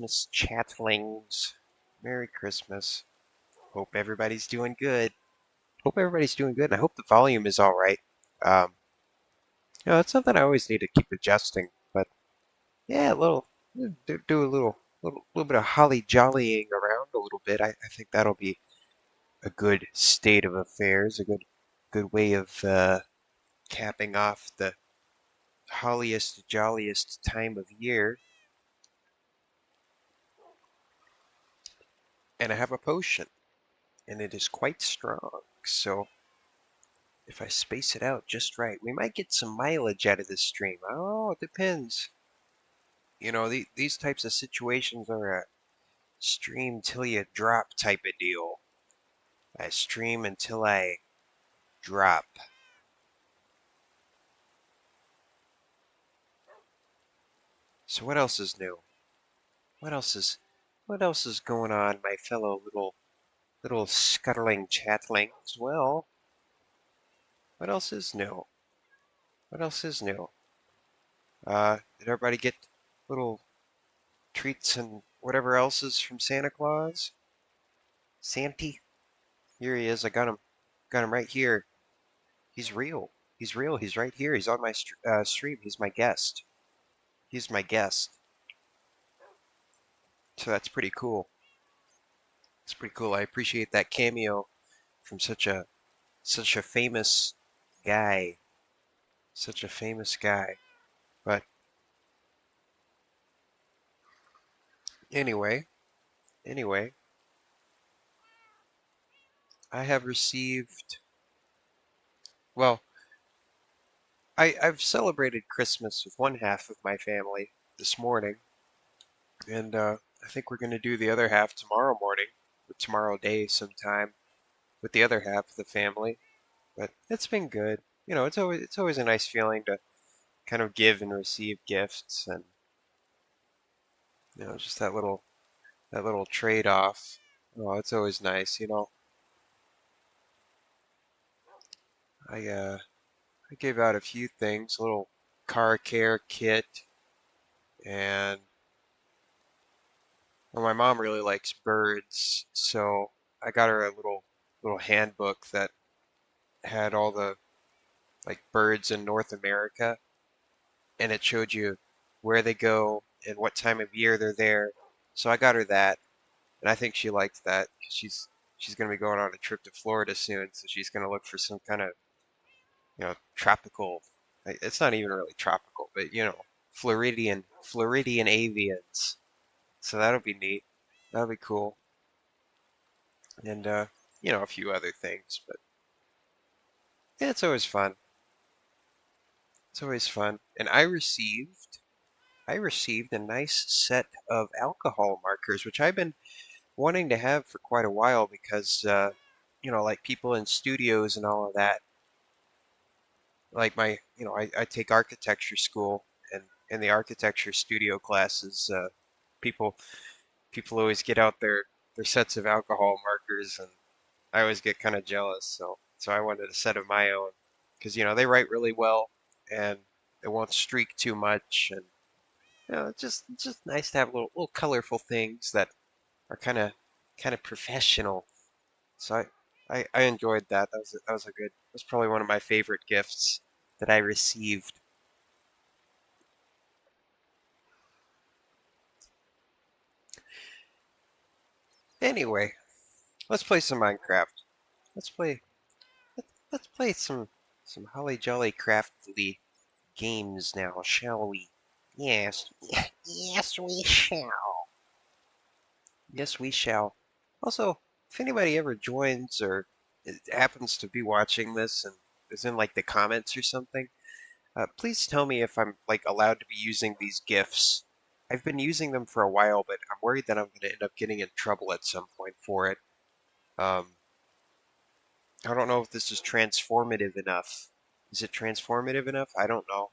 Christmas chatlings. Merry Christmas. Hope everybody's doing good. Hope everybody's doing good, and I hope the volume is all right. Um, it's something I always need to keep adjusting, but yeah, do a little bit of holly jollying around a little bit. I think that'll be a good state of affairs, a good way of capping off the holliest, jolliest time of year. And I have a potion, and it is quite strong, so if I space it out just right, we might get some mileage out of this stream. Oh, it depends. These types of situations are a stream till you drop type of deal. I stream until I drop. So what else is new? What else is what else is going on, my fellow little scuttling chatlings? Well, what else is new? What else is new? Did everybody get little treats and whatever else is from Santa Claus? Santy? Here he is. I got him. Got him right here. He's real. He's real. He's right here. He's on my stream. He's my guest. He's my guest. So that's pretty cool. It's pretty cool. I appreciate that cameo from such a famous guy. Such a famous guy. But anyway, anyway, I have received. Well, I've celebrated Christmas with one half of my family this morning, and I think we're going to do the other half tomorrow morning or tomorrow day sometime with the other half of the family. But it's been good. It's always a nice feeling to kind of give and receive gifts, and just that little trade off. Oh, it's always nice. I gave out a few things, a little car care kit, and well, my mom really likes birds, so I got her a little handbook that had all the like birds in North America, and it showed you where they go and what time of year they're there. So I got her that, and I think she liked that because she's going to be going on a trip to Florida soon, so she's going to look for some kind of tropical. It's not even really tropical, but Floridian avians. So that'll be neat. That'll be cool, and a few other things, but yeah, it's always fun. It's always fun, and I received a nice set of alcohol markers, which I've been wanting to have for quite a while because, like people in studios and all of that, like I take architecture school, and in the architecture studio classes, people people always get out their sets of alcohol markers, and I always get kind of jealous. So I wanted a set of my own because they write really well and it won't streak too much, and it's just nice to have little colorful things that are kind of professional. So I enjoyed that. That was probably one of my favorite gifts that I received. Anyway, let's play some Minecraft. Let's play let's play some holly jolly craftly games now, shall we? Yes. Yes, we shall. Yes, we shall. Also, if anybody ever joins or happens to be watching this and is in like the comments or something, please tell me if I'm like allowed to be using these GIFs. I've been using them for a while, but I'm worried that I'm going to end up getting in trouble at some point for it. Um, I don't know if this is transformative enough. Is it transformative enough? I don't know.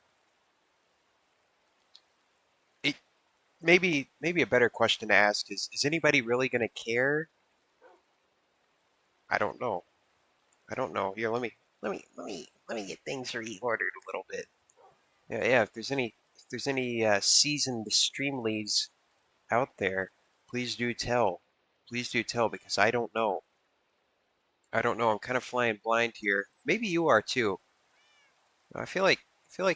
It maybe a better question to ask is anybody really going to care? I don't know. I don't know. Here, let me get things reordered a little bit. Yeah, yeah. If there's any seasoned streamlies out there, please do tell. Please do tell because I don't know. I don't know. I'm kind of flying blind here. Maybe you are too. I feel like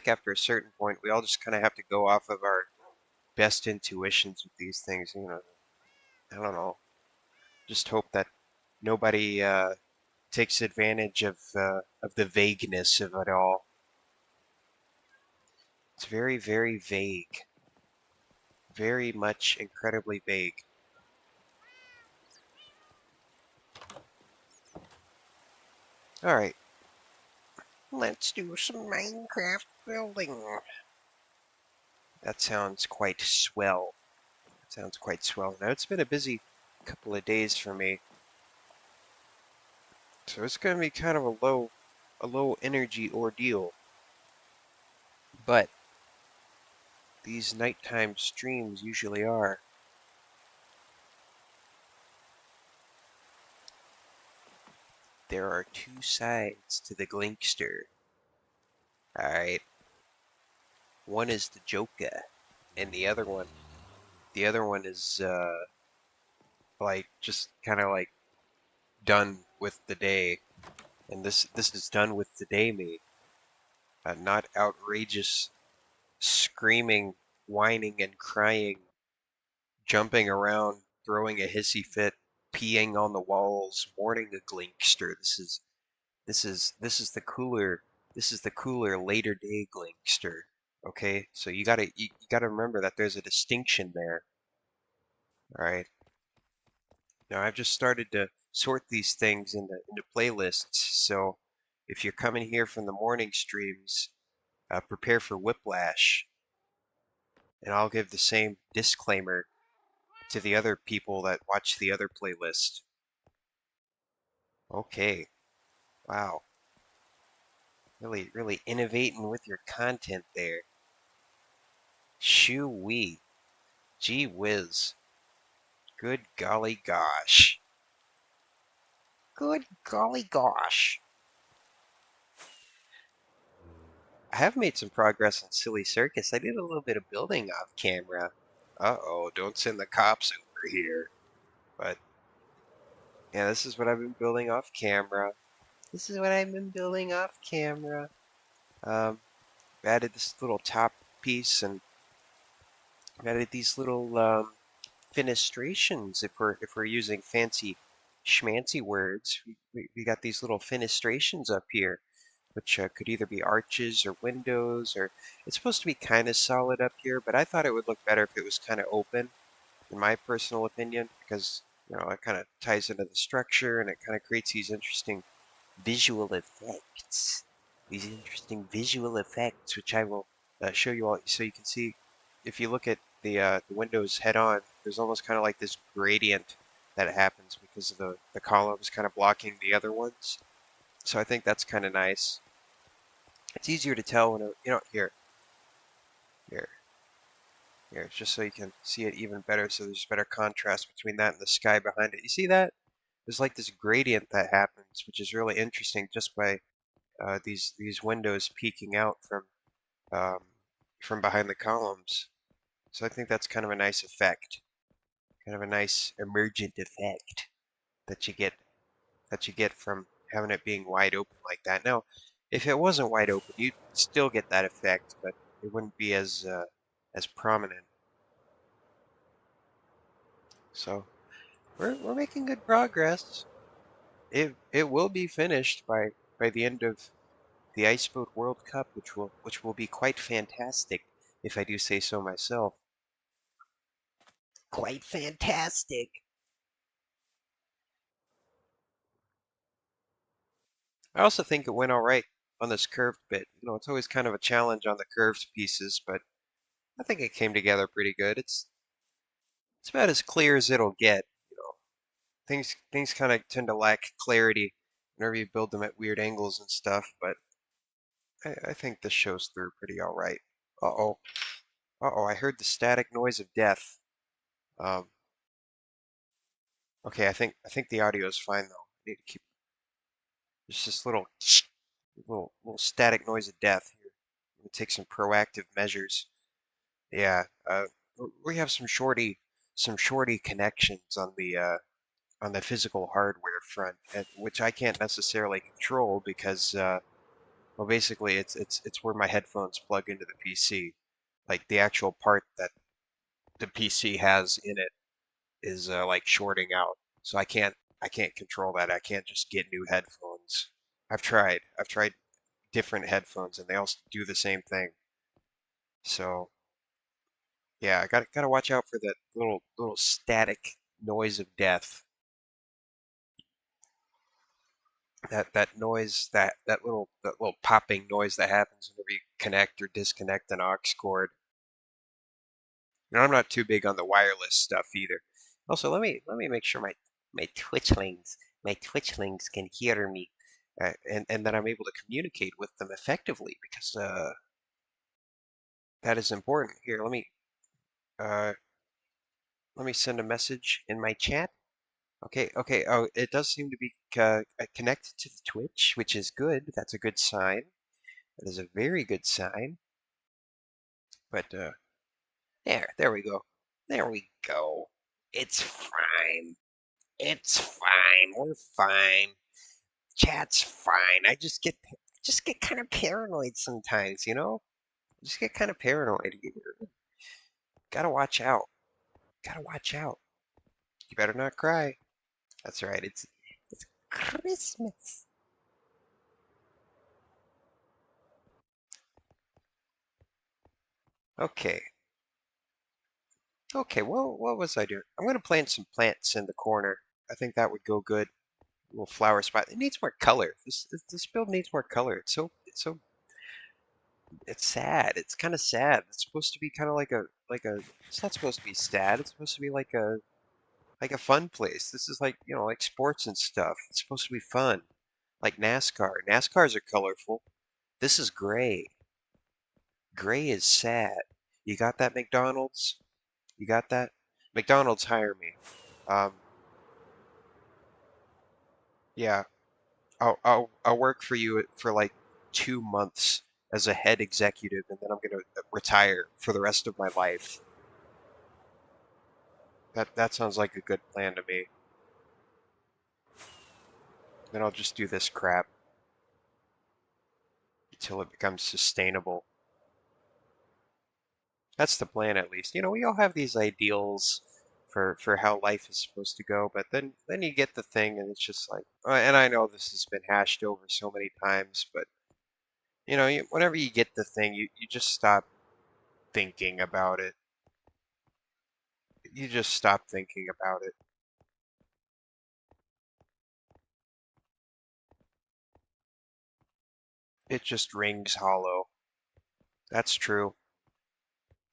after a certain point, we all just kind of have to go off of our best intuitions with these things. I don't know. Just hope that nobody takes advantage of the vagueness of it all. It's very, very vague. Very much incredibly vague. All right, let's do some Minecraft building. That sounds quite swell. That sounds quite swell. Now it's been a busy couple of days for me, so it's going to be kind of a low energy ordeal. But these nighttime streams usually are. There are two sides to the Glinkster. All right, one is the Joker, and the other one is like just kind of like done with the day. And this is done with the day me. Not outrageous screaming, whining and crying, jumping around, throwing a hissy fit, peeing on the walls, mourning a Glinkster. This is the cooler later day Glinkster. Okay, so you gotta remember that there's a distinction there. All right. Now I've just started to sort these things into playlists. So if you're coming here from the morning streams, prepare for whiplash, and I'll give the same disclaimer to the other people that watch the other playlist. Okay, wow, really, really innovating with your content there. Shoo-wee, gee whiz, good golly gosh. Good golly gosh. I have made some progress on Silly Circus. I did a little bit of building off camera. Uh-oh, don't send the cops over here. But yeah, this is what I've been building off camera. This is what I've been building off camera. Um, added this little top piece and added these little fenestrations. If we're using fancy schmancy words, we got these little fenestrations up here, which could either be arches or windows, or it's supposed to be kind of solid up here, but I thought it would look better if it was kind of open, in my personal opinion, because it kind of ties into the structure and it kind of creates these interesting visual effects. These interesting visual effects, which I will show you all, so you can see. If you look at the windows head on, there's almost kind of like this gradient that happens because of the columns kind of blocking the other ones. So I think that's kind of nice. It's easier to tell when here, here, here, just so you can see it even better. So there's better contrast between that and the sky behind it. You see that? There's like this gradient that happens, which is really interesting just by these windows peeking out um, from behind the columns. So I think that's kind of a nice effect, kind of a nice emergent effect that you get from having it being wide open like that. Now, if it wasn't wide open, you'd still get that effect, but it wouldn't be as prominent. So we're making good progress. It will be finished by the end of the Ice Boat World Cup, which will be quite fantastic, if I do say so myself. Quite fantastic. I also think it went all right on this curved bit. It's always kind of a challenge on the curved pieces, but I think it came together pretty good. It's about as clear as it'll get. Things kind of tend to lack clarity whenever you build them at weird angles and stuff, but I think this shows through pretty all right. Uh-oh. Uh-oh, I heard the static noise of death. Um, okay, I think the audio is fine though. I need to keep just this little static noise of death here. I'm gonna take some proactive measures. Yeah, we have some shorty some shorty connections on the physical hardware front, which I can't necessarily control because well, basically it's where my headphones plug into the PC. Like the actual part that the PC has in it is like shorting out, so I can't control that. I can't just get new headphones. I've tried different headphones and they all do the same thing. So yeah, I gotta watch out for that little static noise of death. That noise, that little popping noise that happens whenever you connect or disconnect an aux cord. I'm not too big on the wireless stuff either. Also, let me make sure my twitchlings my twitchlings can hear me, and that I'm able to communicate with them effectively because that is important. Here, uh, let me send a message in my chat. Okay, okay. Oh, it does seem to be connected to the Twitch, which is good. That's a good sign. That is a very good sign. But there we go. There we go. It's fine. It's fine. We're fine. Chat's fine. I just get kind of paranoid sometimes, you know? Just get kind of paranoid. Gotta watch out. Gotta watch out. You better not cry. That's right. It's Christmas. Okay. Okay, well, what was I doing? I'm gonna plant some plants in the corner. I think that would go good. A little flower spot. It needs more color. This build needs more color. It's sad. It's kind of sad. It's supposed to be kind of like a. It's not supposed to be sad. It's supposed to be like a fun place. This is like like sports and stuff. It's supposed to be fun, like NASCAR. NASCARs are colorful. This is gray. Gray is sad. You got that, McDonald's? You got that? McDonald's, hire me. Um, yeah, I'll work for you for like 2 months as a head executive, and then I'm gonna retire for the rest of my life. That sounds like a good plan to me. Then I'll just do this crap until it becomes sustainable. That's the plan, at least. We all have these ideals for how life is supposed to go, but then you get the thing, and it's just like, and I know this has been hashed over so many times, but whenever you get the thing, you just stop thinking about it. You just stop thinking about it. It just rings hollow. That's true.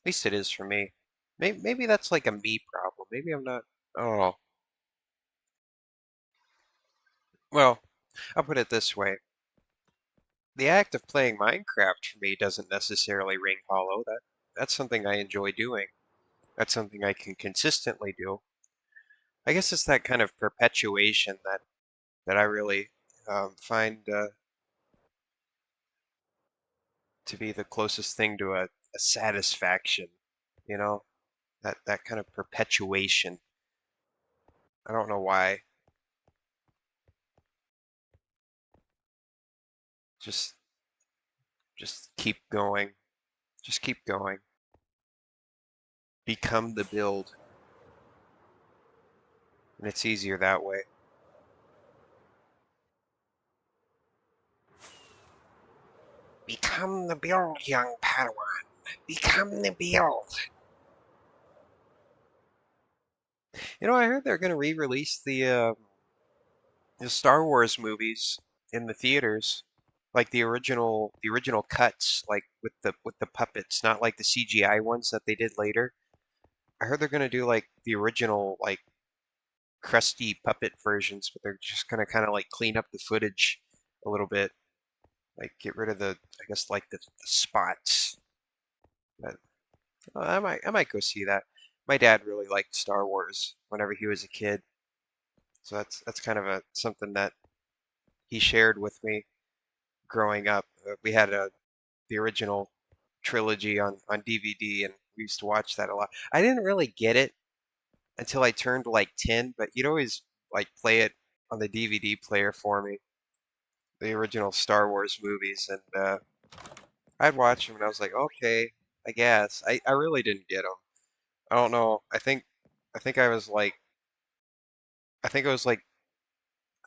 At least it is for me. Maybe that's like a me problem. Maybe I'm not. Oh, well, I'll put it this way. The act of playing Minecraft for me doesn't necessarily ring hollow. That's something I enjoy doing. That's something I can consistently do. I guess it's that kind of perpetuation that I really find to be the closest thing to a satisfaction. You know, that kind of perpetuation. I don't know why. Just just keep going. Just keep going. Become the build, and it's easier that way. Become the build, young Padawan. Become the build. I heard they're going to re-release the Star Wars movies in the theaters, like the original cuts, like with the puppets, not like the CGI ones that they did later. I heard they're going to do like the original like crusty puppet versions, but they're just going to kind of like clean up the footage a little bit, like get rid of I guess like the spots. But I might go see that. My dad really liked Star Wars whenever he was a kid, so that's kind of a something that he shared with me growing up. We had the original trilogy on DVD, and we used to watch that a lot. I didn't really get it until I turned like 10, but you'd always like play it on the DVD player for me, the original Star Wars movies, and I'd watch them and I was like, okay, I guess. I really didn't get them. I don't know. I think I think I was like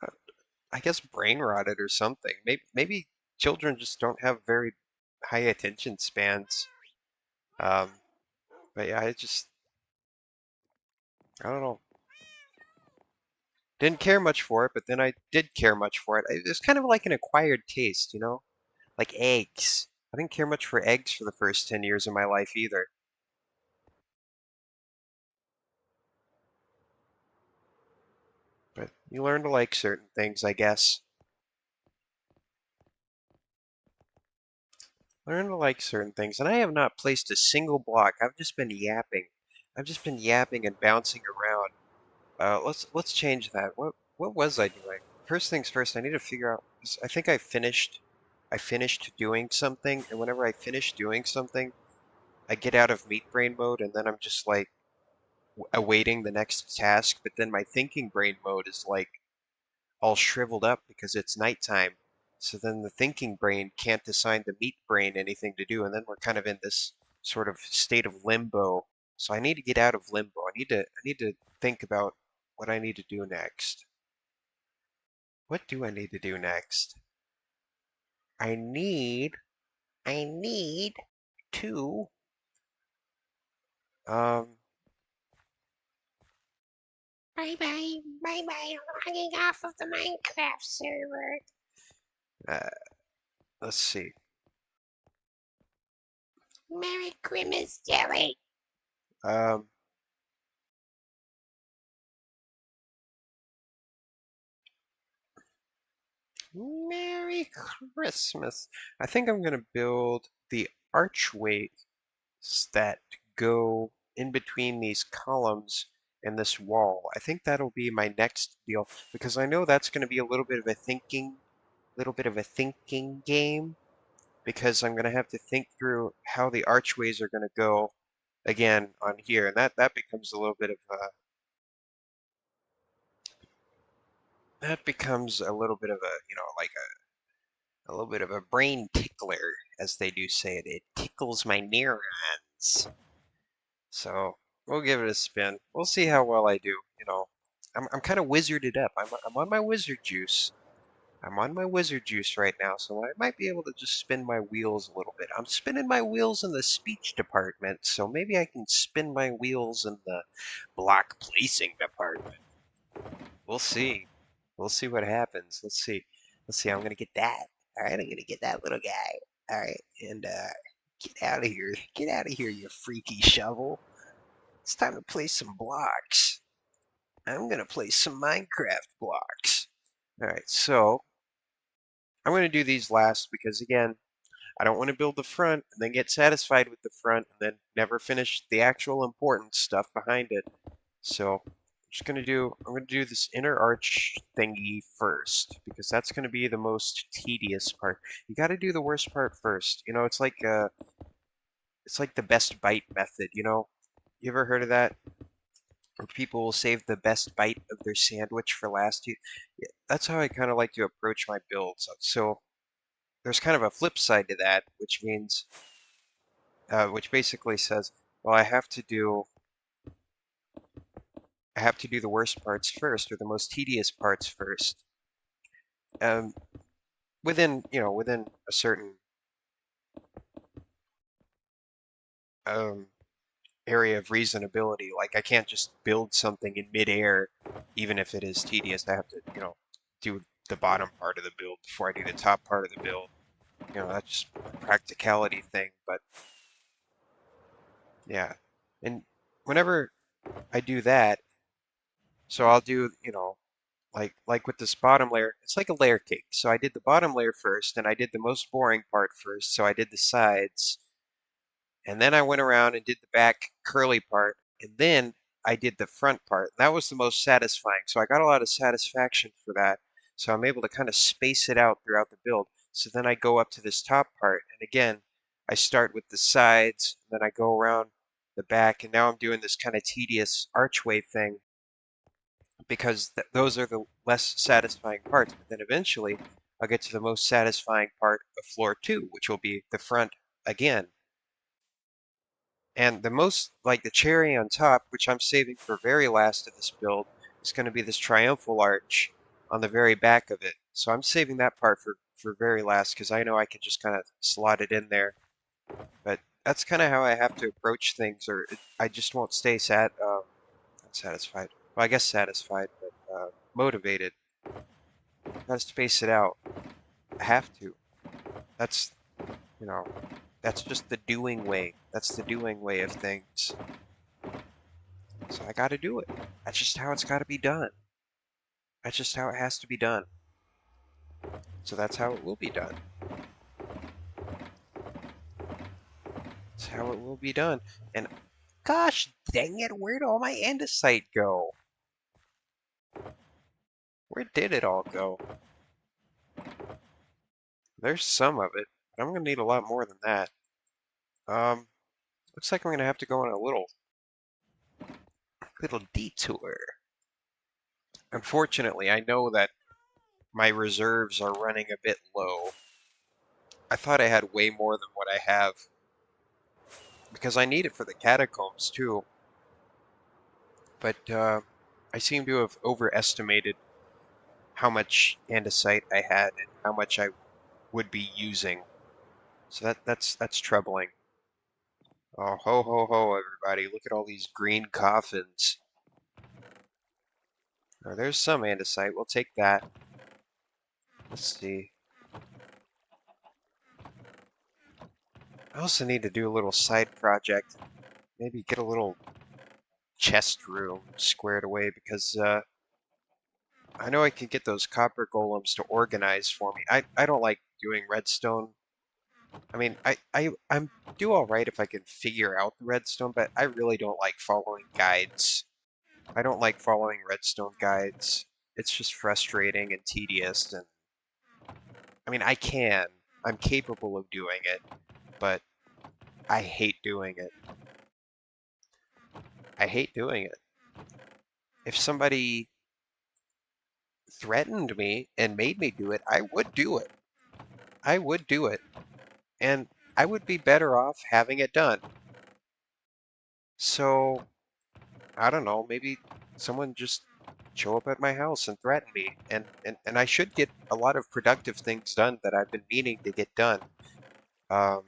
uh, I guess brain rotted or something. Maybe children just don't have very high attention spans. Um, but yeah, I don't know. Didn't care much for it, but then I did care much for it. It was kind of like an acquired taste, you know? Like eggs. I didn't care much for eggs for the first 10 years of my life either. But you learn to like certain things, I guess. Learn to like certain things. And I have not placed a single block. I've just been yapping. I've just been yapping and bouncing around. Let's change that. What was I doing? First things first, I need to figure out. I think I finished doing something, and whenever I finish doing something, I get out of meat brain mode, and then I'm just like awaiting the next task. But then my thinking brain mode is like all shriveled up because it's nighttime. So then the thinking brain can't assign the meat brain anything to do, and then we're kind of in this sort of state of limbo. So I need to get out of limbo. I need to think about what I need to do next. What do I need to do next? I need I need to um Bye bye, bye bye. I'm logging off of the Minecraft server. uh, let's see. Merry Christmas, Jelly. Um Merry Christmas. I think I'm gonna build the archways that go in between these columns and this wall. I think that'll be my next deal because I know that's gonna be a little bit of a thinking game because I'm gonna have to think through how the archways are gonna go again on here, and that becomes a little bit of that becomes a little bit of a like a little bit of a brain tickler, as they do say it. It tickles my neurons. So we'll give it a spin. We'll see how well I do. I'm kind of wizarded up. I'm on my wizard juice. I'm on my wizard juice right now, so I might be able to just spin my wheels a little bit. I'm spinning my wheels in the speech department, so maybe I can spin my wheels in the block placing department. We'll see. We'll see what happens. Let's see. Let's see. I'm gonna get that. All right, I'm gonna get that little guy. All right, and get out of here. Get out of here, you freaky shovel. It's time to play some blocks. I'm gonna play some Minecraft blocks. All right, so I'm gonna do these last because again, I don't want to build the front and then get satisfied with the front and then never finish the actual important stuff behind it. So I'm gonna do this inner arch thingy first because that's gonna be the most tedious part. You got to do the worst part first. It's like the best bite method. You ever heard of that? Where people will save the best bite of their sandwich for last. Yeah, that's how I kind of like to approach my builds. So there's kind of a flip side to that, which basically says, well, I have to do the worst parts first, or the most tedious parts first, um, within a certain um, area of reasonability. Like I can't just build something in midair, even if it is tedious. I have to, do the bottom part of the build before I do the top part of the build. That's just a practicality thing. But yeah, and whenever I do that, so I'll do, like with this bottom layer, it's like a layer cake. So I did the bottom layer first, and I did the most boring part first. So I did the sides, and then I went around and did the back curly part, and then I did the front part. That was the most satisfying. So I got a lot of satisfaction for that. So I'm able to kind of space it out throughout the build. So then I go up to this top part, and again, I start with the sides, then I go around. the back, and now I'm doing this kind of tedious archway thing because those are the less satisfying parts. But then eventually I'll get to the most satisfying part of floor 2, which will be the front again. And the most, like the cherry on top, which I'm saving for very last of this build, is going to be this triumphal arch on the very back of it. So I'm saving that part for very last because I know I can just kind of slot it in there. But that's kind of how I have to approach things, or I just won't stay not satisfied. Well, I guess satisfied, but motivated. Gotta space it out. I have to. That's, you know, that's just the doing way. That's the doing way of things. So I gotta do it. That's just how it's gotta be done. That's just how it has to be done. So that's how it will be done. That's how it will be done. And gosh dang it, where'd all my andesite go? Where did it all go? There's some of it, but I'm gonna need a lot more than that. Um, looks like I'm gonna have to go on a little detour. Unfortunately, I know that my reserves are running a bit low. I thought I had way more than what I have because I need it for the catacombs too. But I seem to have overestimated how much andesite I had and how much I would be using. So that's troubling. Oh, ho ho ho, everybody! Look at all these green coffins. Oh, there's some andesite. We'll take that. Let's see. I also need to do a little side project. Maybe get a little chest room squared away because I know I can get those copper golems to organize for me. I don't like doing redstone. I mean, I'm do all right if I can figure out the redstone, but I really don't like following guides. I don't like following redstone guides. It's just frustrating and tedious, and I mean, I'm capable of doing it, but I hate doing it. I hate doing it. If somebody threatened me and made me do it, I would do it. I would do it. And I would be better off having it done. So, I don't know, maybe someone just show up at my house and threaten me. And I should get a lot of productive things done that I've been meaning to get done. Um,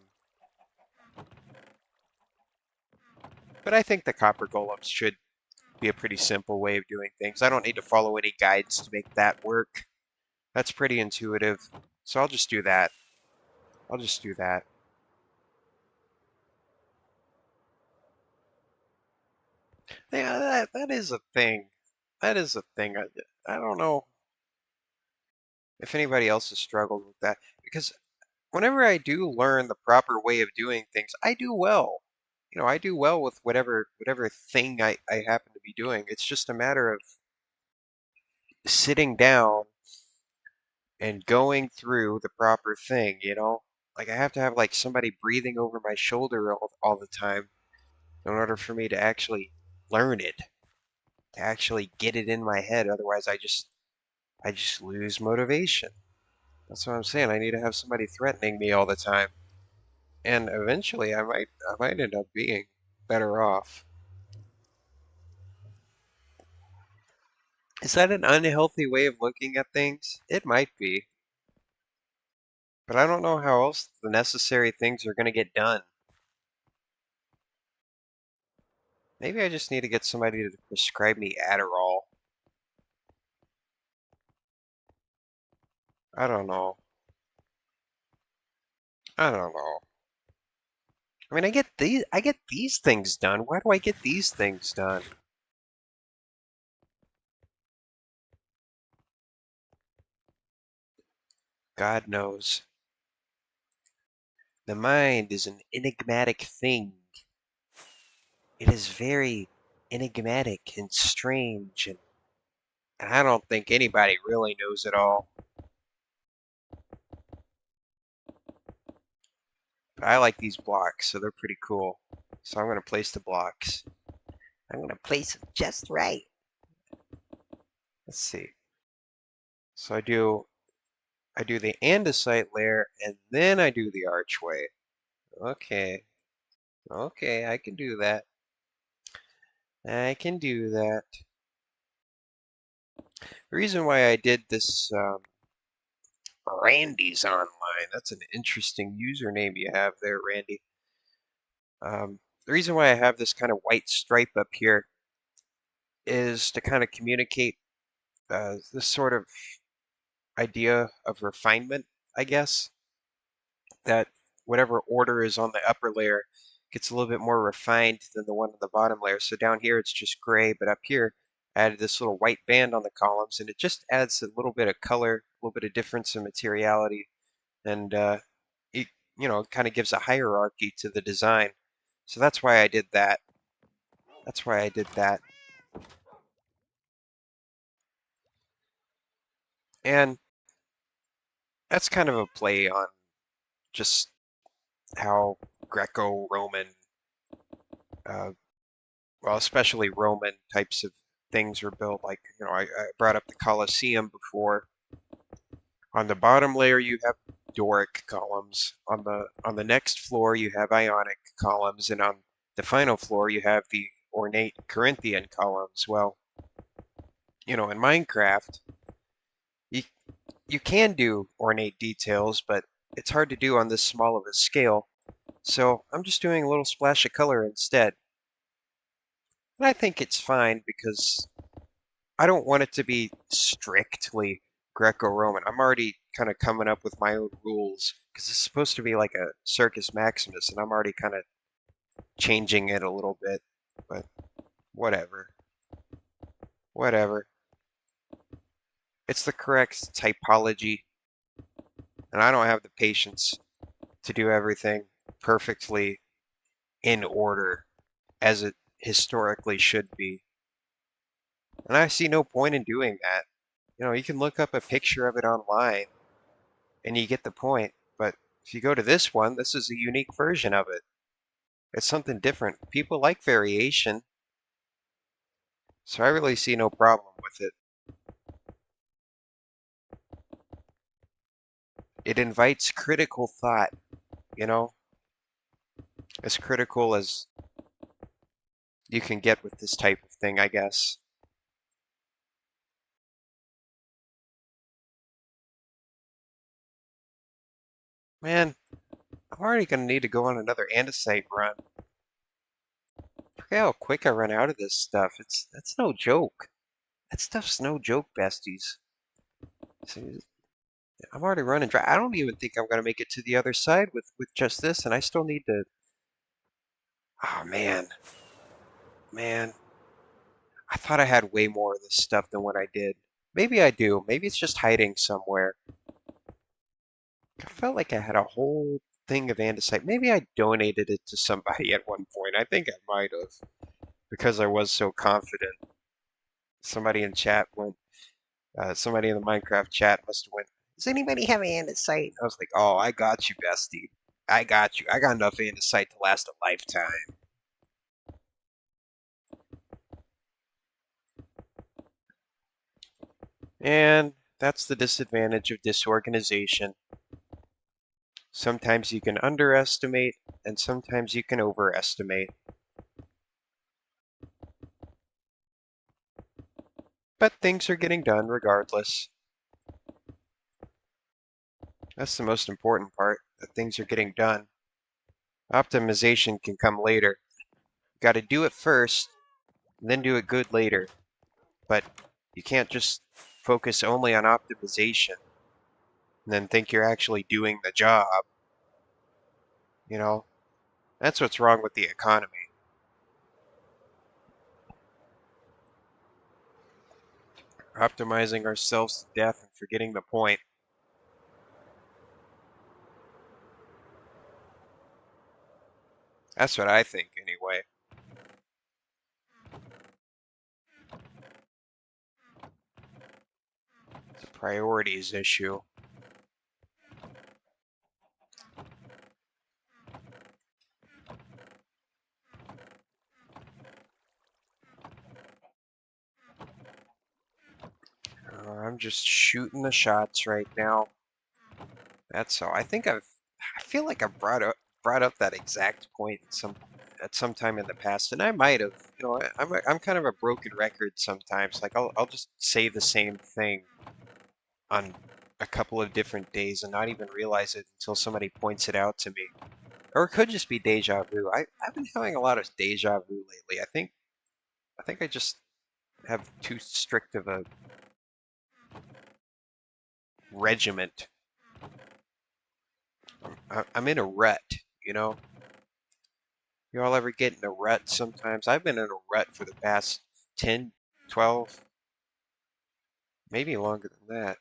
but I think the copper golems should be a pretty simple way of doing things. I don't need to follow any guides to make that work. That's pretty intuitive. So I'll just do that. I'll just do that. Yeah, that is a thing. That is a thing. I don't know if anybody else has struggled with that because whenever I do learn the proper way of doing things, I do well. You know, I do well with whatever thing I happen to be doing. It's just a matter of sitting down and going through the proper thing, you know? Like I have to have like somebody breathing over my shoulder all the time in order for me to actually learn it, to actually get it in my head. Otherwise, I just lose motivation. That's what I'm saying. I need to have somebody threatening me all the time. And eventually I might end up being better off. Is that an unhealthy way of looking at things? It might be. But I don't know how else the necessary things are going to get done. Maybe I just need to get somebody to prescribe me Adderall. I don't know. I don't know. I mean, I get these things done. Why do I get these things done? God knows. The mind is an enigmatic thing. It is very enigmatic and strange, and I don't think anybody really knows it all. But I like these blocks, so they're pretty cool. So I'm going to place the blocks. I'm going to place them just right. Let's see. So I do the andesite layer and then I do the archway. Okay. Okay, I can do that. I can do that. The reason why I did this Randy's online. That's an interesting username you have there, Randy. The reason why I have this kind of white stripe up here is to kind of communicate this sort of idea of refinement, I guess, that whatever order is on the upper layer gets a little bit more refined than the one on the bottom layer. So down here it's just gray, but up here I added this little white band on the columns, and it just adds a little bit of color, a little bit of difference in materiality, and it kind of gives a hierarchy to the design. So that's why I did that. That's why I did that. And that's kind of a play on just how Greco-Roman, uh, well, especially Roman types of things were built. Like, I brought up the Colosseum before. On the bottom layer, you have Doric columns. On the next floor, you have Ionic columns, and on the final floor, you have the ornate Corinthian columns. Well, in Minecraft, you you can do ornate details, but it's hard to do on this small of a scale. So I'm just doing a little splash of color instead. And I think it's fine because I don't want it to be strictly Greco-Roman. I'm already kind of coming up with my own rules because it's supposed to be like a Circus Maximus, and I'm already kind of changing it a little bit. But whatever. Whatever. It's the correct typology, and I don't have the patience to do everything perfectly in order as it historically should be. And I see no point in doing that. You can look up a picture of it online and you get the point. But if you go to this one, this is a unique version of it. It's something different. People like variation, so I really see no problem with it. It invites critical thought, you know, as critical as you can get with this type of thing, I guess. Man, I'm already going to need to go on another andesite run. Look how quick I run out of this stuff. That's no joke. That stuff's no joke, besties. See, I'm already running dry. I don't even think I'm gonna make it to the other side with just this, and I still need to. Oh man, man, I thought I had way more of this stuff than what I did. Maybe I do. Maybe it's just hiding somewhere. I felt like I had a whole thing of andesite. Maybe I donated it to somebody at one point. I think I might have because I was so confident. Somebody in chat went. Somebody in the Minecraft chat must have went. Does anybody have andesite? I was like, oh, I got you, bestie. I got you. I got enough andesite to last a lifetime. And that's the disadvantage of disorganization. Sometimes you can underestimate, and sometimes you can overestimate. But things are getting done regardless. That's the most important part, that things are getting done. Optimization can come later. You gotta do it first, and then do it good later. But you can't just focus only on optimization and then think you're actually doing the job. You know, that's what's wrong with the economy. Optimizing ourselves to death and forgetting the point. That's what I think, anyway. It's a priorities issue. I'm just shooting the shots right now. That's all. I feel like I brought up that exact point at some time in the past, and I might have. You know, I'm kind of a broken record sometimes. Like I'll just say the same thing on a couple of different days and not even realize it until somebody points it out to me. Or it could just be deja vu. I've been having a lot of deja vu lately. I think I just have too strict of a regiment. I'm in a rut, you know? You all ever get in a rut sometimes? I've been in a rut for the past 10, 12, maybe longer than that.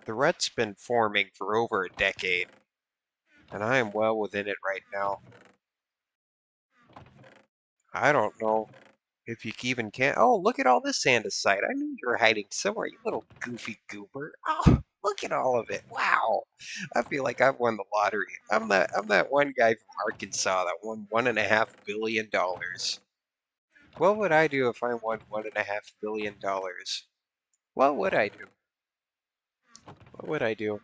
The rut's been forming for over a decade, and I am well within it right now. I don't know if you even can. Oh, look at all this andesite. I knew you were hiding somewhere, you little goofy goober. Oh, look at all of it. Wow. I feel like I've won the lottery. I'm that one guy from Arkansas that won $1.5 billion. What would I do if I won $1.5 billion? What would I do? What would I do?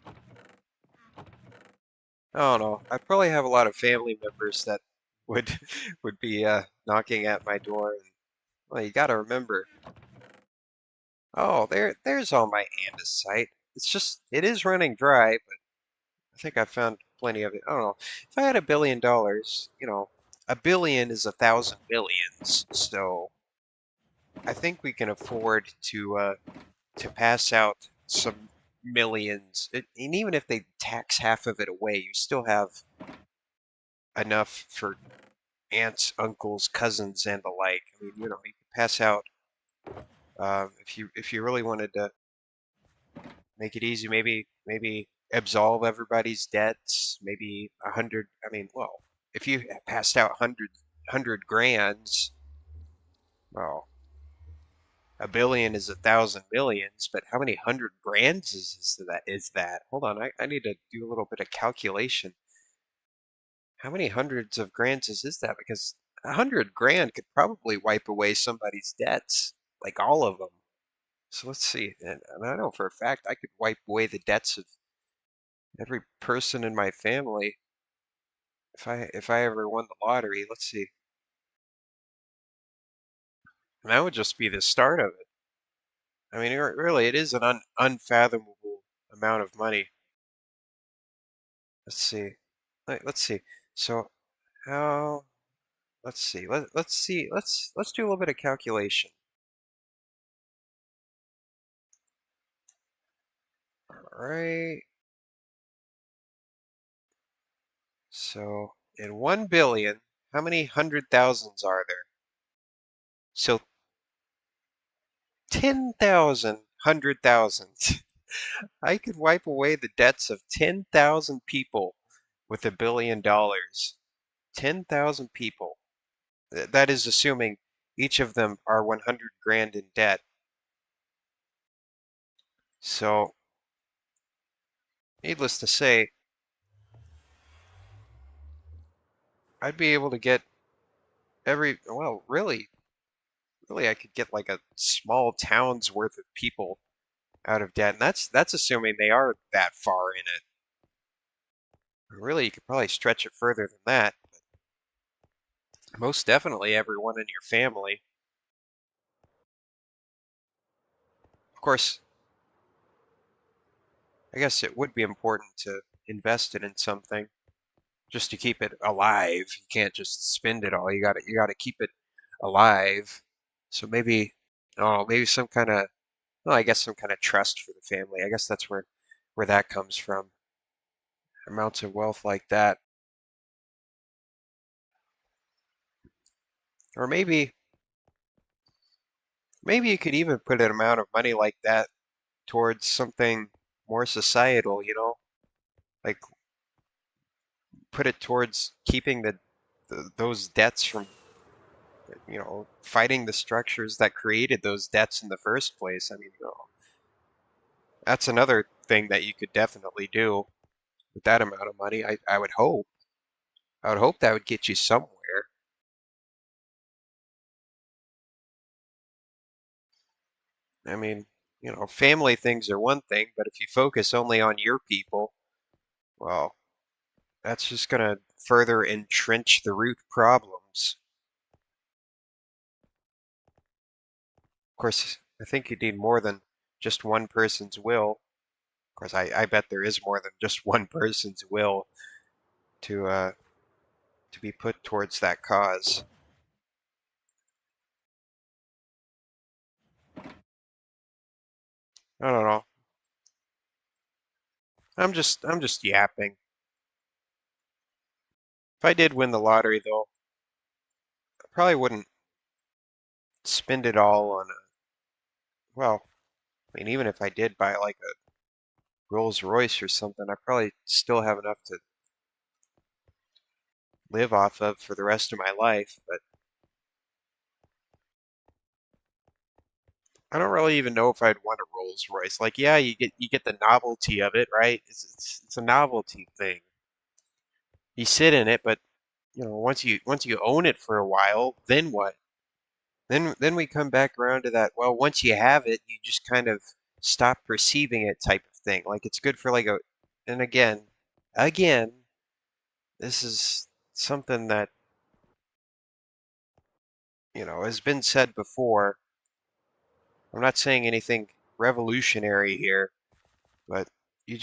I don't know. I probably have a lot of family members that would would be knocking at my door. And, well, you got to remember. Oh, there's all my andesite. It is running dry, but I think I found plenty of it. I don't know. If I had $1 billion, you know, a billion is 1,000 millions, so I think we can afford to pass out some millions. And even if they tax half of it away, you still have enough for aunts, uncles, cousins, and the like. I mean, you know, you could pass out if you really wanted to make it easy. Maybe absolve everybody's debts. Maybe 100. I mean, well, if you passed out hundred grands, well, a billion is 1,000 millions, but how many hundred grands is that? Hold on, I need to do a little bit of calculation. How many hundreds of grands is that? Because 100 grand could probably wipe away somebody's debts, like all of them. So let's see. And I know for a fact I could wipe away the debts of every person in my family if I ever won the lottery. Let's see. And that would just be the start of it. I mean, really, it is an unfathomable amount of money. Let's see. Let's see. So how? Let's see. Let's see. Let's do a little bit of calculation. All right. So in 1 billion, how many hundred thousands are there? So 10,000 hundred thousands. I could wipe away the debts of 10,000 people with $1 billion. 10,000 people. That is assuming each of them are 100 grand in debt. So, needless to say, I'd be able to get well, really, I could get like a small town's worth of people out of debt, and that's assuming they are that far in it. Really, you could probably stretch it further than that. Most definitely everyone in your family. Of course, I guess it would be important to invest it in something just to keep it alive. You can't just spend it all. You got to keep it alive. So maybe, oh, maybe some kind of, well, I guess some kind of trust for the family. I guess that's where that comes from. Amounts of wealth like that. Or maybe you could even put an amount of money like that towards something more societal, you know? Like put it towards keeping those debts from, fighting the structures that created those debts in the first place. I mean, that's another thing that you could definitely do with that amount of money. I would hope. I would hope that would get you somewhere. I mean, family things are one thing, but if you focus only on your people, well, that's just going to further entrench the root problems. Of course, I think you need more than just one person's will. Of course, I bet there is more than just one person's will to uh, to be put towards that cause. I don't know. I'm just yapping. If I did win the lottery, though, I probably wouldn't spend it all on a, well, I mean, even if I did buy like a Rolls Royce or something, I probably still have enough to live off of for the rest of my life. But I don't really even know if I'd want a Rolls Royce. Like, yeah, you get the novelty of it, right? It's a novelty thing. You sit in it, but once you own it for a while, then what? Then we come back around to that. Well, once you have it, you just kind of stop perceiving it type of thing. Like it's good for like a, and again, this is something that has been said before. I'm not saying anything revolutionary here, but you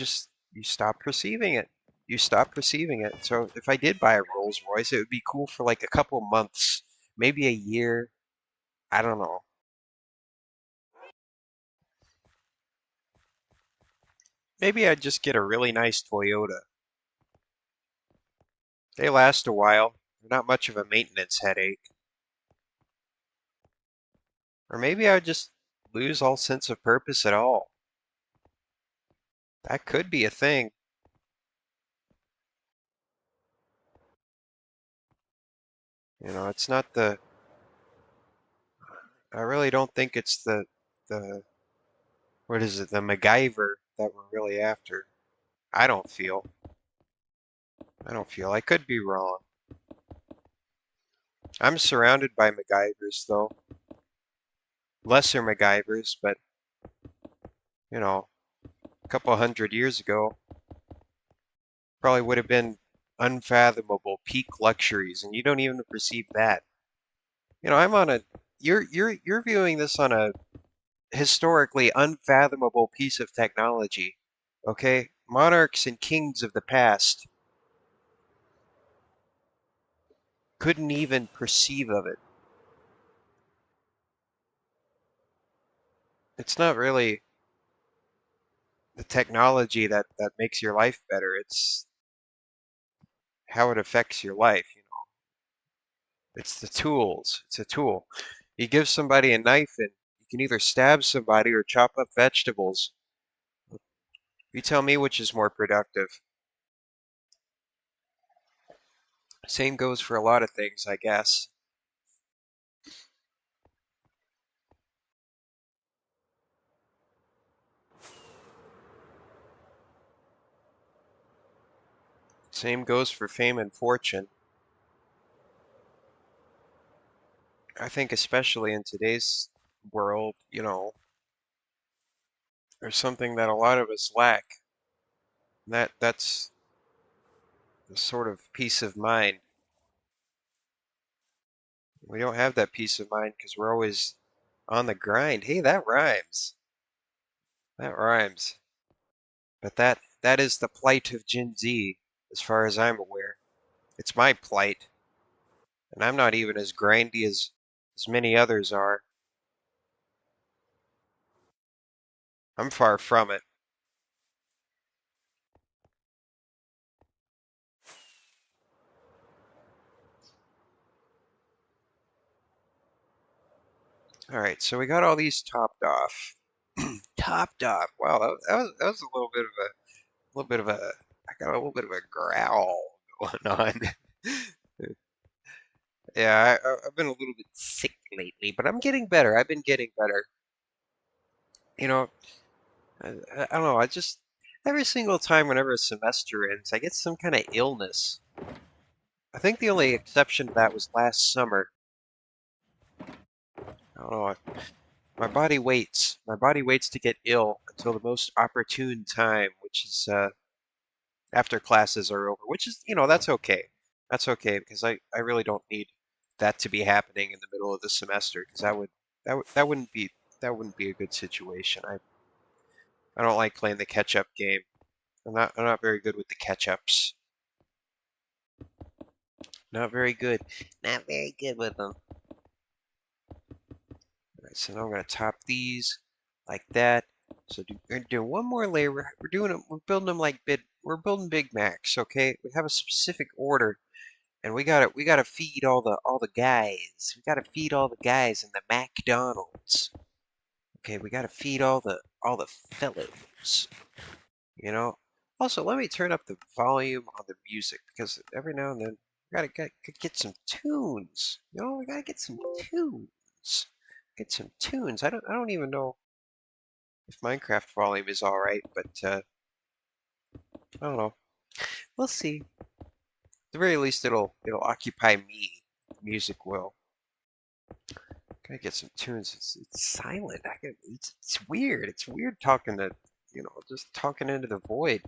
stop perceiving it. You stop perceiving it. So if I did buy a Rolls Royce, it would be cool for like a couple months, maybe a year. I don't know. Maybe I'd just get a really nice Toyota. They last a while. They're not much of a maintenance headache. Or maybe I'd just lose all sense of purpose at all. That could be a thing. It's not the. I really don't think it's the what is it, the MacGyver that we're really after. I don't feel. I don't feel. I could be wrong. I'm surrounded by MacGyvers though. Lesser MacGyvers, but you know, a couple hundred years ago, probably would have been unfathomable peak luxuries, and you don't even perceive that. I'm on a. You're viewing this on a historically unfathomable piece of technology. Okay, monarchs and kings of the past couldn't even perceive of it. It's not really the technology that makes your life better. It's how it affects your life. It's the tools. It's a tool. You give somebody a knife and you can either stab somebody or chop up vegetables. You tell me which is more productive. Same goes for a lot of things, I guess. Same goes for fame and fortune. I think especially in today's world, there's something that a lot of us lack. And that's the sort of peace of mind. We don't have that peace of mind because we're always on the grind. Hey, that rhymes. That rhymes. But that is the plight of Gen Z, as far as I'm aware. It's my plight, and I'm not even as grindy as many others are. I'm far from it. All right, so we got all these topped off. Topped off. Wow, that was a little bit of a I got a little bit of a growl going on. Yeah, I've been a little bit sick lately, but I'm getting better. I've been getting better. You know, I don't know. I just every single time whenever a semester ends, I get some kind of illness. I think the only exception to that was last summer. I don't know. My body waits. My body waits to get ill until the most opportune time, which is after classes are over, which is, that's okay. That's okay because I really don't need that to be happening in the middle of the semester because that wouldn't be a good situation. I don't like playing the catch up game. I'm not very good with the catch ups. Not very good. Not very good with them. All right, so now I'm gonna top these like that. So we're gonna do one more layer. We're doing them. We're building them like we're building Big Macs. Okay, we have a specific order. And we gotta feed all the guys. We gotta feed all the guys in the McDonald's. Okay, we gotta feed all the fellows. You know. Also, let me turn up the volume on the music because every now and then we gotta get some tunes. We gotta get some tunes. Get some tunes. I don't even know if Minecraft volume is all right, but I don't know. We'll see. At the very least, it'll occupy me. Music will. Gotta get some tunes. It's silent. It's weird. It's weird talking to, just talking into the void.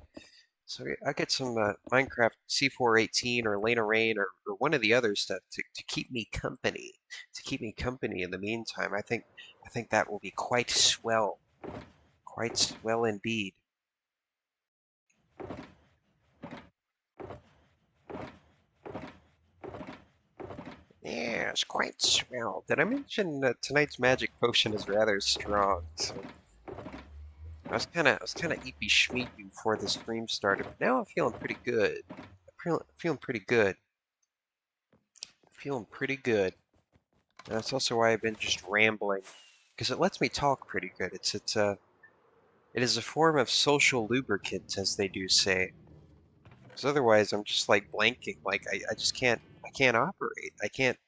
So I get some Minecraft C418 or Lane of Rain or one of the others to keep me company. To keep me company in the meantime. I think that will be quite swell. Quite swell indeed. Yeah, it's quite swell. Did I mention that tonight's magic potion is rather strong? So I was kind of eepy schmeepy before the stream started, but now I'm feeling pretty good. Feeling pretty good. Feeling pretty good. And that's also why I've been just rambling, because it lets me talk pretty good. It is a form of social lubricant, as they do say. Because otherwise, I'm just like blanking. Like I just can't operate. I can't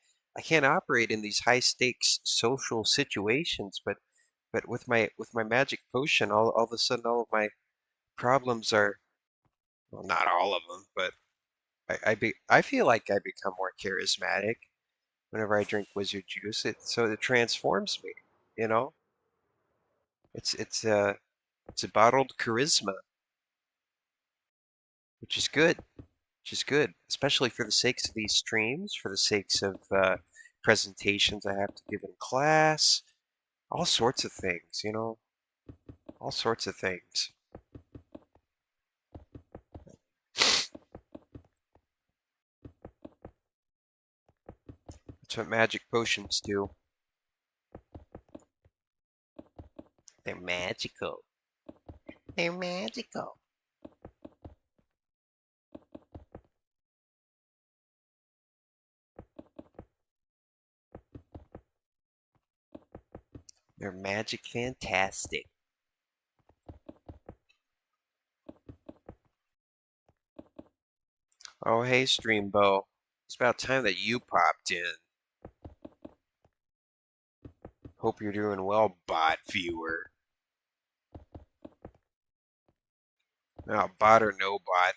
operate in these high stakes social situations. But with my magic potion, all of a sudden, all of my problems are, well, not all of them, but I feel like I become more charismatic whenever I drink wizard juice. So it transforms me, you know? It's a bottled charisma, which is good, which is good, especially for the sakes of these streams, for the sakes of presentations I have to give in class, all sorts of things, all sorts of things. That's what magic potions do. They're magical. They're magical. They're magic fantastic. Oh, hey, Streambo. It's about time that you popped in. Hope you're doing well, bot viewer. Now, bot or no bot,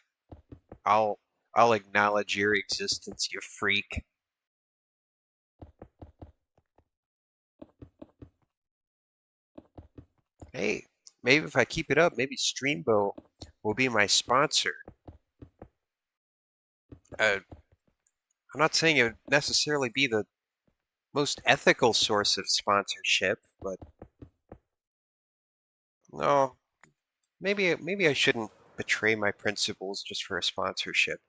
I'll I'll acknowledge your existence, you freak. Hey, maybe if I keep it up, maybe Streambo will be my sponsor. I'm not saying it would necessarily be the most ethical source of sponsorship, but no, maybe I shouldn't betray my principles just for a sponsorship.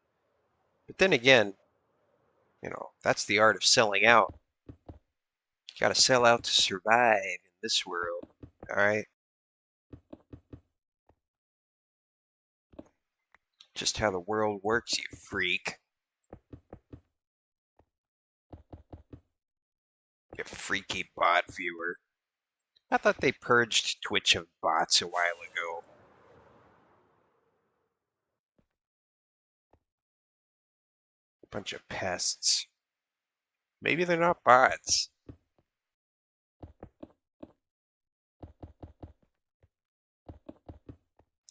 But then again, that's the art of selling out. You gotta sell out to survive in this world. All right, just how the world works, you freak. You freaky bot viewer. I thought they purged Twitch of bots a while ago. Bunch of pests. Maybe they're not bots.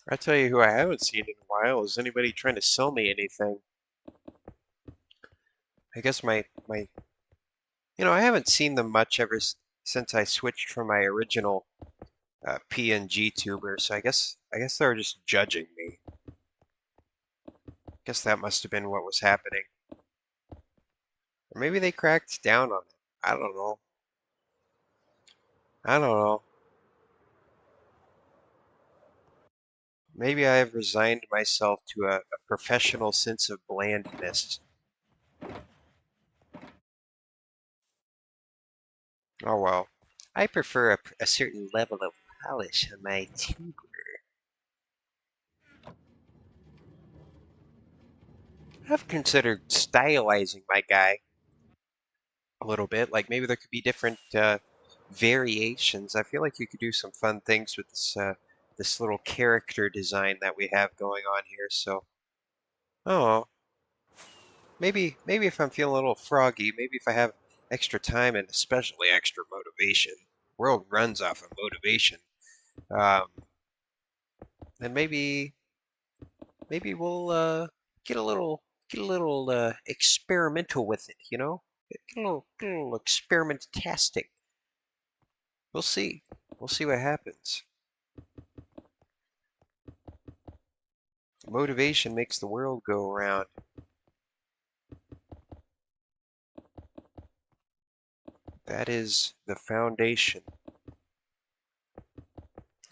I tell you who I haven't seen in a while is anybody trying to sell me anything. I guess I haven't seen them much since I switched from my original PNG tuber, so I guess they were just judging me. Guess that must have been what was happening. Or maybe they cracked down on it. I don't know. I don't know. Maybe I have resigned myself to a professional sense of blandness. Oh well. I prefer a certain level of polish on my tuber. I've considered stylizing my guy a little bit. Like maybe there could be different variations. I feel like you could do some fun things with this little character design that we have going on here. So, oh, maybe if I'm feeling a little froggy, maybe if I have extra time and especially extra motivation. World runs off of motivation. Um, then maybe we'll get a little experimental with it. Get a little experimentastic. We'll see. We'll see what happens. Motivation makes the world go around. That is the foundation,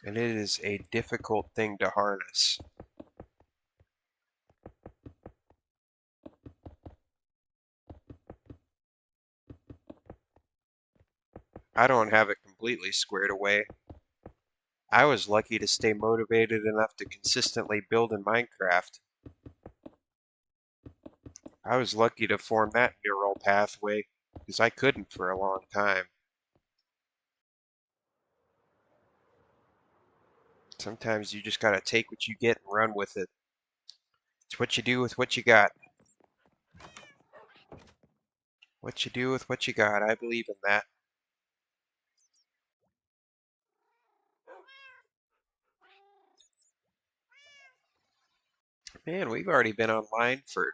and it is a difficult thing to harness. I don't have it completely squared away. I was lucky to stay motivated enough to consistently build in Minecraft. I was lucky to form that neural pathway because I couldn't for a long time. Sometimes you just gotta take what you get and run with it. It's what you do with what you got. What you do with what you got. I believe in that. Man, we've already been online for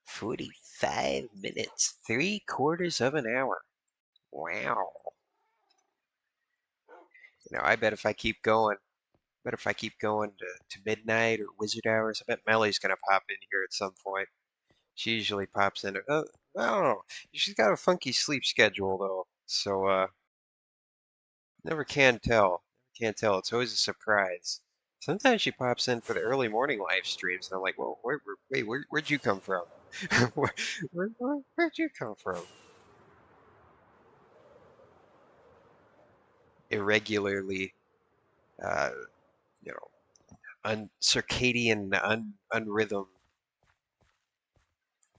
45 minutes, 3/4 of an hour. Wow. I bet if I keep going, to midnight or wizard hours, I bet Melly's gonna pop in here at some point. She usually pops in. I don't know. She's got a funky sleep schedule though, so never can tell. Never can tell. It's always a surprise. Sometimes she pops in for the early morning live streams, and I'm like, "Well, where'd you come from? Where'd you come from?" Irregularly, uh, you know, circadian unrhythm.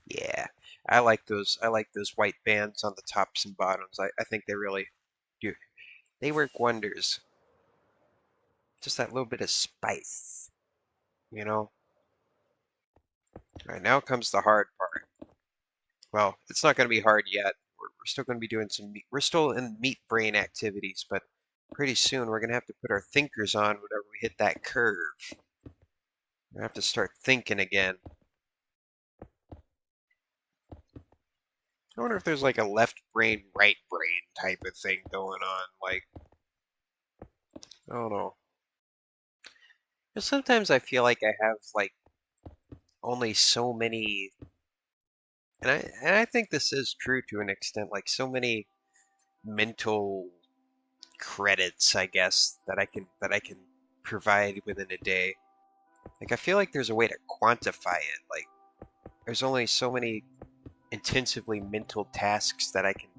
Yeah, I like those. I like those white bands on the tops and bottoms. I think they really do. They work wonders. Just that little bit of spice, you know. All right, now comes the hard part. Well, it's not going to be hard yet. We're still going to be doing some. We're still in meat brain activities, but pretty soon we're going to have to put our thinkers on whenever we hit that curve. We have to start thinking again. I wonder if there's like a left brain, right brain type of thing going on. Like, I don't know. 'Cause sometimes I feel like I have like only so many, and I think this is true to an extent, like so many mental credits, I guess, that I can provide within a day. Like I feel like there's a way to quantify it. Like there's only so many intensively mental tasks that I can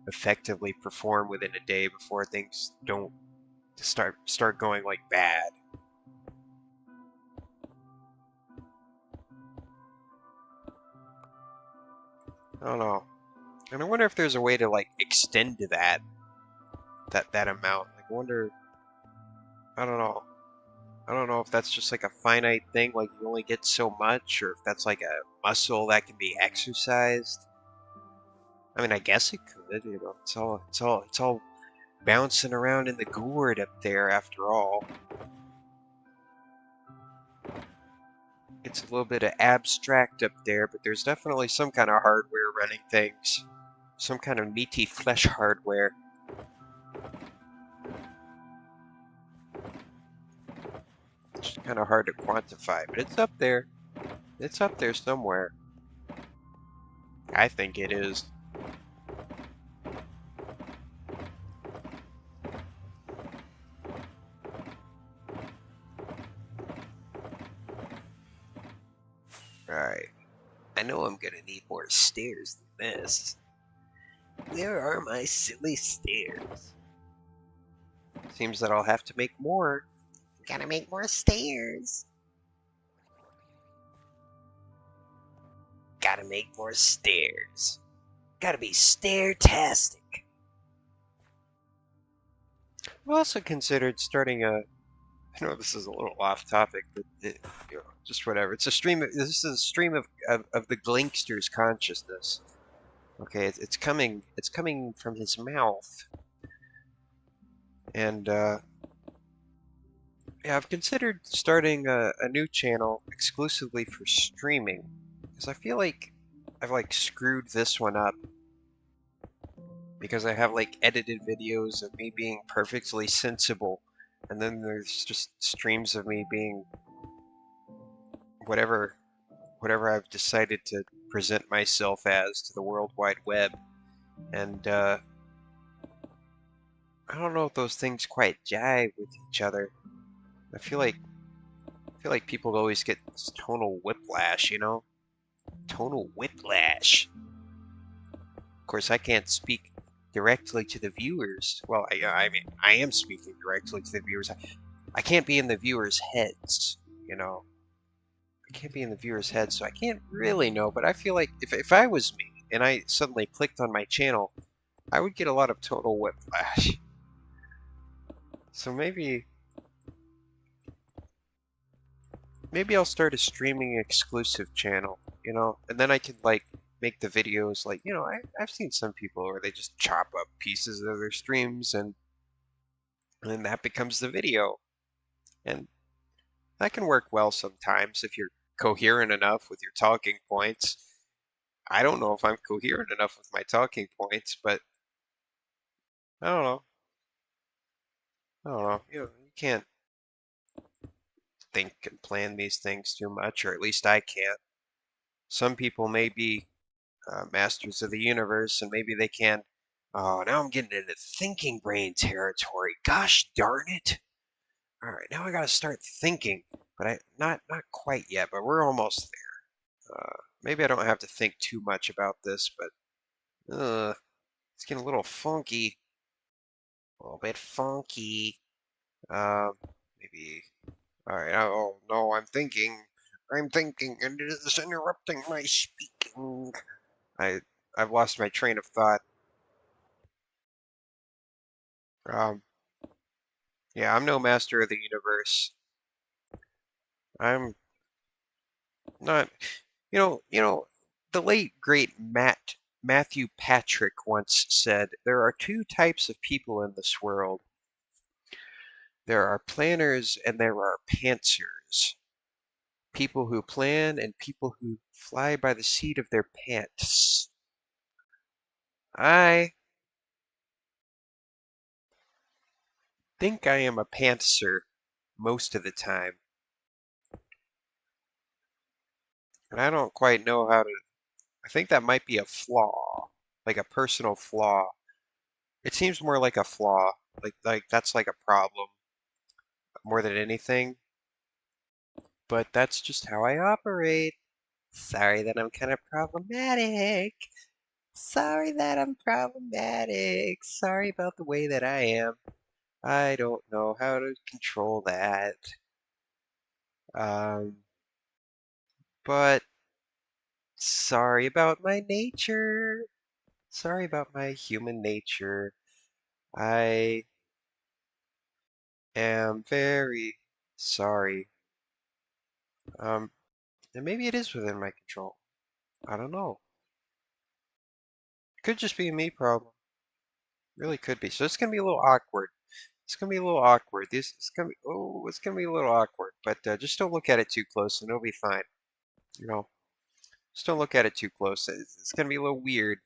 effectively perform within a day before things don't start going like bad. I don't know. And I wonder if there's a way to like extend to that amount. Like I wonder. I don't know. I don't know if that's just like a finite thing, like you only get so much, or if that's like a muscle that can be exercised. I mean, I guess it could. It's all bouncing around in the gourd up there after all. It's a little bit of abstract up there, but there's definitely some kind of hardware running things. some kind of meaty flesh hardware. It's kind of hard to quantify, but it's up there. It's up there somewhere. I think it is. Alright. I know I'm gonna need more stairs than this. Where are my silly stairs? Seems that I'll have to make more. Gotta make more stairs. Gotta make more stairs. Gotta be stair-tastic. I've also considered starting a. I know this is a little off topic, but just whatever. It's a stream. This is a stream of the Glinkster's consciousness. Okay, it's coming. It's coming from his mouth, and yeah, I've considered starting a new channel exclusively for streaming, because I feel like I've like screwed this one up because I have like edited videos of me being perfectly sensible, and then there's just streams of me being whatever I've decided to present myself as to the World Wide Web, and I don't know if those things quite jive with each other. I feel like people always get this tonal whiplash, you know? Tonal whiplash. Of course, I can't speak directly to the viewers. Well, I mean, I am speaking directly to the viewers. I can't be in the viewers' heads, you know? I can't be in the viewers' heads, so I can't really know, but I feel like if I was me and I suddenly clicked on my channel, I would get a lot of tonal whiplash. So maybe I'll start a streaming exclusive channel, you know, and then I can like make the videos like, you know, I've seen some people where they just chop up pieces of their streams and then that becomes the video. And that can work well sometimes if you're coherent enough with your talking points. I don't know if I'm coherent enough with my talking points, but I don't know. I don't know. You can't think and plan these things too much, or at least I can't. Some people may be masters of the universe, and maybe they can. Oh, now I'm getting into thinking brain territory. Gosh darn it! All right, now I gotta start thinking, but I not quite yet, but we're almost there. Maybe I don't have to think too much about this, but it's getting a little funky, a little bit funky. Um, maybe. All right. Oh no, I'm thinking. I'm thinking, and it is interrupting my speaking. I I've lost my train of thought. Um, yeah, I'm no master of the universe. I'm not. The late great Matthew Patrick once said, "There are two types of people in this world. There are planners and there are pantsers. People who plan and people who fly by the seat of their pants." I think I am a pantser most of the time, and I don't quite know how to. I think that might be a flaw, like a personal flaw. It seems more like a flaw, like that's like a problem more than anything. But that's just how I operate. Sorry that I'm kind of problematic. Sorry that I'm problematic. Sorry about the way that I am. I don't know how to control that. Um, but sorry about my nature. Sorry about my human nature. I am very sorry. Um, and maybe it is within my control. I don't know. It could just be a me problem. Really could be. So it's gonna be a little awkward. It's gonna be a little awkward. It's gonna be a little awkward. But just don't look at it too close, and it'll be fine. You know, just don't look at it too close. It's gonna be a little weird.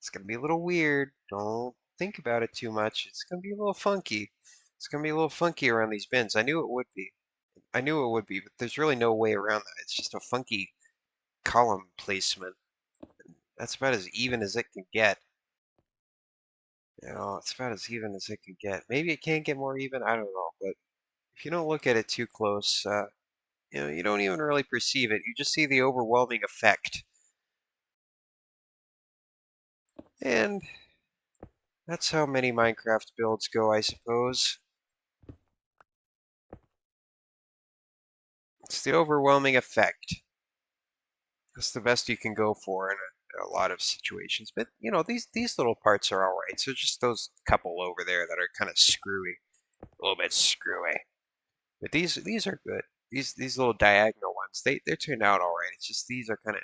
It's gonna be a little weird. Don't think about it too much. It's gonna be a little funky. It's gonna be a little funky around these bins. I knew it would be. I knew it would be, but there's really no way around that. It's just a funky column placement. That's about as even as it can get. It's about as even as it can get. Maybe it can get more even. I don't know, but if you don't look at it too close, you don't even really perceive it. You just see the overwhelming effect, and that's how many Minecraft builds go, I suppose. It's the overwhelming effect. That's the best you can go for in a lot of situations. But these little parts are all right. So just those couple over there that are kind of screwy, a little bit screwy. But these are good. These little diagonal ones, they turned out all right. It's just these are kind of,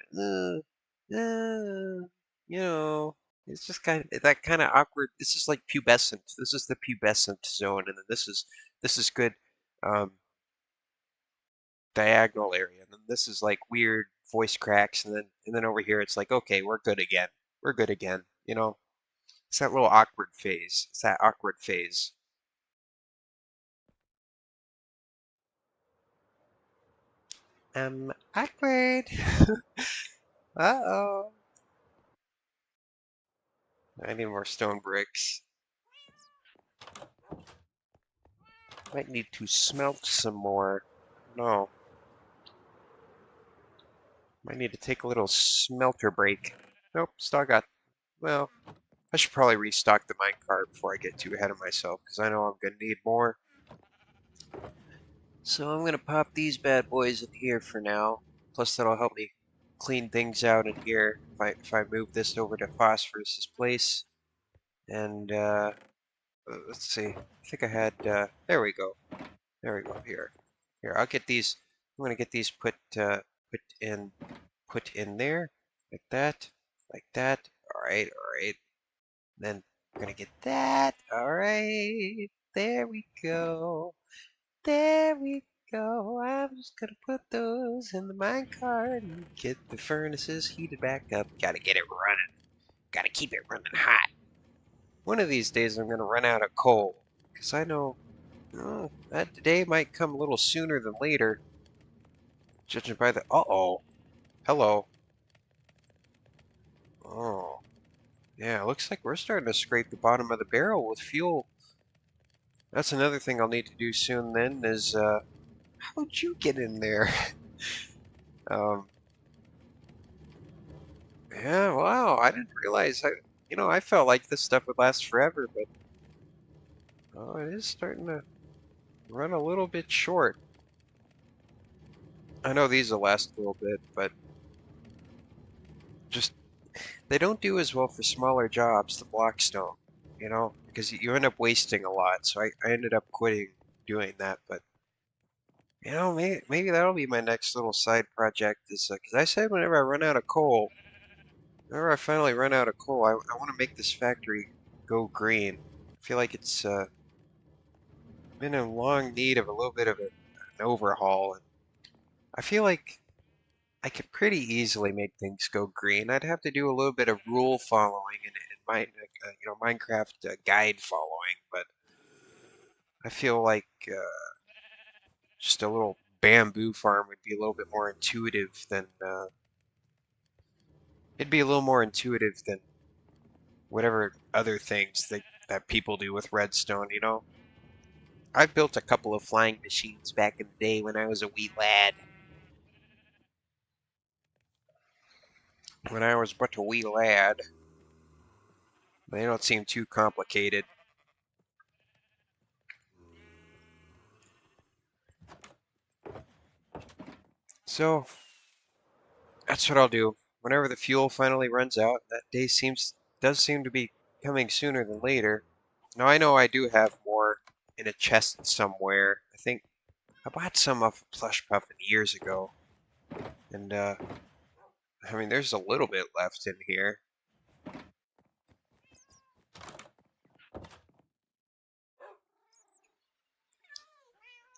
you know, it's just kind of that kind of awkward. This is like pubescent. This is the pubescent zone, and then this is good. Um, Diagonal area, and then this is like weird voice cracks, and then over here it's like, okay, we're good again. We're good again. It's that little awkward phase. It's that awkward phase. Awkward. Uh-oh. I need more stone bricks. Might need to smelt some more. No. Might need to take a little smelter break. Nope, still got. Well, I should probably restock the minecart before I get too ahead of myself, because I know I'm going to need more. So I'm gonna pop these bad boys in here for now. Plus that'll help me clean things out in here if I move this over to Phosphorus's place. And let's see. I think I had there we go. There we go. Here, I'll get these. I'm gonna get these put in there like that, like that. All right, all right. Then I'm gonna get that. All right. There we go. There we go. I'm just gonna put those in the minecart and get the furnaces heated back up. Gotta get it running. Gotta keep it running hot. One of these days I'm gonna run out of coal. Because I know that day might come a little sooner than later. Judging by the... Uh-oh. Hello. Oh. Yeah, looks like we're starting to scrape the bottom of the barrel with fuel. That's another thing I'll need to do soon then is, how'd you get in there? um, Yeah, wow, I didn't realize I felt like this stuff would last forever, but oh, it is starting to run a little bit short. I know these will last a little bit, but just they don't do as well for smaller jobs, the blockstone, because you end up wasting a lot. So I ended up quitting doing that, but maybe that'll be my next little side project is because I said whenever I finally run out of coal, I want to make this factory go green. I feel like it's been in long need of a little bit of an overhaul, and I feel like I could pretty easily make things go green. I'd have to do a little bit of rule following and Minecraft guide following, but I feel like just a little bamboo farm would be a little bit more intuitive than it'd be a little more intuitive than whatever other things that people do with redstone. I built a couple of flying machines back in the day when I was a wee lad. When I was but a wee lad. They don't seem too complicated. So that's what I'll do. Whenever the fuel finally runs out, that day does seem to be coming sooner than later. Now I know I do have more in a chest somewhere. I think I bought some off of Plush Puffin years ago, and I mean there's a little bit left in here.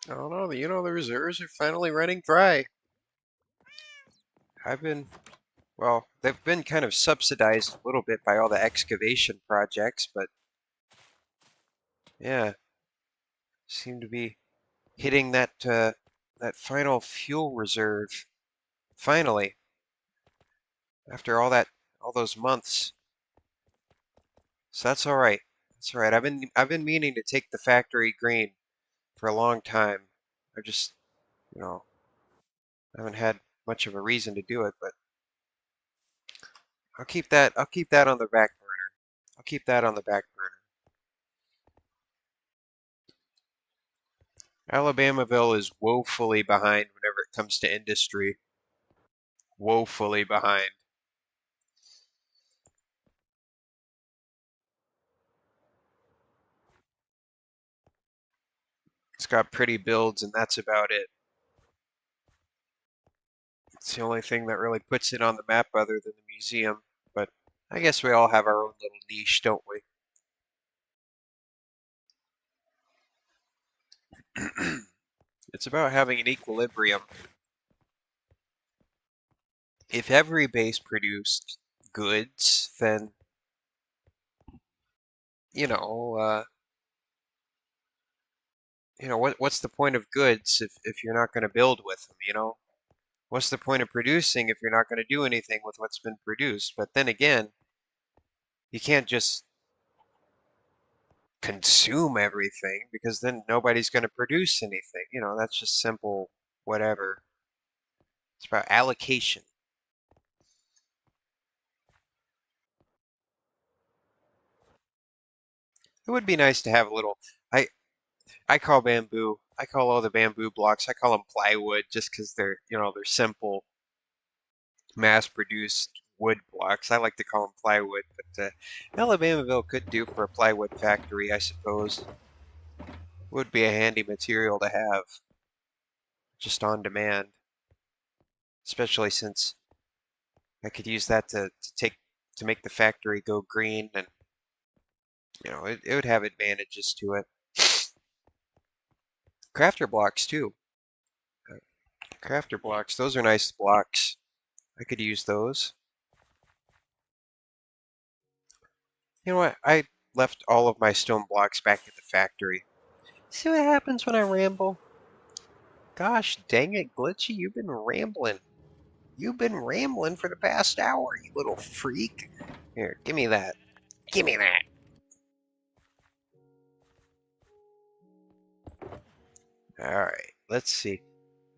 I don't know. The reserves are finally running dry. I've been Well, they've been kind of subsidized a little bit by all the excavation projects, but yeah, seem to be hitting that final fuel reserve finally after all those months. So that's all right. That's all right. I've been meaning to take the factory green for a long time. I just, you know, haven't had much of a reason to do it, but I'll keep that on the back burner. I'll keep that on the back burner. Alabamaville is woefully behind whenever it comes to industry. Woefully behind. It's got pretty builds, and that's about it. It's the only thing that really puts it on the map other than the museum. But I guess we all have our own little niche, don't we? It's about having an equilibrium. If every base produced goods, then you know, uh, what's the point of goods if you're not going to build with them? What's the point of producing if you're not going to do anything with what's been produced? But then again, you can't just consume everything because then nobody's going to produce anything. That's just simple whatever. It's about allocation. It would be nice to have a little. I I call bamboo. I call all the bamboo blocks. I call them plywood just because they're simple, mass-produced wood blocks. I like to call them plywood, but Alabamaville could do for a plywood factory, I suppose. Would be a handy material to have, just on demand, especially since I could use that to make the factory go green, and it would have advantages to it. Crafter blocks too. Uh, Crafter blocks, those are nice blocks. I could use those. You know what? I left all of my stone blocks back at the factory. See what happens when I ramble? Gosh dang it, Glitchy, you've been rambling. You've been rambling for the past hour, you little freak. Here, give me that. Give me that. Alright, let's see.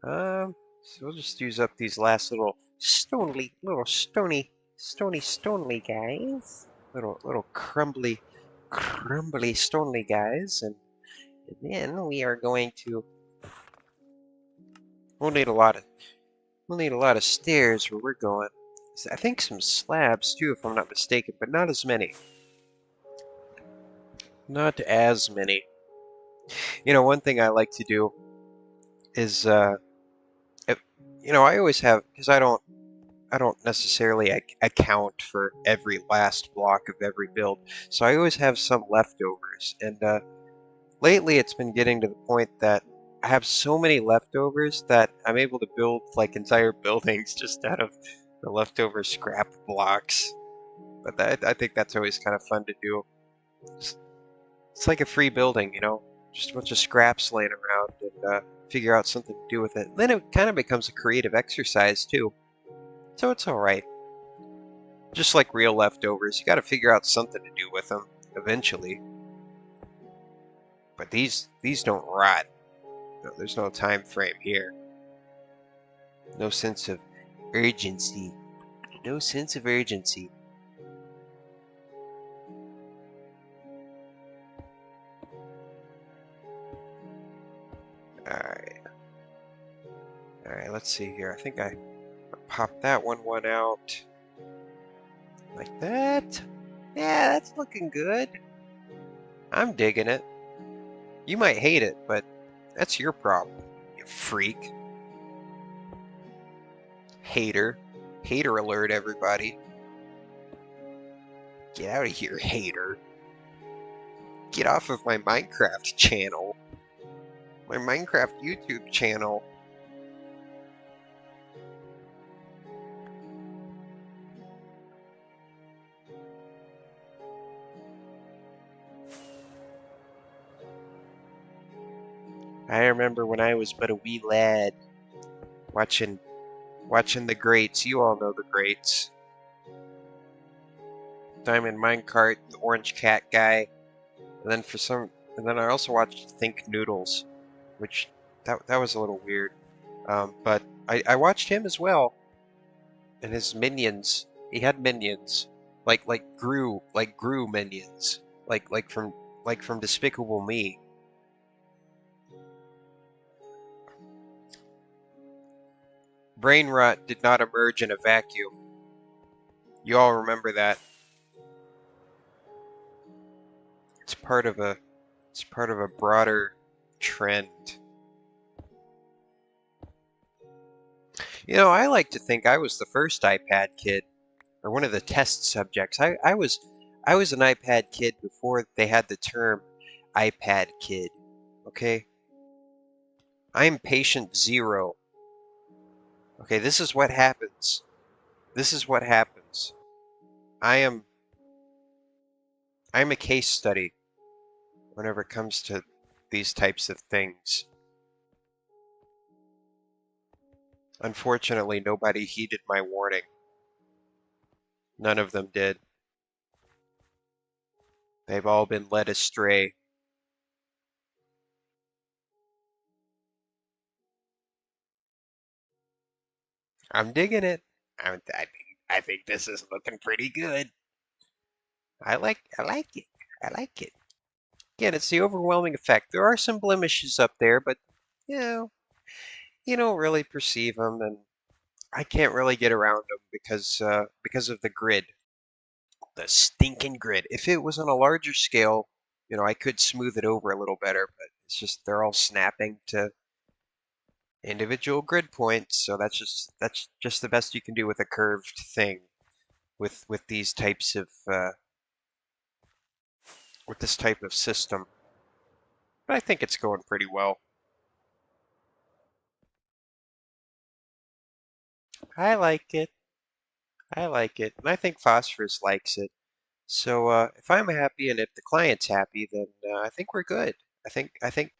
So we'll just use up these last little stony guys. Little crumbly stony guys, and then we are going to. We'll need a lot of we'll need a lot of stairs where we're going. I think some slabs too, if I'm not mistaken, but not as many. Not as many. One thing I like to do is, if, I always have because I don't necessarily account for every last block of every build, so I always have some leftovers. And lately, it's been getting to the point that I have so many leftovers that I'm able to build like entire buildings just out of the leftover scrap blocks. But I think that's always kind of fun to do. Just, it's like a free building. Just a bunch of scraps laying around and figure out something to do with it. Then it kind of becomes a creative exercise too. So it's all right. Just like real leftovers, you got to figure out something to do with them eventually. But these don't rot. No, there's no time frame here. No sense of urgency. No sense of urgency. Alright. Alright, let's see here. I think I popped that one out. Like that. Yeah, that's looking good. I'm digging it. You might hate it, but that's your problem, you freak. Hater. Hater alert, everybody. Get out of here, hater. Get off of my Minecraft channel. My Minecraft YouTube channel. I remember when I was but a wee lad watching the greats. You all know the greats. Diamond Minecart, the Orange Cat guy, and then I also watched Think Noodles, which that was a little weird. But I watched him as well, and his minions. He had minions, like Gru minions, like from Despicable Me. Brain rot did not emerge in a vacuum. You all remember that. It's part of a it's part of a broader trend. I like to think I was the first iPad kid, or one of the test subjects. I was an iPad kid before they had the term iPad kid. Okay? I'm patient zero. Okay, this is what happens. This is what happens. I am I'm a case study whenever it comes to these types of things. Unfortunately, nobody heeded my warning. None of them did. They've all been led astray. I'm digging it. I think this is looking pretty good. I like it. I like it. Again, it's the overwhelming effect. There are some blemishes up there, but you know, you don't really perceive them, and I can't really get around them because of the grid, the stinking grid. If it was on a larger scale, I could smooth it over a little better, but it's just they're all snapping to individual grid points, so that's just the best you can do with a curved thing with these types of with this type of system. But I think it's going pretty well. I like it. I like it, and I think Phosphorus likes it. So if I'm happy and if the client's happy, then I think we're good. I think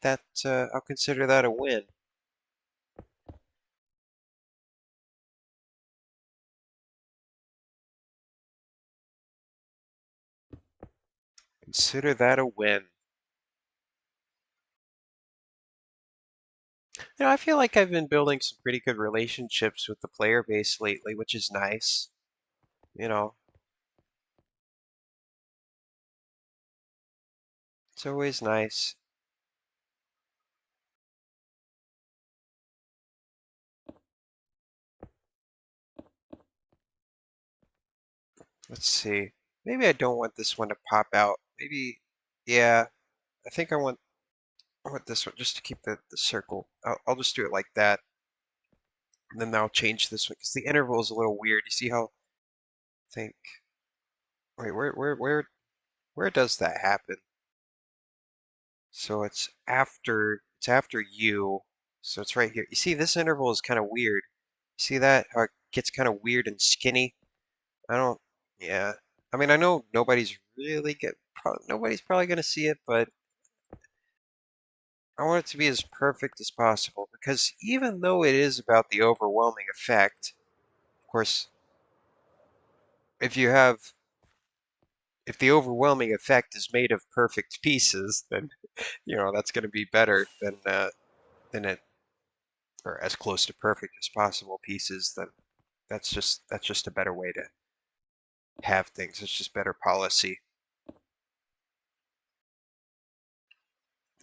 that I'll consider that a win. Consider that a win. I feel like I've been building some pretty good relationships with the player base lately, which is nice. You know, it's always nice. Let's see. Maybe I don't want this one to pop out. Maybe, yeah. I think I want this one just to keep the circle. I'll just do it like that. And then I'll change this one because the interval is a little weird. You see how think wait where does that happen? So it's after you. So it's right here. You see this interval is kind of weird. See that how it gets kind of weird and skinny? I don't yeah. I mean I know nobody's probably gonna see it, but I want it to be as perfect as possible because even though it is about the overwhelming effect, of course, if you have if the overwhelming effect is made of perfect pieces, then that's going to be better than it or as close to perfect as possible pieces. Then that's just a better way to have things. It's just better policy.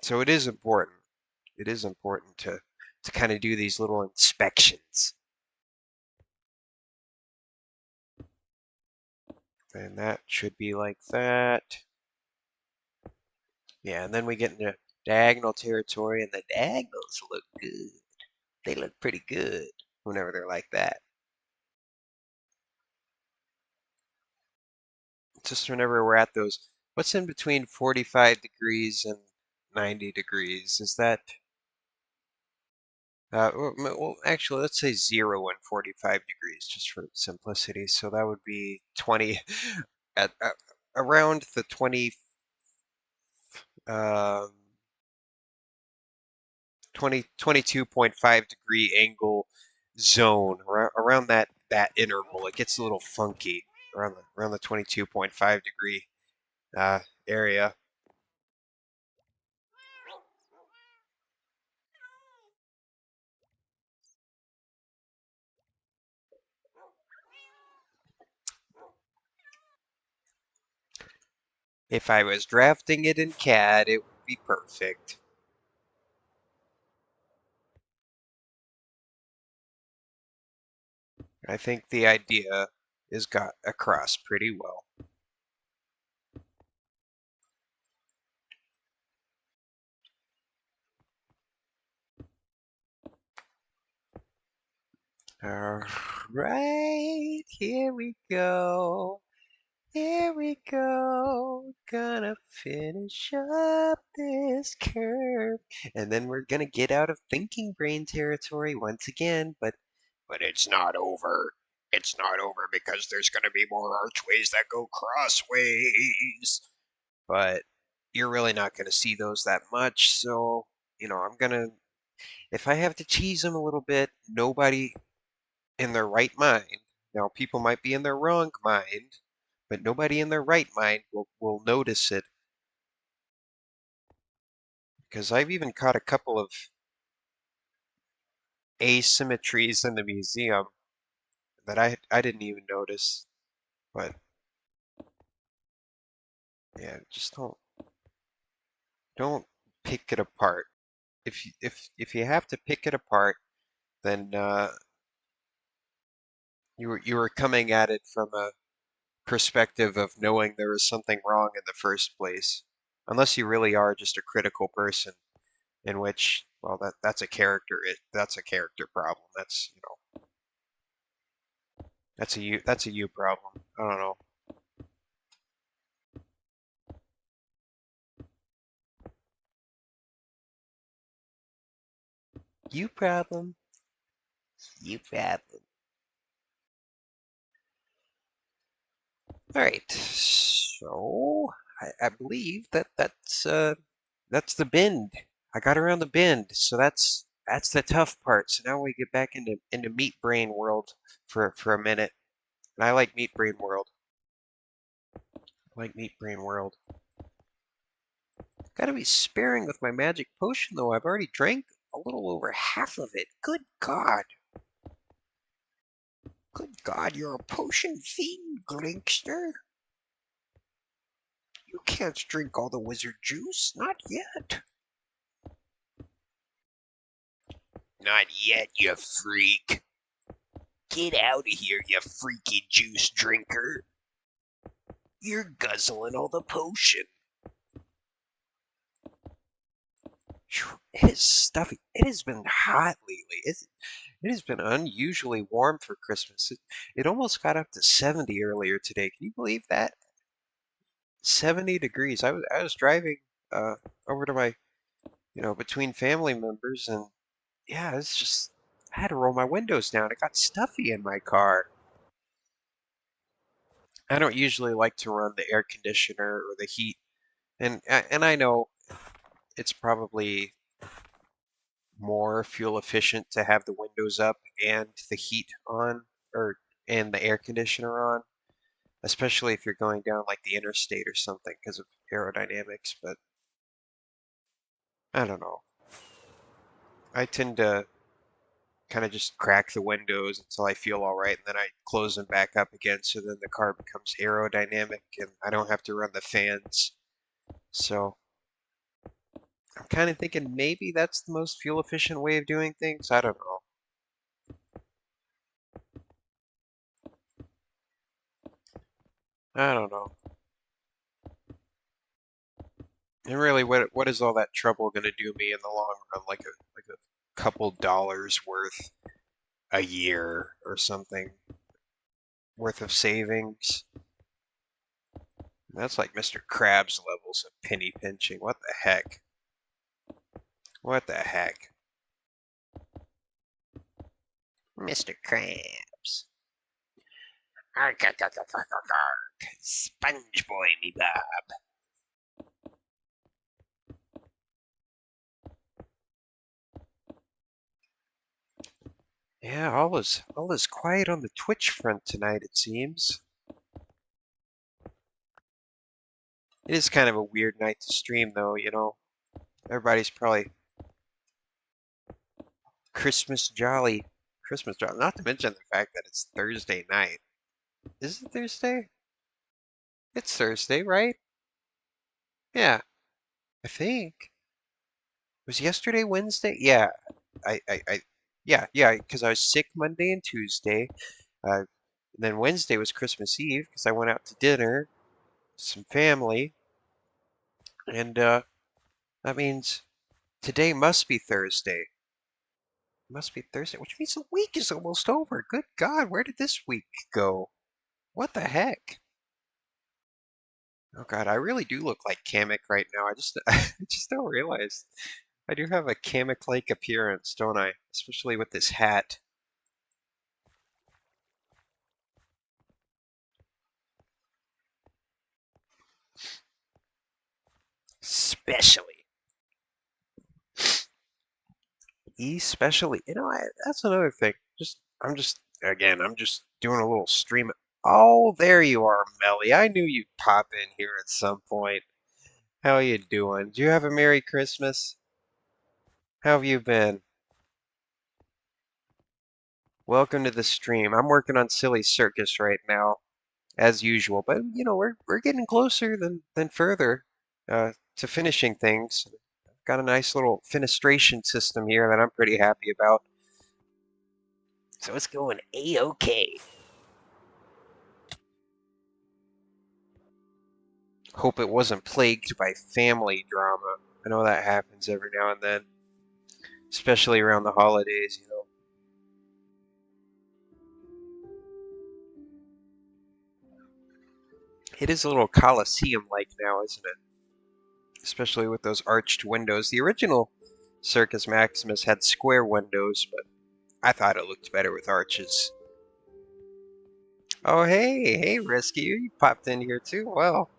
So it is important. It is important to kind of do these little inspections, and that should be like that. Yeah, and then we get into diagonal territory, and the diagonals look good. They look pretty good whenever they're like that. Just whenever we're at those, what's in between 45 degrees and 90 degrees? Is that, well, actually, let's say 0 and 45 degrees, just for simplicity. So that would be 20, at around the 20, um, 22.5 degree angle zone around that interval. It gets a little funky around the 22.5 degree uh, area. If I was drafting it in CAD, it would be perfect. I think the idea is got across pretty well. All right, here we go. Here we go. Gonna finish up this curve. And then we're gonna get out of thinking brain territory once again, but it's not over. It's not over because there's gonna be more archways that go crossways. But you're really not gonna see those that much, so I'm gonna if I have to tease them a little bit, nobody in their right mind. Now, people might be in their wrong mind, but nobody in their right mind will notice it. Because I've even caught a couple of asymmetries in the museum that I didn't even notice. But yeah, just don't pick it apart. If you have to pick it apart, then you were coming at it from a perspective of knowing there was something wrong in the first place. Unless you really are just a critical person, in which, well, that's a character problem. That's a you problem. I don't know. You problem. You problem. All right. So I believe that's the bend. I got around the bend. So that's the tough part. So now we get back into meat brain world for a minute. And I like meat brain world. I like meat brain world. Gotta be sparing with my magic potion, though. I've already drank a little over half of it. Good God. Good God, you're a potion fiend, Glinkster. You can't drink all the wizard juice. Not yet. Not yet, you freak. Get out of here, you freaky juice drinker. You're guzzling all the potion. It is stuffy. It has been hot lately. It has been unusually warm for Christmas. It almost got up to 70 earlier today. Can you believe that? 70 degrees. I was driving uh, over to my, between family members, and yeah, it's just I had to roll my windows down. It got stuffy in my car. I don't usually like to run the air conditioner or the heat, and I know it's probably more fuel efficient to have the windows up and the heat on, or and the air conditioner on, especially if you're going down like the interstate or something because of aerodynamics. But I don't know. I tend to kind of just crack the windows until I feel all right, and then I close them back up again, so then the car becomes aerodynamic and I don't have to run the fans. So I'm kind of thinking maybe that's the most fuel efficient way of doing things. I don't know. I don't know. And really, what is all that trouble going to do me in the long run? Like a couple dollars worth a year or something worth of savings. That's like Mr. Krabs levels of penny pinching. What the heck? What the heck? Mr. Krabs. Ark, ark, ark, ark, ark, ark. Sponge boy, me bob. Yeah, all is quiet on the Twitch front tonight, it seems. It is kind of a weird night to stream, though, you know. Everybody's probably Christmas jolly. Christmas jolly. Not to mention the fact that it's Thursday night. Is it Thursday? It's Thursday, right? Yeah, I think. Was yesterday Wednesday? Yeah, I yeah, because I was sick Monday and Tuesday. And then Wednesday was Christmas Eve because I went out to dinner, with some family, and that means today must be Thursday. Must be Thursday, which means the week is almost over. Good God, where did this week go? What the heck? Oh God, I really do look like Kamek right now. I just I just don't realize I do have a Kamek-like appearance, don't I? Especially with this hat. Especially. Especially. That's another thing. I'm just doing a little stream. Oh, there you are, Melly. I knew you'd pop in here at some point. How you doing? Do you have a Merry Christmas? How have you been? Welcome to the stream. I'm working on Silly Circus right now, as usual, but you know we're getting closer than further to finishing things. Got a nice little fenestration system here that I'm pretty happy about. So it's going a-okay. Hope it wasn't plagued by family drama. I know that happens every now and then, especially around the holidays, you know. It is a little Coliseum-like now, isn't it? Especially with those arched windows. The original Circus Maximus had square windows, but I thought it looked better with arches. Oh, hey, Risky, you popped in here too. Well,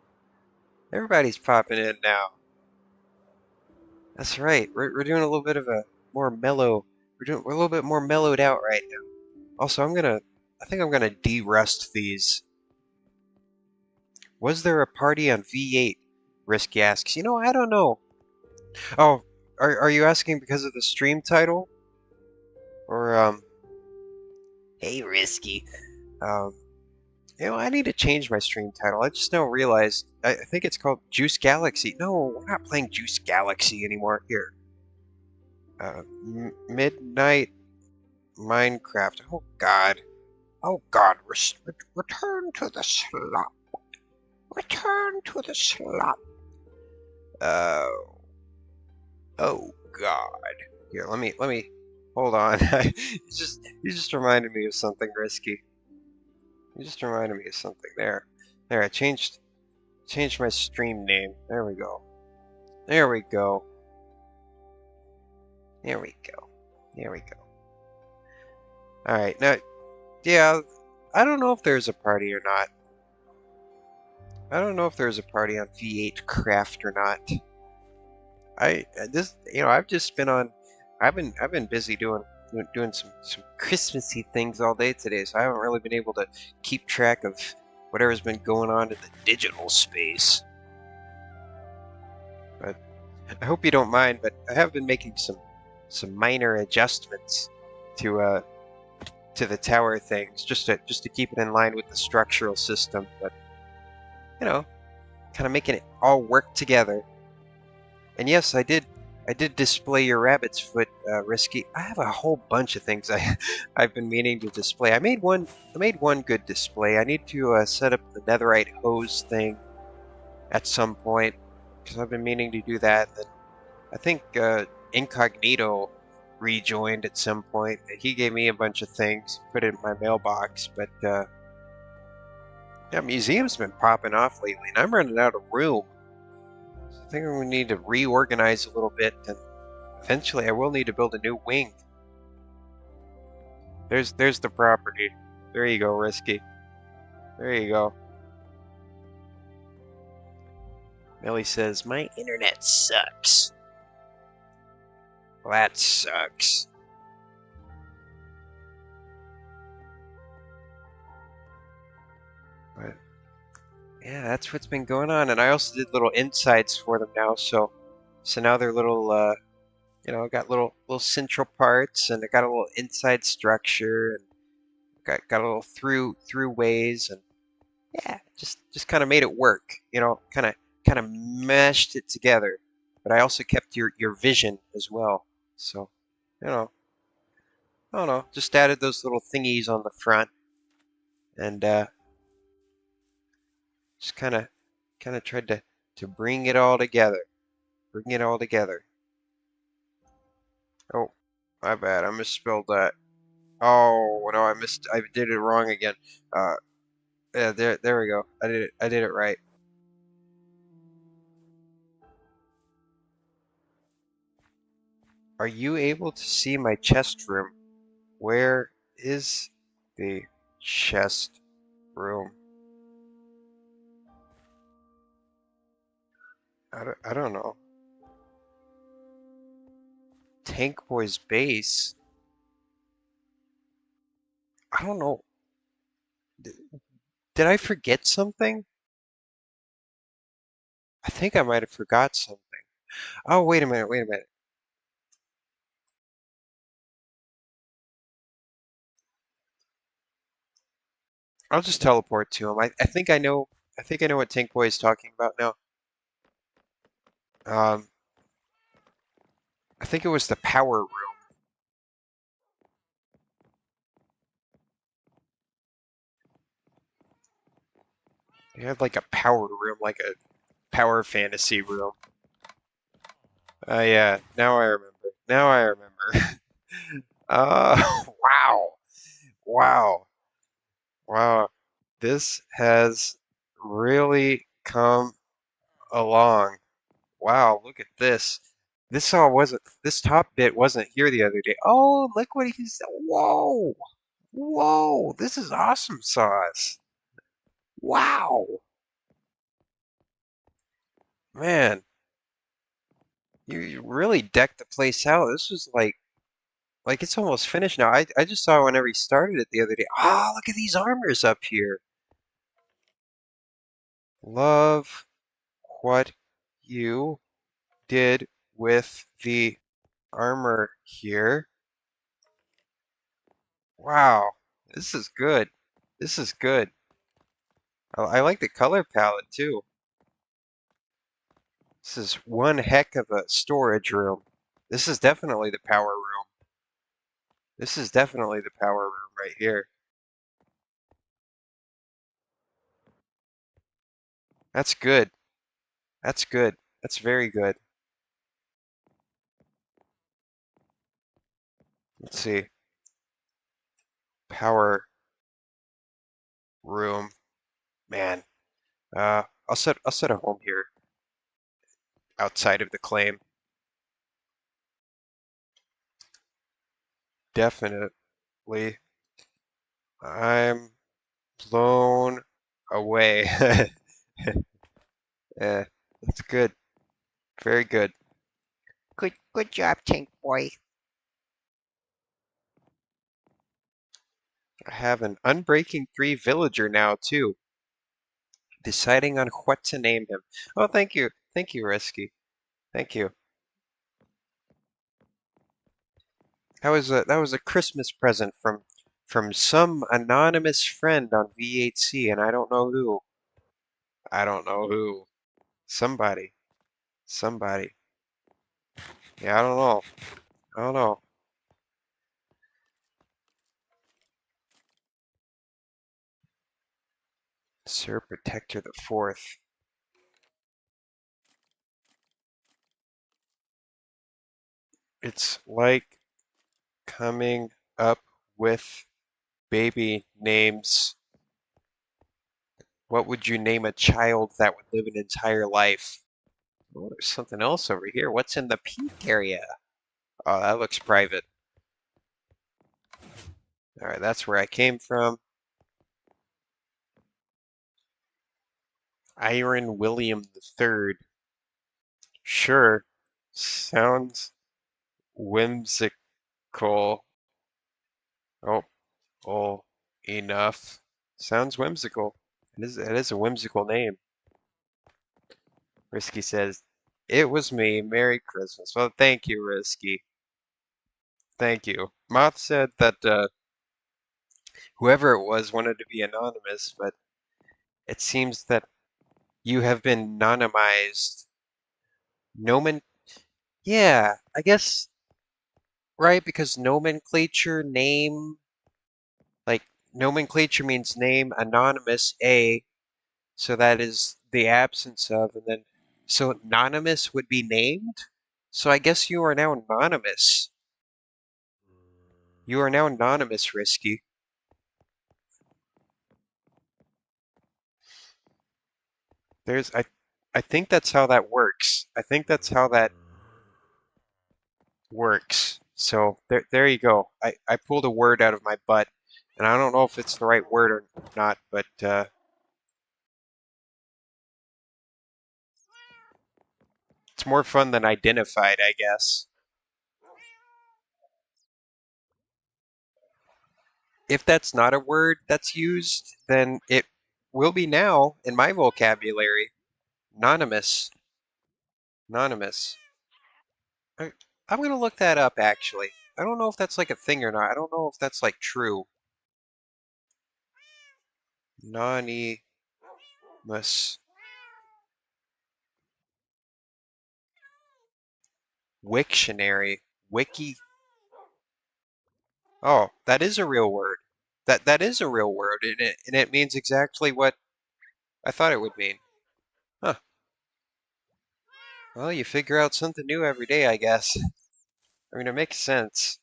everybody's popping in now. That's right. We're doing a little bit of a more mellow. We're a little bit more mellowed out right now. Also, I think I'm gonna de-rust these. Was there a party on V8? Risky asks. You know, I don't know. Oh, are you asking because of the stream title? Or hey, Risky. Um, you know, I need to change my stream title. I just now realized. I think it's called Juice Galaxy. No, we're not playing Juice Galaxy anymore. Here, Midnight Minecraft. Oh God. Oh God. Return to the slop. Return to the slop. Uh. Oh God. Here, let me. Hold on. You just reminded me of something risky. You just reminded me of something there. There, I changed my stream name. There we go. There we go. There we go. There we go. All right. Now, yeah, I don't know if there's a party or not. I don't know if there's a party on V8 Craft or not. I've just been on. I've been busy doing some Christmassy things all day today, so I haven't really been able to keep track of whatever's been going on in the digital space. But I hope you don't mind. But I have been making some minor adjustments to to the tower things, just to keep it in line with the structural system. But you know, kind of making it all work together. And yes, I did display your rabbit's foot, Risky. I have a whole bunch of things I've been meaning to display. I made one good display. I need to set up the netherite hose thing at some point because I've been meaning to do that. And I think Incognito rejoined at some point. He gave me a bunch of things, put it in my mailbox. But yeah, museum's been popping off lately, and I'm running out of room. So I think we need to reorganize a little bit, and eventually I will need to build a new wing. There's the property. There you go, Risky. There you go. Millie says, my internet sucks. Well, that sucks. But yeah, that's what's been going on. And I also did little insides for them now, so now they're little got little central parts, and I got a little inside structure, and got a little through ways, and yeah, just kind of made it work, kind of meshed it together. But I also kept your vision as well. So, you know, I don't know, just added those little thingies on the front, and just kind of tried to bring it all together, bring it all together. Oh, my bad, I misspelled that. Oh no, I did it wrong again. Uh, yeah, there we go. I did it right. Are you able to see my chest room? Where is the chest room? I don't know. Tank Boy's base? I don't know. Did I forget something? I think I might have forgot something. Oh, wait a minute, wait a minute. I'll just teleport to him. I think I know what Tank Boy is talking about now. Um, I think it was the power room. They had like a power room, like a power fantasy room. Yeah, now I remember. Now I remember. Wow. Wow. Wow. This has really come along. Wow, look at this. This top bit wasn't here the other day. Oh, look what he's, whoa. Whoa, this is awesome sauce. Wow. Man, you really decked the place out. This was like it's almost finished now. I just saw whenever he started it the other day. Ah, look at these armors up here. Love what you did with the armor here. Wow, this is good. This is good. I like the color palette too. This is one heck of a storage room. This is definitely the power room. This is definitely the power room right here. That's good. That's good. That's very good. Let's see. Power room. Man, I'll set a home here outside of the claim. Definitely. I'm blown away. Yeah, that's good. Very good. Good job, Tank Boy. I have an Unbreaking 3 villager now too. Deciding on what to name him. Oh, thank you. Thank you, Risky. Thank you. That was a Christmas present from some anonymous friend on V8C, and I don't know who. I don't know who. Somebody. Somebody. Yeah, I don't know. I don't know. Sir Protector the Fourth. It's like coming up with baby names. What would you name a child that would live an entire life? Oh, there's something else over here. What's in the pink area? Oh, that looks private. All right, that's where I came from. Iron William III. Sure, sounds whimsical. Oh, oh, enough. Sounds whimsical. It is a whimsical name. Risky says, "It was me. Merry Christmas." Well, thank you, Risky. Thank you. Moth said that whoever it was wanted to be anonymous, but it seems that you have been anonymized. Nomen, yeah, I guess right because nomenclature, name, like nomenclature means name, anonymous, A, so that is the absence of, and then so anonymous would be named. So I guess you are now anonymous. You are now anonymous, Risky. There's I think that's how that works. I think that's how that works. So there you go. I pulled a word out of my butt, and I don't know if it's the right word or not, but it's more fun than identified, I guess. If that's not a word that's used, then it will be now in my vocabulary. Anonymous. Anonymous. I, I'm gonna look that up actually. I don't know if that's like a thing or not. I don't know if that's like true. Anonymous. Wiktionary. Wiki. Oh, that is a real word. That is a real word, and it means exactly what I thought it would mean. Huh. Well, you figure out something new every day, I guess. I mean, it makes sense.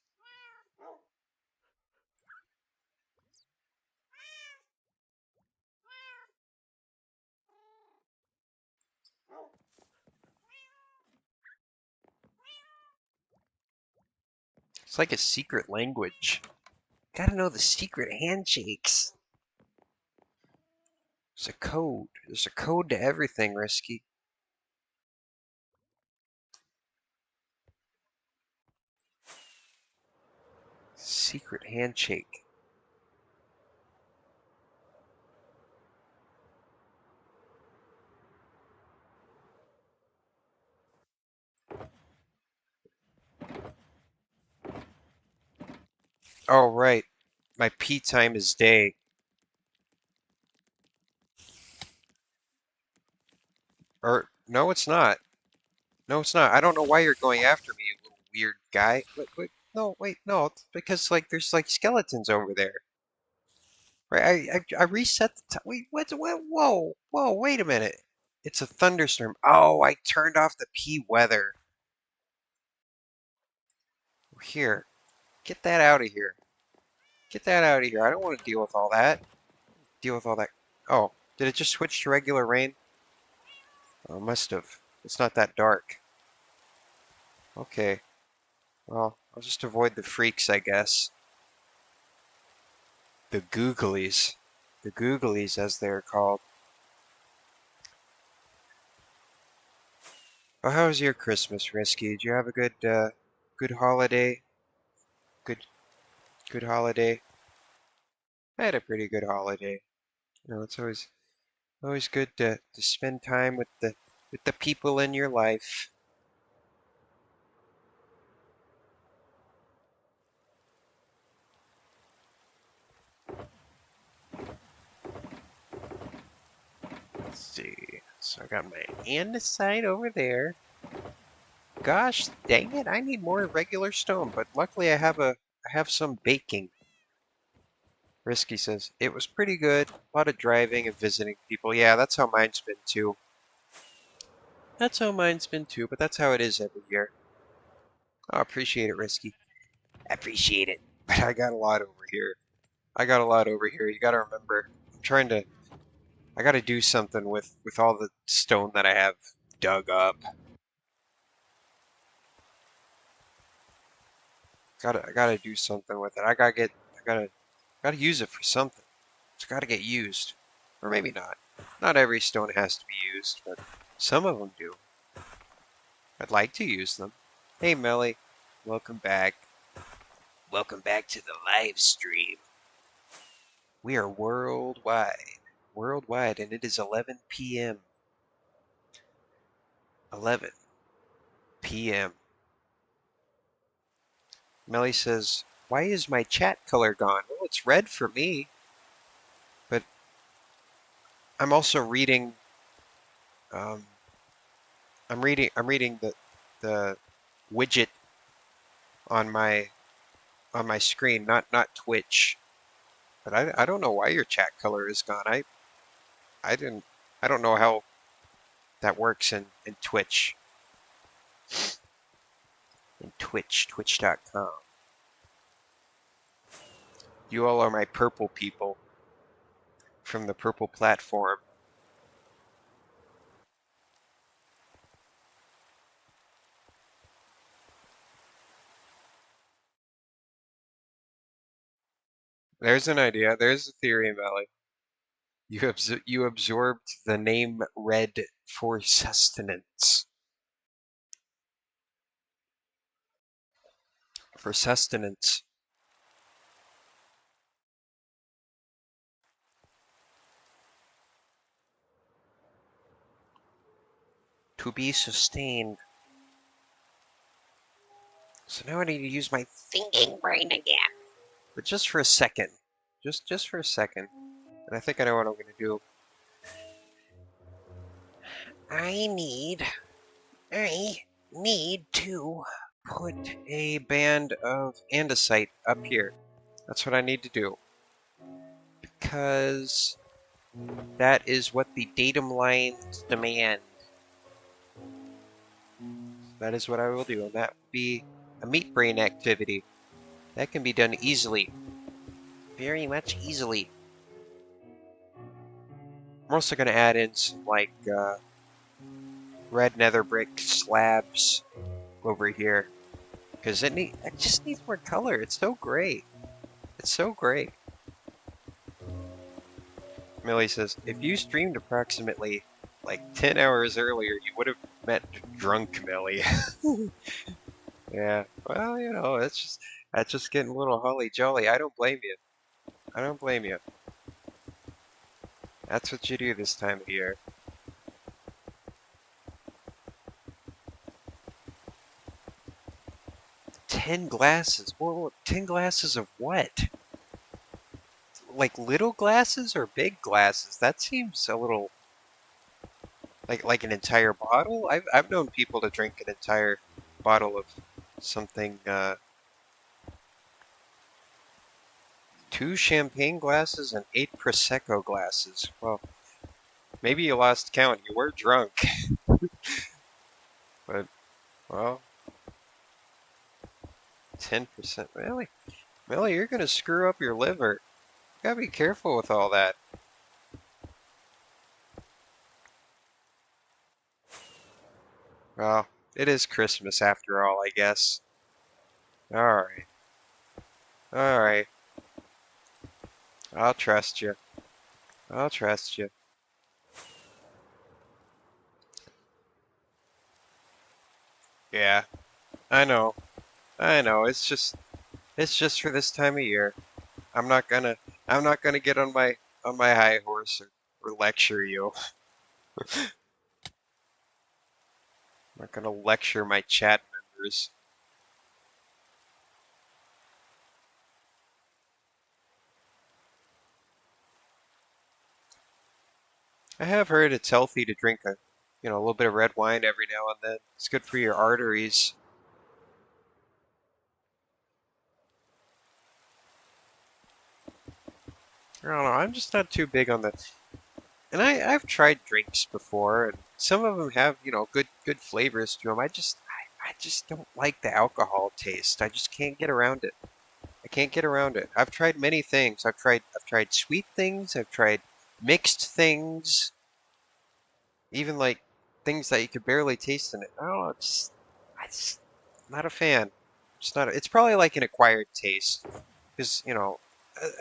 It's like a secret language. Gotta know the secret handshakes. There's a code. There's a code to everything, Risky. Secret handshake. Oh, right. My pee time is day. Or, no, it's not. No, it's not. I don't know why you're going after me, you little weird guy. Wait, no, wait, no. It's because, like, there's, like, skeletons over there. Right, I reset the time. Wait, whoa, wait a minute. It's a thunderstorm. Oh, I turned off the P weather. Here, get that out of here. Get that out of here. I don't want to deal with all that. Deal with all that. Oh, did it just switch to regular rain? Oh, it must have. It's not that dark. Okay, well, I'll just avoid the freaks, I guess. The googlies. The googlies, as they're called. Oh, how was your Christmas, Risky? Did you have a good holiday? Good, good holiday? I had a pretty good holiday. It's always good to spend time with the people in your life. Let's see. So I got my andesite over there. Gosh, dang it! I need more regular stone, but luckily I have some baking. Risky says it was pretty good. A lot of driving and visiting people. Yeah, that's how mine's been too. That's how mine's been too, but that's how it is every year. I appreciate it, Risky. I appreciate it. But I got a lot over here. I got a lot over here. You got to remember, I'm trying to. I got to do something with all the stone that I have dug up. I gotta do something with it. I gotta use it for something. It's gotta get used, or maybe not. Not every stone has to be used, but some of them do. I'd like to use them. Hey, Melly, welcome back. Welcome back to the live stream. We are worldwide. worldwide, and it is 11 p.m. 11 p.m. Melly says, "Why is my chat color gone?" Well, it's red for me, but I'm also reading. Um, I'm reading the widget on my screen, not Twitch. But I don't know why your chat color is gone. I didn't I don't know how that works in Twitch. In twitch.com. You all are my purple people from the purple platform. There's an idea. There's a theory, Melly. You absorbed the name red for sustenance. For sustenance. To be sustained. So now I need to use my Thinking brain again. but just for a second. Just for a second. And I think I know what I'm gonna do. I need I need to put a band of andesite up here. That's what I need to do. Because that is what the datum lines demand. That is what I will do, and that will be a meat brain activity. That can be done easily. Very much easily. I'm also going to add in some, like, red nether brick slabs over here. Because it just needs more color. It's so great. It's so great. Millie says, if you streamed approximately like 10 hours earlier, you would have met drunk Millie. Yeah, well, that's just getting a little holly jolly. I don't blame you. I don't blame you. That's what you do this time of year. 10 glasses? Well, 10 glasses of what? Like little glasses or big glasses? That seems a little like an entire bottle. I've known people to drink an entire bottle of something. 2 champagne glasses and 8 prosecco glasses. Well, maybe you lost count. You were drunk, but well, 10%. Really, you're gonna screw up your liver. You gotta be careful with all that. Well, it is Christmas after all, I guess. All right, all right. I'll trust you. I'll trust you. Yeah, I know. I know. It's just for this time of year. I'm not gonna I'm not gonna get on my high horse or lecture you. I'm not gonna lecture my chat members. I have heard it's healthy to drink a little bit of red wine every now and then. It's good for your arteries. I don't know. I'm just not too big on the. And I've tried drinks before, and some of them have good flavors to them. I just don't like the alcohol taste. I just can't get around it. I can't get around it. I've tried many things. I've tried sweet things. I've tried mixed things. Even like things that you could barely taste in it. I don't know. I just not a fan. Just not. It's probably like an acquired taste, because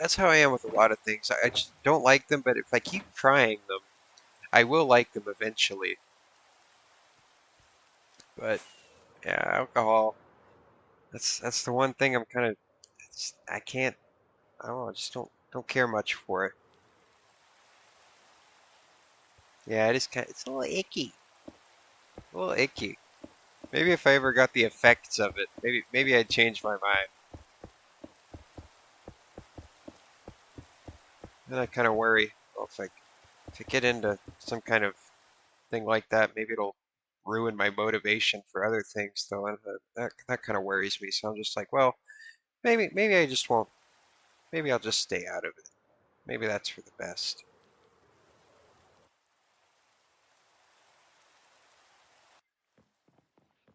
that's how I am with a lot of things. I just don't like them, but if I keep trying them, I will like them eventually. But yeah, alcohol. That's the one thing I'm kind of. I can't. I don't know. I just don't care much for it. Yeah, it is kind. It's a little icky. A little icky. Maybe if I ever got the effects of it, maybe I'd change my mind. Then I kind of worry, well, if I get into some kind of thing like that, maybe it'll ruin my motivation for other things, though, and that kind of worries me. So I'm just like, well, maybe I just won't. Maybe I'll just stay out of it. Maybe that's for the best.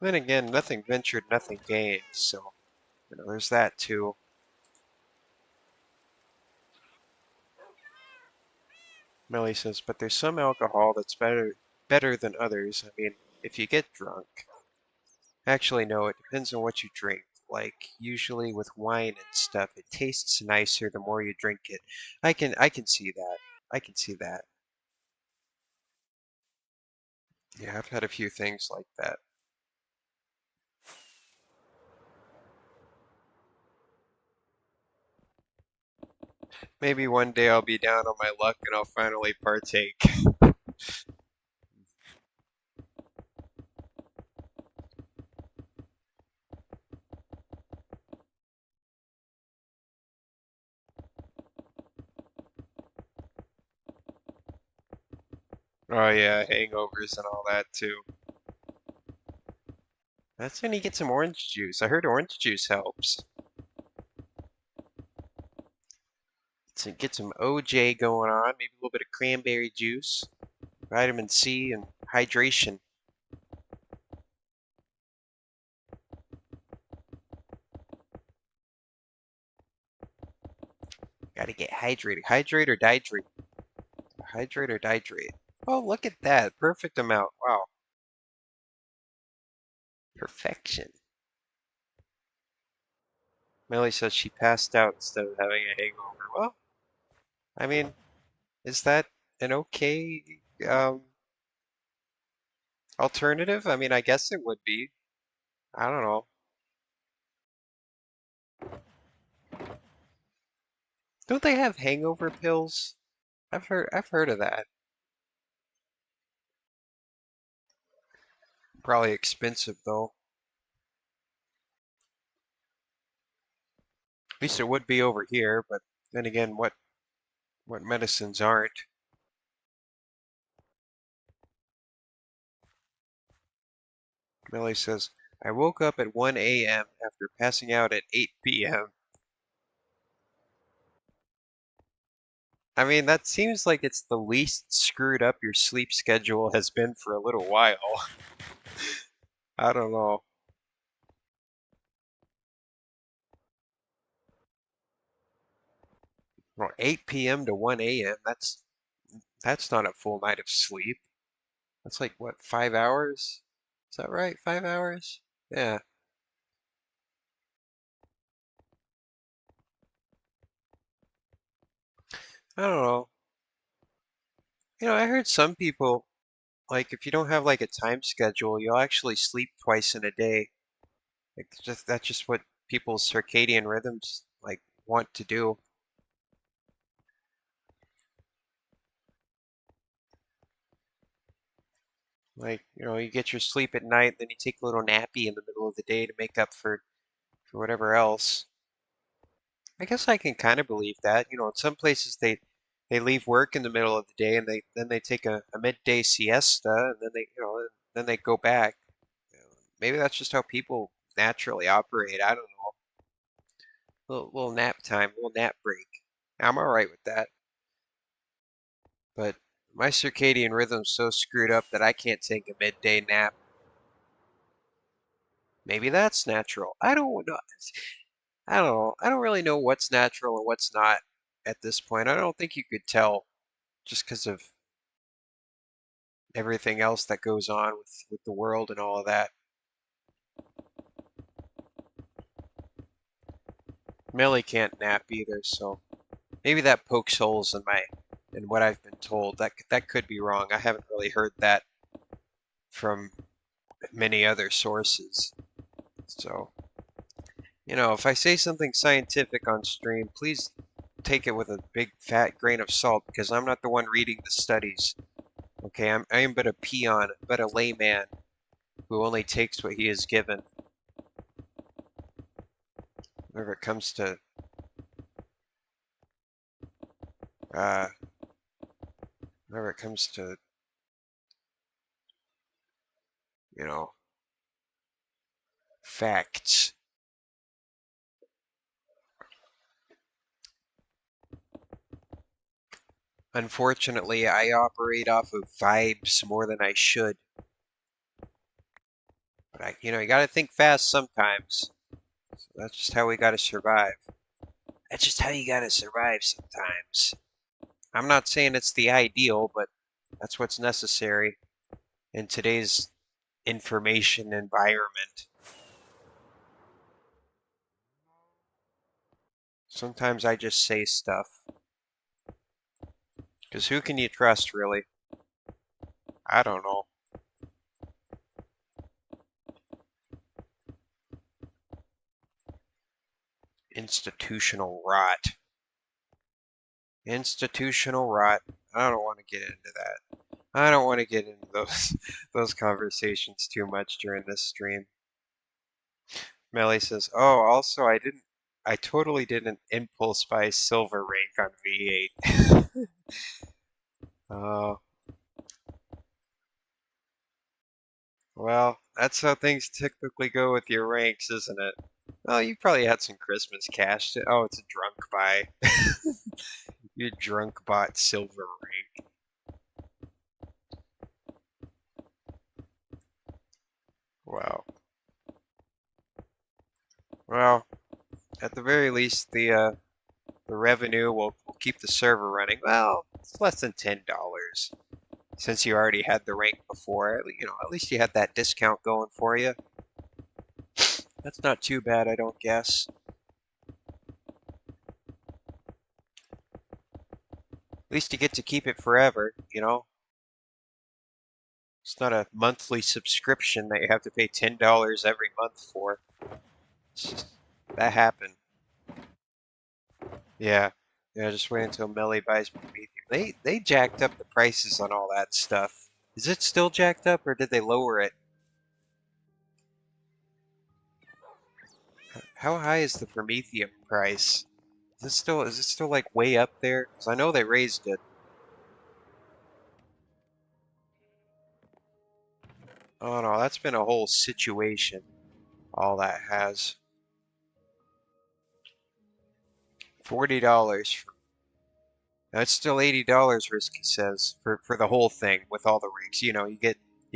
Then again, nothing ventured, nothing gained. So there's that too. Melly says, but there's some alcohol that's better than others. I mean, if you get drunk. Actually, no, it depends on what you drink. Like usually with wine and stuff, it tastes nicer the more you drink it. I can see that. I can see that. Yeah, I've had a few things like that. Maybe one day I'll be down on my luck and I'll finally partake. Oh yeah, hangovers and all that too. That's when you get some orange juice. I heard orange juice helps. So get some OJ going on, maybe a little bit of cranberry juice, vitamin C, and hydration. Gotta get hydrated. Hydrate or dihydrate. Hydrate or dihydrate. Oh, look at that. Perfect amount. Wow. Perfection. Millie says she passed out instead of having a hangover. Well, I mean, is that an okay um, alternative? I mean, I guess it would be. I don't know. Don't they have hangover pills? I've heard of that. Probably expensive though. At least it would be over here, but then again, what medicines aren't? Millie says, I woke up at 1 a.m. after passing out at 8 p.m. I mean, that seems like it's the least screwed up your sleep schedule has been for a little while. I don't know. Well, 8 p.m. to 1 a.m. That's not a full night of sleep. That's like what, 5 hours? Is that right? 5 hours? Yeah. I don't know. I heard some people like if you don't have like a time schedule, you'll actually sleep twice in a day. Like that's just what people's circadian rhythms like want to do. Like, you get your sleep at night, then you take a little nappy in the middle of the day to make up for whatever else. I guess I can kind of believe that. In some places they leave work in the middle of the day and they take a midday siesta and then they go back. Maybe that's just how people naturally operate. I don't know. Little nap time, little nap break. I'm all right with that. But my circadian rhythm's so screwed up that I can't take a midday nap. Maybe that's natural. I don't know. I don't know. I don't really know what's natural and what's not at this point. I don't think you could tell just because of everything else that goes on with the world and all of that. Millie can't nap either, so maybe that pokes holes in what I've been told. That could be wrong. I haven't really heard that from many other sources. So, if I say something scientific on stream, please take it with a big fat grain of salt because I'm not the one reading the studies. Okay, I am but a peon, but a layman who only takes what he is given. Whenever it comes to uh, whenever it comes to you know facts. Unfortunately, I operate off of vibes more than I should. But you gotta think fast sometimes. So that's just how we gotta survive. That's just how you gotta survive sometimes. I'm not saying it's the ideal, but that's what's necessary in today's information environment. Sometimes I just say stuff. Because who can you trust, really? I don't know. Institutional rot. Institutional rot. I don't want to get into that. I don't want to get into those those conversations too much during this stream. Melly says, "Oh, also I totally didn't impulse buy silver rank on V8." Oh, well, that's how things typically go with your ranks, isn't it? Well, you probably had some Christmas cash. Oh, it's a drunk buy. You drunk bought silver rank. Wow. Well, at the very least, the revenue will keep the server running. Well, it's less than $10 since you already had the rank before. At least you had that discount going for you. That's not too bad, I don't guess. At least you get to keep it forever. It's not a monthly subscription that you have to pay $10 every month for. It's just, that happened. Yeah. Yeah, just wait until Melly buys Prometheum. They jacked up the prices on all that stuff. Is it still jacked up or did they lower it? How high is the Prometheum price? Is it still like way up there? Because I know they raised it. Oh no, that's been a whole situation. All that has. $40. That's still $80, Risky says, for the whole thing with all the ranks. You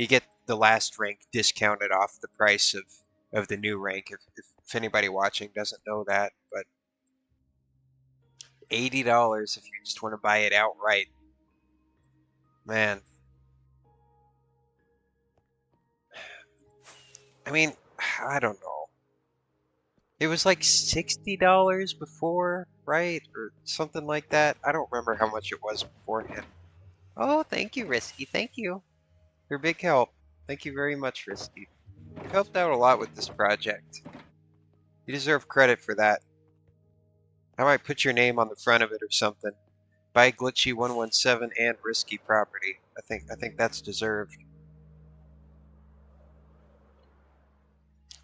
get the last rank discounted off the price of the new rank. If anybody watching doesn't know that, but $80 if you just want to buy it outright. Man, I mean, I don't know. It was like $60 before, right? Or something like that. I don't remember how much it was beforehand. Oh, thank you, Risky. Thank you. You're a big help. Thank you very much, Risky. You've helped out a lot with this project. You deserve credit for that. I might put your name on the front of it or something. Buy Glitchy 117 and Risky property. I think that's deserved.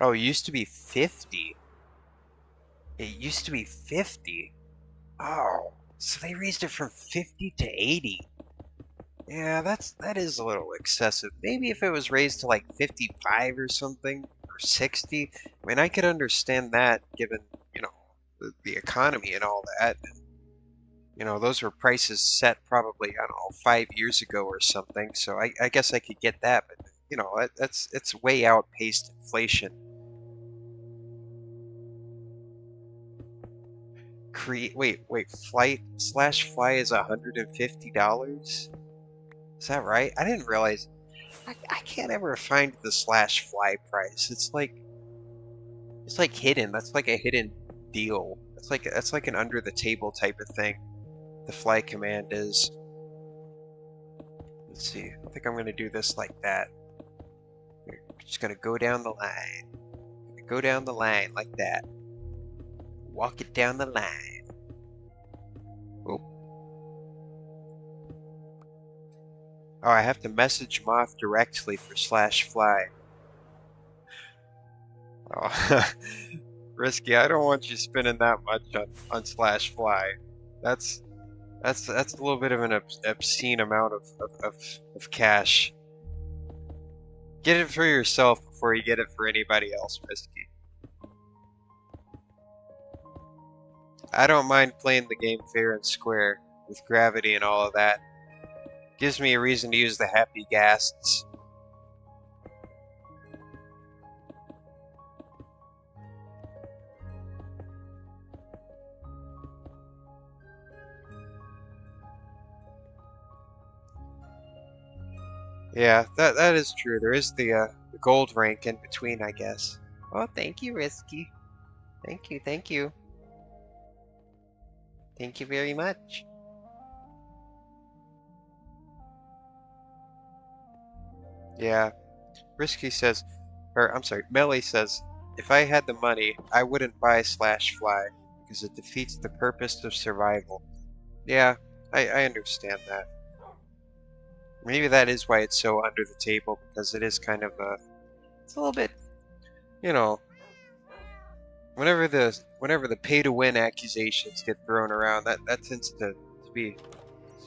Oh, it used to be 50. It used to be 50. Oh, so they raised it from 50 to 80. Yeah, that is a little excessive. Maybe if it was raised to like 55 or something, or 60. I mean, I could understand that given, the economy and all that. Those were prices set probably, I don't know, 5 years ago or something. So I guess I could get that, but it's way outpaced inflation. Wait, flight/fly is $150? Is that right? I didn't realize. I can't ever find the slash fly price. It's like hidden. That's like a hidden deal. That's like an under the table type of thing. The fly command is. Let's see. I think I'm gonna do this like that. We're just gonna go down the line. Go down the line like that. Walk it down the line. Oh. Oh, I have to message Moth directly for /fly. Oh, risky. I don't want you spending that much on /fly. That's that's a little bit of an obscene amount of cash. Get it for yourself before you get it for anybody else, risky. I don't mind playing the game fair and square with gravity and all of that. Gives me a reason to use the happy ghasts. Yeah, that is true. There is the gold rank in between, I guess. Oh, thank you, Risky. Thank you, thank you. Thank you very much. Yeah, Risky says, or I'm sorry, Melly says, if I had the money, I wouldn't buy /fly because it defeats the purpose of survival. Yeah, I understand that. Maybe that is why it's so under the table, because it is kind of it's a little bit, you know, whenever the pay to win accusations get thrown around, that tends to be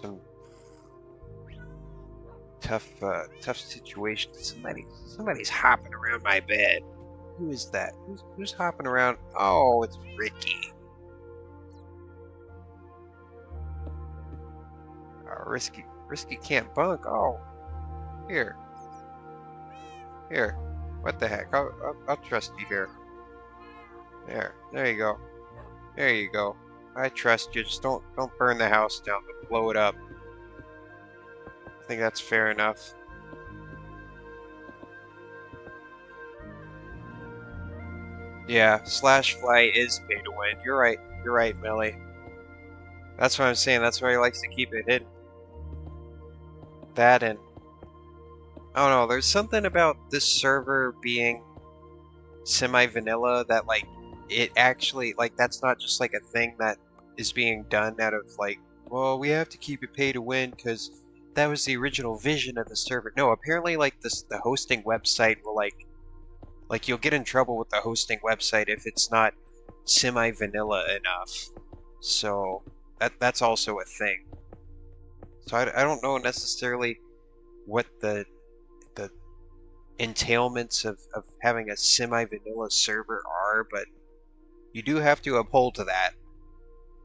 some tough situations. Somebody's hopping around my bed. Who is that? Who's hopping around? Oh, it's Ricky. Risky can't bunk. Oh, here, here. What the heck? I'll trust you here. There you go. There you go. I trust you. Just don't burn the house down. But blow it up. I think that's fair enough. Yeah, /fly is pay to win. You're right. You're right, Millie. That's what I'm saying. That's why he likes to keep it hidden. That and I don't know. There's something about this server being semi-vanilla that like it actually like that's not just like a thing that is being done out of like, well, we have to keep it pay to win because that was the original vision of the server. No, apparently like this the hosting website will like you'll get in trouble with the hosting website if it's not semi-vanilla enough. So that's also a thing. So I don't know necessarily what the entailments of having a semi-vanilla server are, but you do have to uphold to that.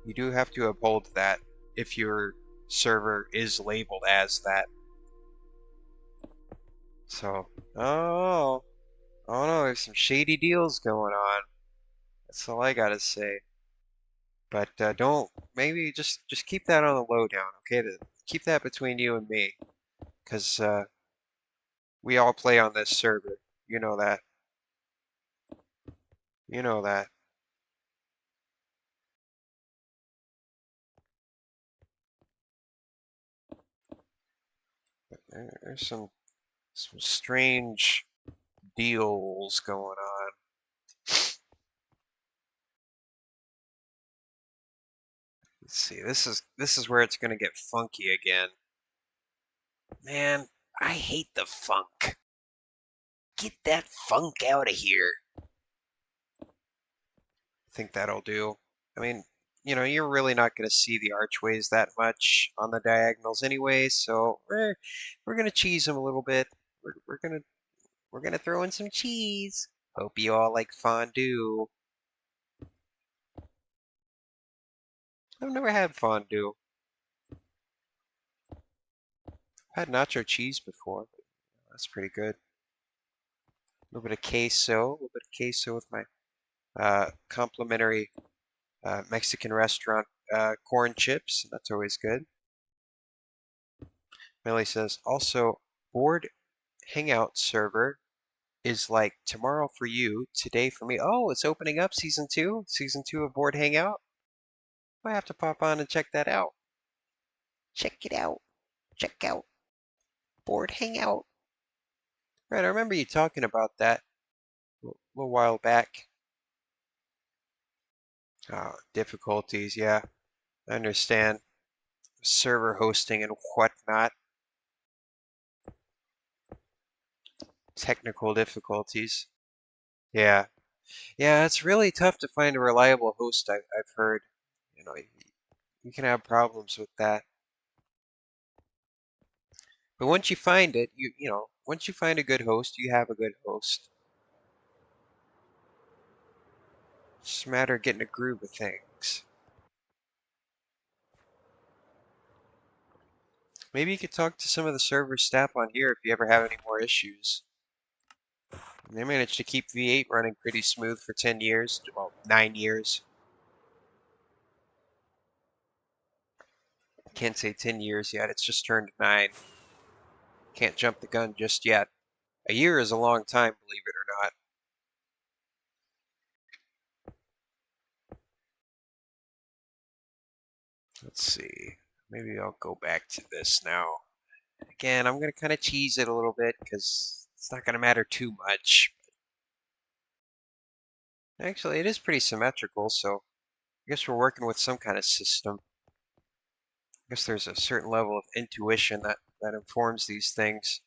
You do have to uphold to that if your server is labeled as that. So, oh, oh no, there's some shady deals going on. That's all I gotta say. But don't maybe just keep that on the lowdown, okay? Keep that between you and me, because we all play on this server. You know that. You know that. There's some strange deals going on. Let's see. This is where it's gonna get funky again. Man, I hate the funk. Get that funk out of here. I think that'll do. I mean, you're really not going to see the archways that much on the diagonals anyway, so we're going to cheese them a little bit. We're gonna throw in some cheese. Hope you all like fondue. I've never had fondue. I've had nacho cheese before, but that's pretty good. A little bit of queso with my complimentary Mexican restaurant corn chips. That's always good. Millie says, also, board hangout server is like tomorrow for you, today for me. Oh, it's opening up season two? Season two of Board Hangout? I have to pop on and check that out. Check it out. Check out Board Hangout. Right, I remember you talking about that a little while back. Difficulties, yeah. I understand. Server hosting and whatnot. technical difficulties. Yeah. Yeah, it's really tough to find a reliable host, I've heard. You know, you can have problems with that. But once you find it, once you find a good host, you have a good host. It's just a matter of getting a groove of things. Maybe you could talk to some of the server staff on here if you ever have any more issues. They managed to keep V8 running pretty smooth for 10 years, well, 9 years. Can't say 10 years yet, it's just turned 9. Can't jump the gun just yet. A year is a long time, believe it or not. Let's see. Maybe I'll go back to this now. Again, I'm going to kind of tease it a little bit because it's not going to matter too much. Actually, it is pretty symmetrical, so I guess we're working with some kind of system. I guess there's a certain level of intuition that informs these things.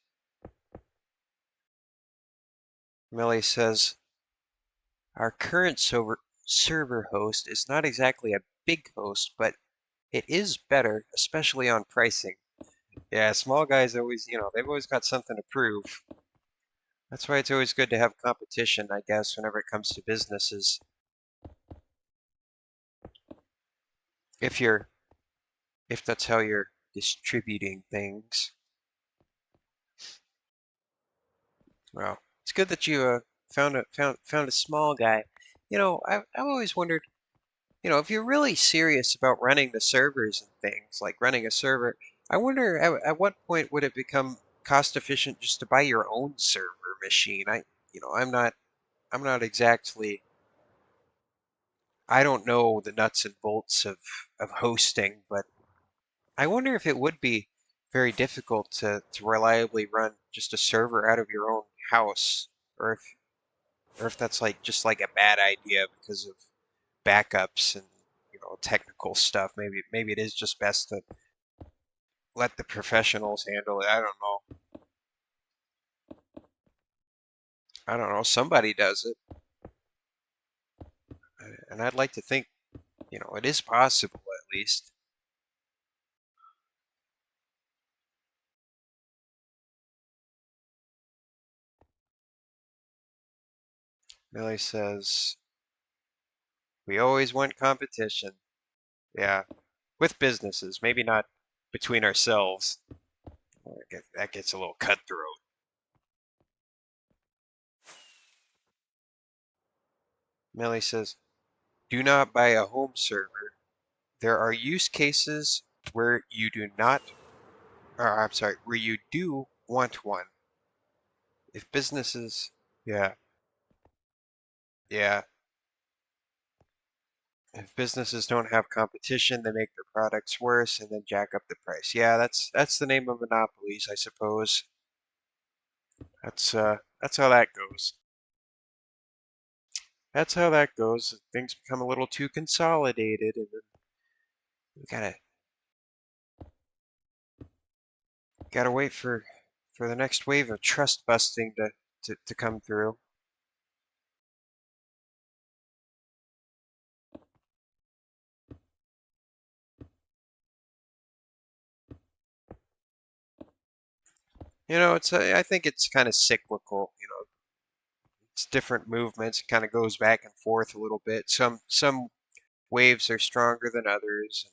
Millie says, our current server host is not exactly a big host, but it is better, especially on pricing. Yeah, small guys always, they've always got something to prove. That's why it's always good to have competition, I guess, whenever it comes to businesses. If you're, if that's how you're distributing things. Well, it's good that you found a small guy. I've always wondered, if you're really serious about running the servers and things, like running a server, I wonder at what point would it become cost efficient just to buy your own server machine? I'm not exactly, I don't know the nuts and bolts of hosting, but I wonder if it would be very difficult to reliably run just a server out of your own house, or if that's like just like a bad idea because of backups and technical stuff. Maybe it is just best to let the professionals handle it. I don't know. I don't know. Somebody does it, and I'd like to think it is possible at least. Millie says we always want competition. Yeah, with businesses, maybe not between ourselves. That gets a little cutthroat. Millie says, do not buy a home server. There are use cases where you do not, or I'm sorry, where you do want one. If businesses, yeah, yeah, if businesses don't have competition, they make their products worse and then jack up the price. Yeah, that's the name of monopolies, I suppose. That's how that goes. That's how that goes. Things become a little too consolidated, and then we gotta wait for the next wave of trust busting to come through. I think it's kind of cyclical. It's different movements. It kind of goes back and forth a little bit. Some waves are stronger than others,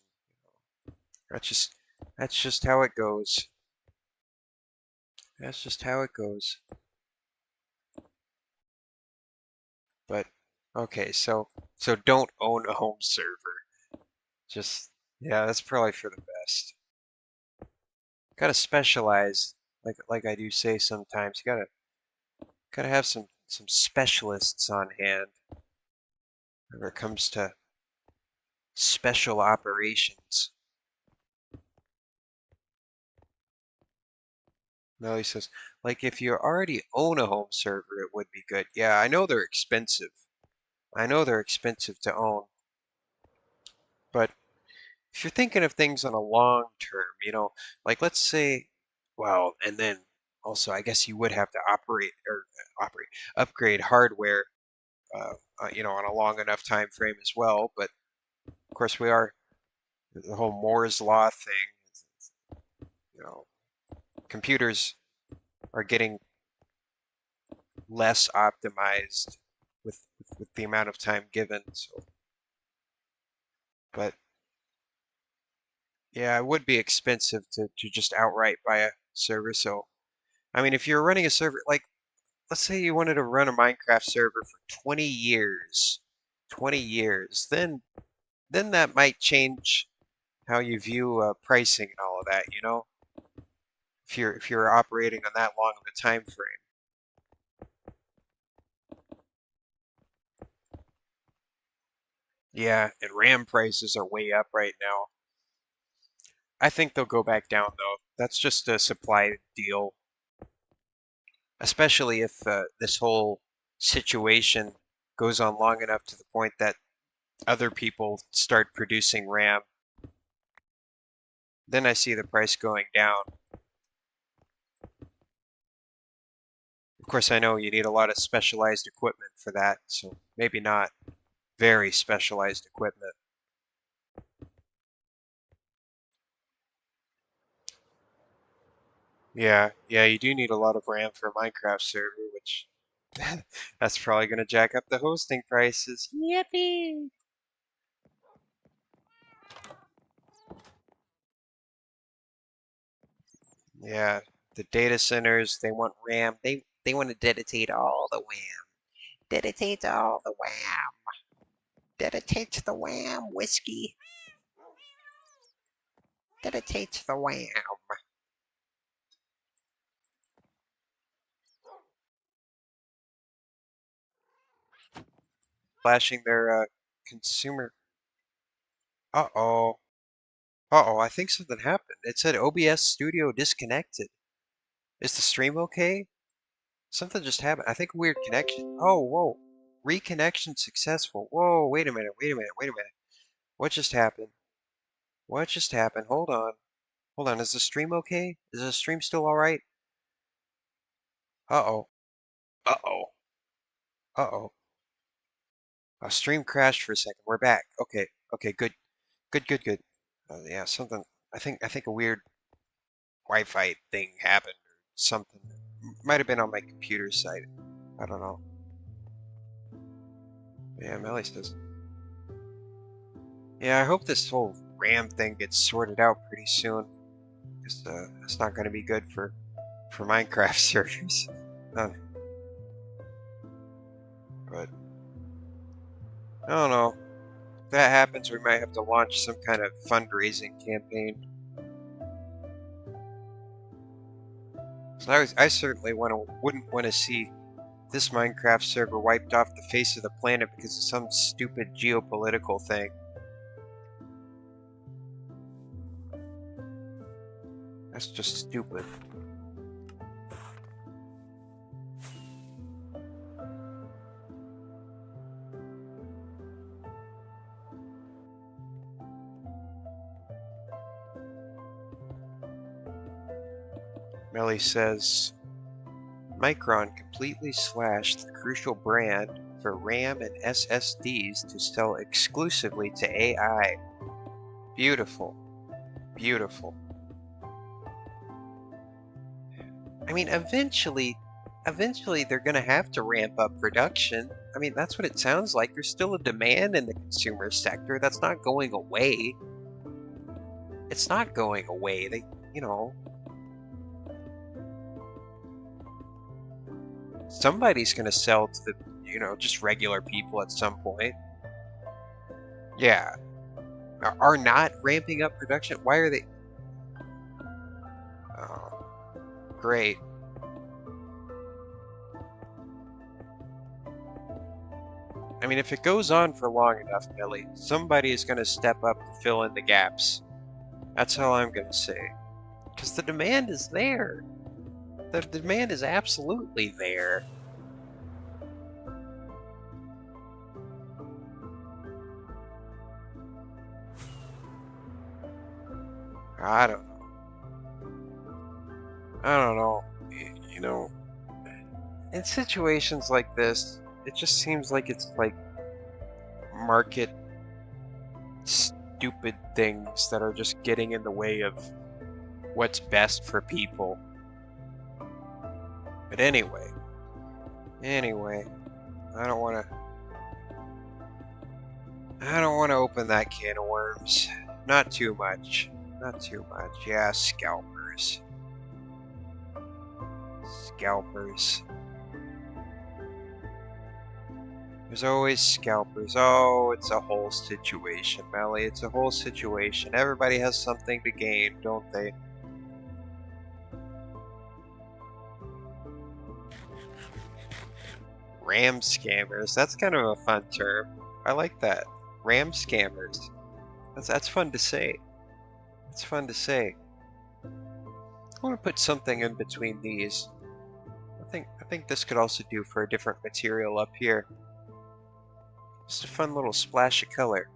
and that's just that's just how it goes. That's just how it goes. But okay, so don't own a home server. Just yeah, that's probably for the best. Gotta specialize, like I do say sometimes. You gotta have some specialists on hand whenever it comes to special operations. Melly says, like if you already own a home server, it would be good. Yeah, I know they're expensive. I know they're expensive to own, but if you're thinking of things on a long term, like let's say, well, and then Also, I guess you would have to upgrade hardware, on a long enough time frame as well. But of course, the whole Moore's law thing. You know, computers are getting less optimized with the amount of time given. So, but yeah, it would be expensive to just outright buy a server. So, I mean, if you're running a server, like let's say you wanted to run a Minecraft server for 20 years, 20 years, then that might change how you view pricing and all of that, if you're operating on that long of a time frame. Yeah, and RAM prices are way up right now. I think they'll go back down though. That's just a supply deal, especially if this whole situation goes on long enough to the point that other people start producing RAM. Then I see the price going down. Of course, I know you need a lot of specialized equipment for that, so maybe not very specialized equipment. Yeah, you do need a lot of RAM for a Minecraft server, which that's probably going to jack up the hosting prices. Yippee! Yeah, the data centers, they want RAM. They want to dedicate all the RAM. Dedicate all the RAM. Dedicate to the Wham whiskey. Dedicate to the Wham. Flashing their consumer. Uh-oh. Uh-oh, I think something happened. It said OBS Studio disconnected. Is the stream okay? Something just happened. I think a weird connection. Oh, whoa. Reconnection successful. Whoa, wait a minute, wait a minute, wait a minute. What just happened? What just happened? Hold on. Hold on, is the stream okay? Is the stream still alright? Uh-oh. Uh-oh. Uh-oh. Our stream crashed for a second. We're back. Okay. Okay, good. Good, good, good. Yeah, something. I think a weird Wi-Fi thing happened or something. Might have been on my computer side. I don't know. Yeah, Melly says. Yeah, I hope this whole RAM thing gets sorted out pretty soon. Because it's not going to be good for Minecraft servers. Uh, but I don't know. If that happens, we might have to launch some kind of fundraising campaign. So I certainly wouldn't want to see this Minecraft server wiped off the face of the planet because of some stupid geopolitical thing. That's just stupid. Melly says, Micron completely slashed the crucial brand for RAM and SSDs to sell exclusively to AI. Beautiful. Beautiful. I mean, eventually they're going to have to ramp up production. I mean, that's what it sounds like. There's still a demand in the consumer sector. That's not going away. It's not going away. You know, somebody's going to sell to the, just regular people at some point. Yeah. Are not ramping up production? Why are they? Oh, great. I mean, if it goes on for long enough, Billy, somebody is going to step up to fill in the gaps. That's all I'm going to say. Because the demand is there. The demand is absolutely there. I don't know. I don't know. know, in situations like this, it just seems like it's like market stupid things that are just getting in the way of what's best for people. But anyway, I don't want to I don't want to open that can of worms. Not too much. Not too much. Yeah, scalpers. Scalpers. There's always scalpers. Oh, it's a whole situation, Melly. It's a whole situation. Everybody has something to gain, don't they? Ram scammers. That's kind of a fun term. I like that. Ram scammers. That's fun to say. It's fun to say. I want to put something in between these. I think this could also do for a different material up here. Just a fun little splash of color.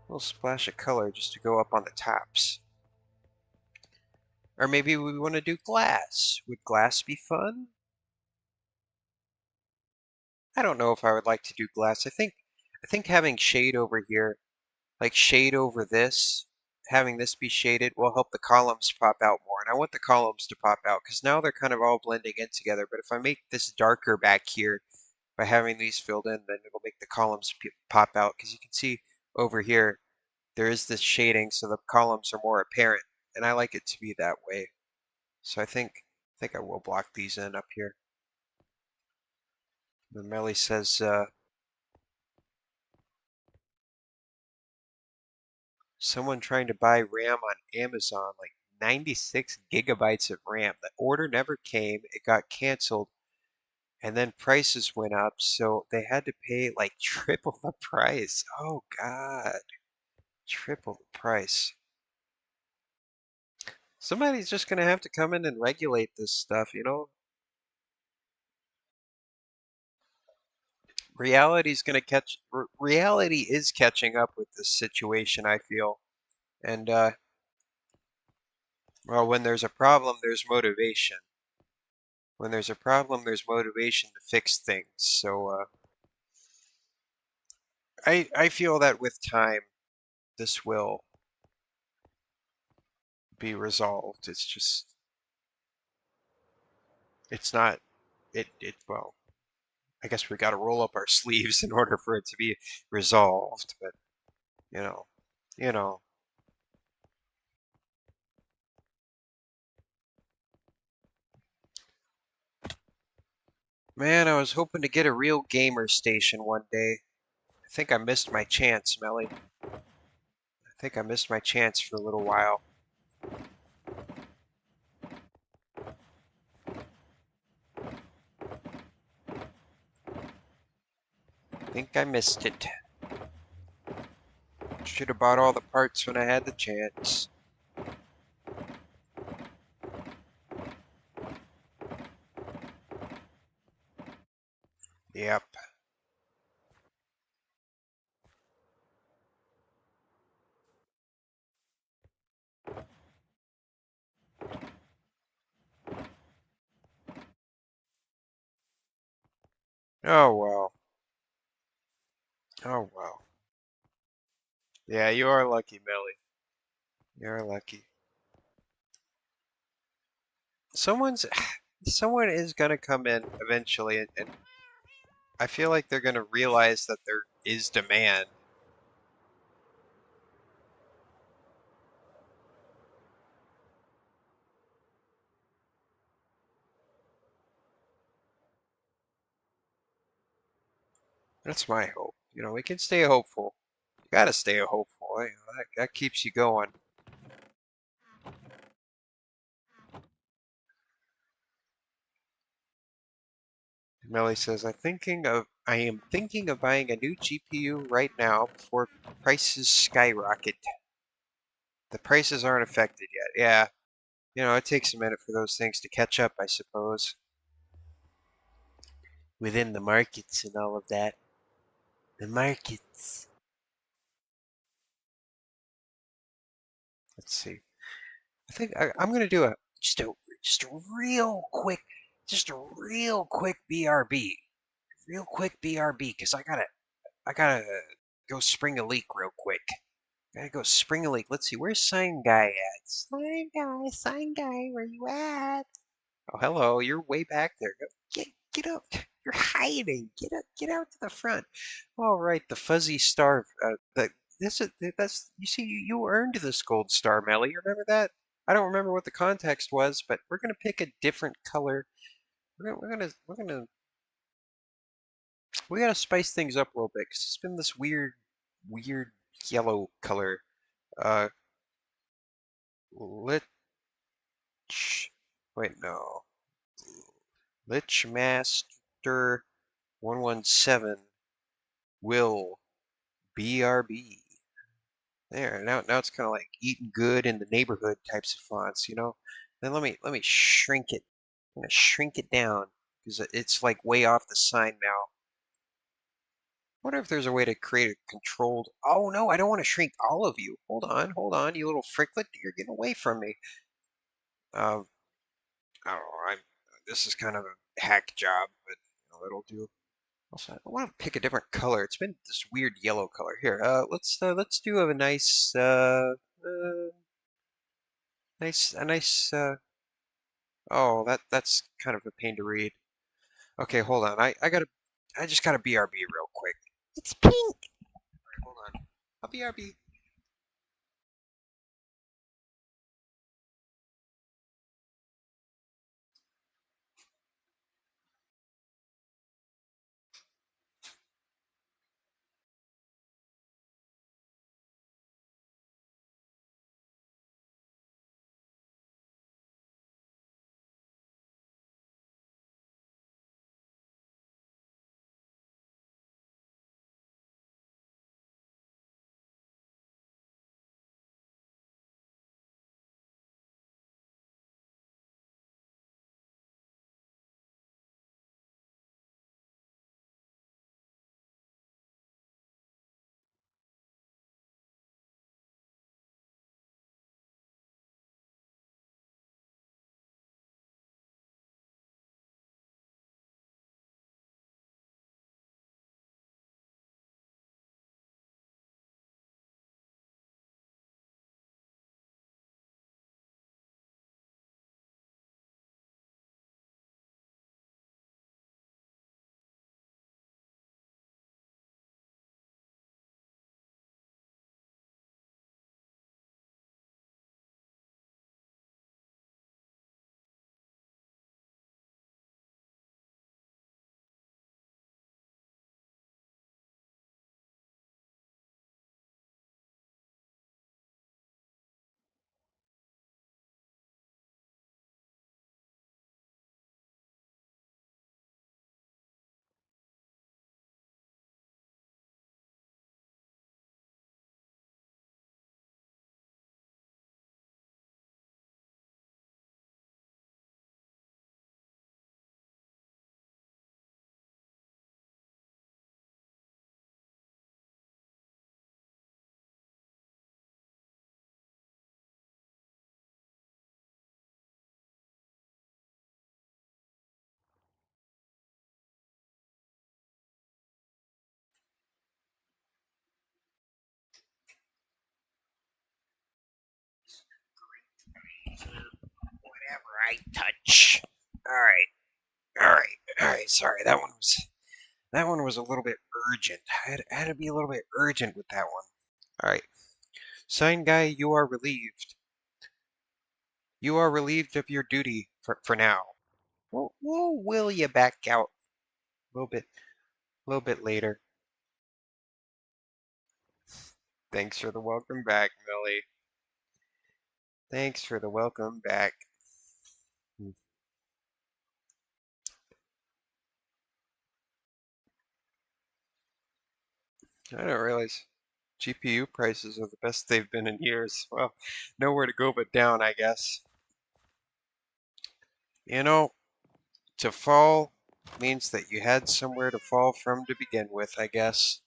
A little splash of color just to go up on the tops. Or maybe we want to do glass. Would glass be fun? I don't know if I would like to do glass. I think having shade over here, like shade over this, having this be shaded will help the columns pop out more. And I want the columns to pop out because now they're kind of all blending in together. But if I make this darker back here by having these filled in, then it'll make the columns pop out because you can see over here there is this shading so the columns are more apparent. And I like it to be that way. So I think I will block these in up here. And Melly says, someone trying to buy RAM on Amazon, like 96 gigabytes of RAM. The order never came, it got canceled, and then prices went up, so they had to pay like triple the price. Oh God, triple the price. Somebody's just gonna have to come in and regulate this stuff, you know? Reality is catching up with this situation, I feel. And well, when there's a problem, there's motivation. When there's a problem, there's motivation to fix things. So I feel that with time, this will be resolved. It's just, it's not, well, I guess we got to roll up our sleeves in order for it to be resolved. But, you know, you know, man, I was hoping to get a real gamer station one day. I think I missed my chance, Melly. I think I missed my chance for a little while. I think I missed it. Should have bought all the parts when I had the chance. Yep. Oh well. Oh well. Yeah, you are lucky, Melly. You're lucky. Someone's someone is gonna come in eventually, and I feel like they're gonna realize that there is demand. That's my hope. You know, we can stay hopeful. You gotta stay hopeful. You know, that keeps you going. Melly says, I am thinking of buying a new GPU right now before prices skyrocket. The prices aren't affected yet. Yeah, you know, it takes a minute for those things to catch up, I suppose. Within the markets and all of that. The markets. Let's see. I think I'm gonna do just a just a real quick, just a real quick BRB, real quick BRB, because I gotta go spring a leak real quick. Gotta go spring a leak. Let's see, where's Sign Guy at? Sign Guy, where you at? Oh, hello, you're way back there. Get up. You're hiding. Get out to the front. All right, the fuzzy star. That's you see, you earned this gold star, Melly. You remember that? I don't remember what the context was, but we're gonna pick a different color. We gotta spice things up a little bit because it's been this weird yellow color. Uh, lich. Wait, no. Lich Master 117 will BRB. There. Now it's kind of like eating good in the neighborhood types of fonts, you know. Then let me shrink it. I'm gonna shrink it down because it's like way off the sign now. Wonder if there's a way to create a controlled. Oh no, I don't want to shrink all of you. Hold on, you little fricklet. You're getting away from me. Um, I don't know. This is kind of a hack job, but it'll do. Also, I want to pick a different color. It's been this weird yellow color. Here, let's do a nice a nice oh, that's kind of a pain to read. Okay, hold on. I just gotta BRB real quick. It's pink. All right, hold on. I'll BRB. Whatever I touch. All right. Sorry, that one was a little bit urgent. I had to be a little bit urgent with that one. All right, sign guy, you are relieved. You are relieved of your duty for now. We'll will you back out a little bit later. Thanks for the welcome back, Millie. Thanks for the welcome back. I didn't realize GPU prices are the best they've been in years. Well, nowhere to go but down, I guess. You know, to fall means that you had somewhere to fall from to begin with, I guess.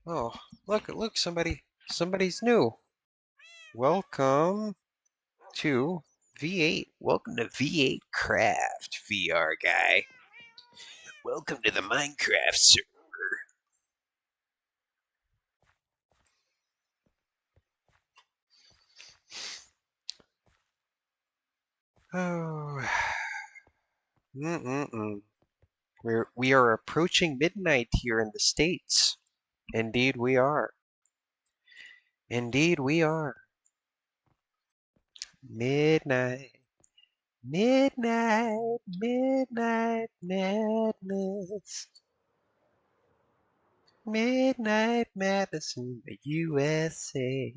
Oh, look, somebody's new. Welcome. to V8. Welcome to V8 Craft, VR guy. Welcome to the Minecraft server. Oh, we are approaching midnight here in the States. Indeed we are. Indeed we are. Midnight, midnight, midnight madness. Midnight madness in the USA.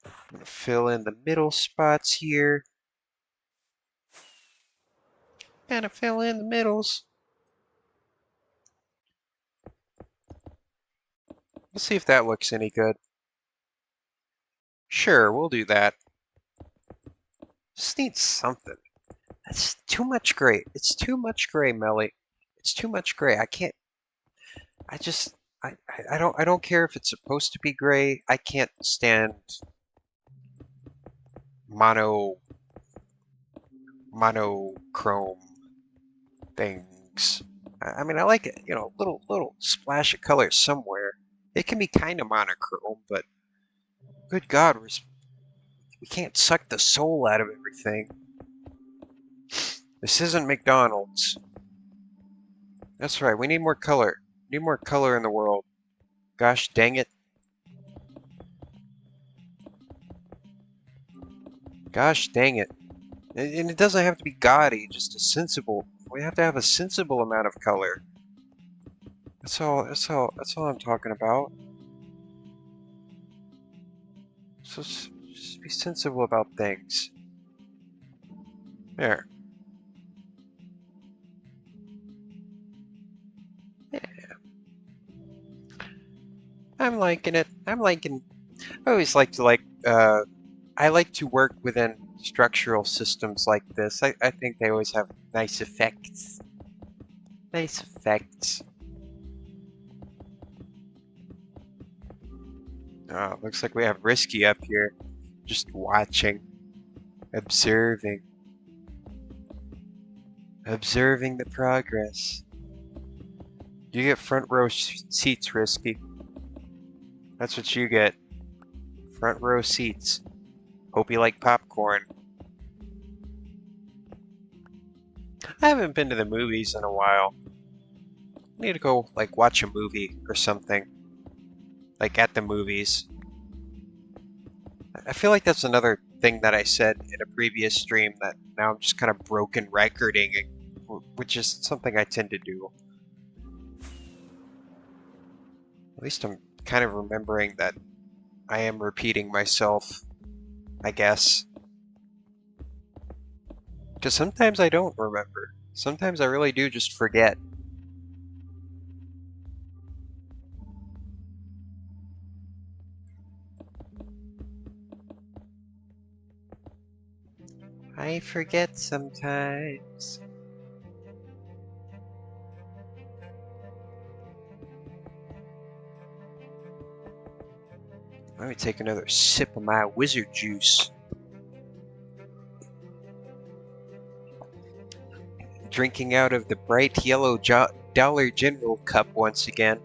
I'm gonna fill in the middle spots here. Gotta fill in the middles. Let's see if that looks any good. Sure, we'll do that. Just need something. That's too much gray. It's too much gray, Melly. It's too much gray. I can't. I just. I don't care if it's supposed to be gray. I can't stand mono monochrome things. I mean, I like it. You know, little splash of color somewhere. It can be kind of monochrome, but good God, we can't suck the soul out of everything. This isn't McDonald's. That's right, we need more color. We need more color in the world. Gosh dang it. Gosh dang it. And it doesn't have to be gaudy, just a sensible. We have to have a sensible amount of color. That's all I'm talking about. So just be sensible about things. There. Yeah, I'm liking it. I always like to I like to work within structural systems like this. I think they always have nice effects. Nice effects. Oh, looks like we have Risky up here. Just watching. Observing. Observing the progress. You get front row seats, Risky. That's what you get. Front row seats. Hope you like popcorn. I haven't been to the movies in a while. I need to go, like, watch a movie or something. Like, at the movies. I feel like that's another thing that I said in a previous stream that now I'm just kind of broken recording, which is something I tend to do. At least I'm kind of remembering that I am repeating myself, I guess. Because sometimes I don't remember. Sometimes I really do just forget. I forget sometimes. Let me take another sip of my wizard juice. Drinking out of the bright yellow Dollar General cup once again.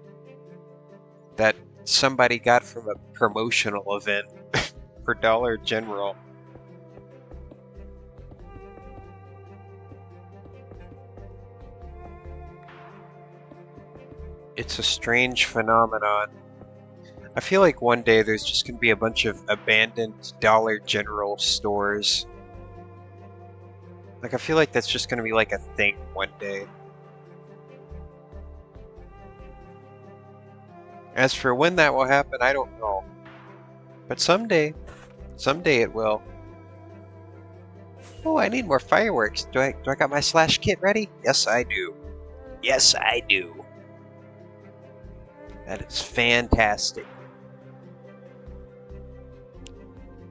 That somebody got from a promotional event for Dollar General. It's a strange phenomenon. I feel like one day there's just going to be a bunch of abandoned Dollar General stores. Like, I feel like that's just going to be like a thing one day. As for when that will happen, I don't know. But someday it will. Oh, I need more fireworks. Do I got my slash kit ready? Yes, I do. Yes, I do. That is fantastic.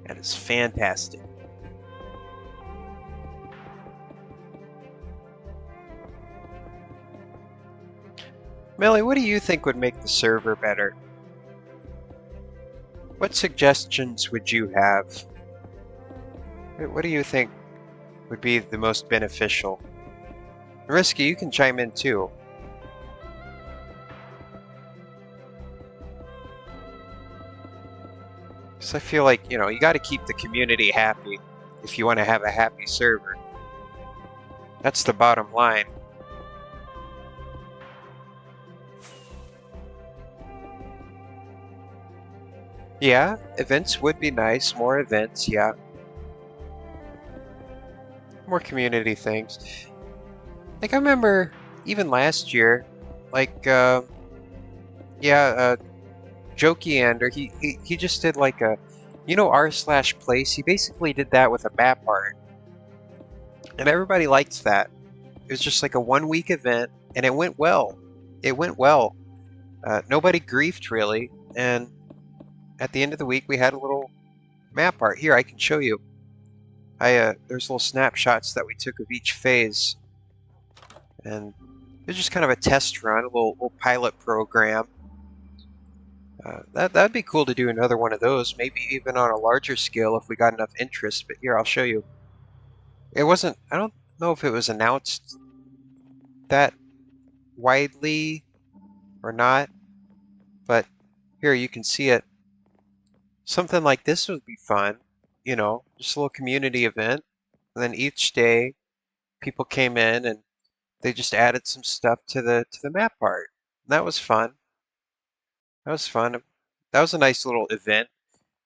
That is fantastic. Millie, what do you think would make the server better? What suggestions would you have? What do you think would be the most beneficial? Risky, you can chime in too. Because I feel like, you got to keep the community happy if you want to have a happy server. That's the bottom line. Yeah, events would be nice. More events, yeah. More community things. Like, I remember even last year, like, yeah, Jokieander, he just did like a, r/place. He basically did that with a map art. And everybody liked that. It was just like a 1 week event, and it went well. It went well. Nobody griefed really, and at the end of the week, we had a little map art. Here, I can show you. There's little snapshots that we took of each phase, and it was just kind of a test run, a little pilot program. That'd be cool to do another one of those, maybe even on a larger scale if we got enough interest. But here, I'll show you. It wasn't. I don't know if it was announced that widely or not, but here you can see it. Something like this would be fun, just a little community event. And then each day, people came in and they just added some stuff to the map art. And that was fun. That was fun. That was a nice little event.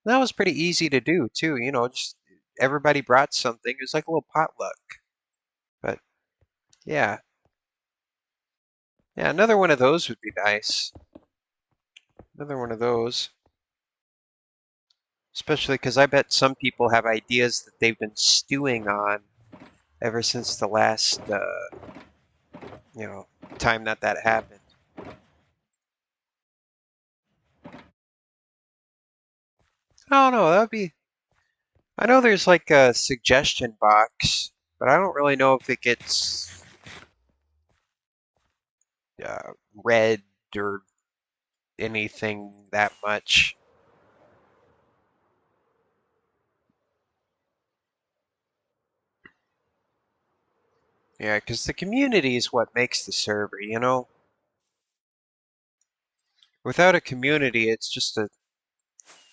And that was pretty easy to do too. Just everybody brought something. It was like a little potluck. But yeah, yeah, another one of those would be nice. Another one of those. Especially because I bet some people have ideas that they've been stewing on ever since the last, you know, time that happened. I don't know. That would be. I know there's like a suggestion box, but I don't really know if it gets read or anything that much. Yeah, because the community is what makes the server. Without a community, it's just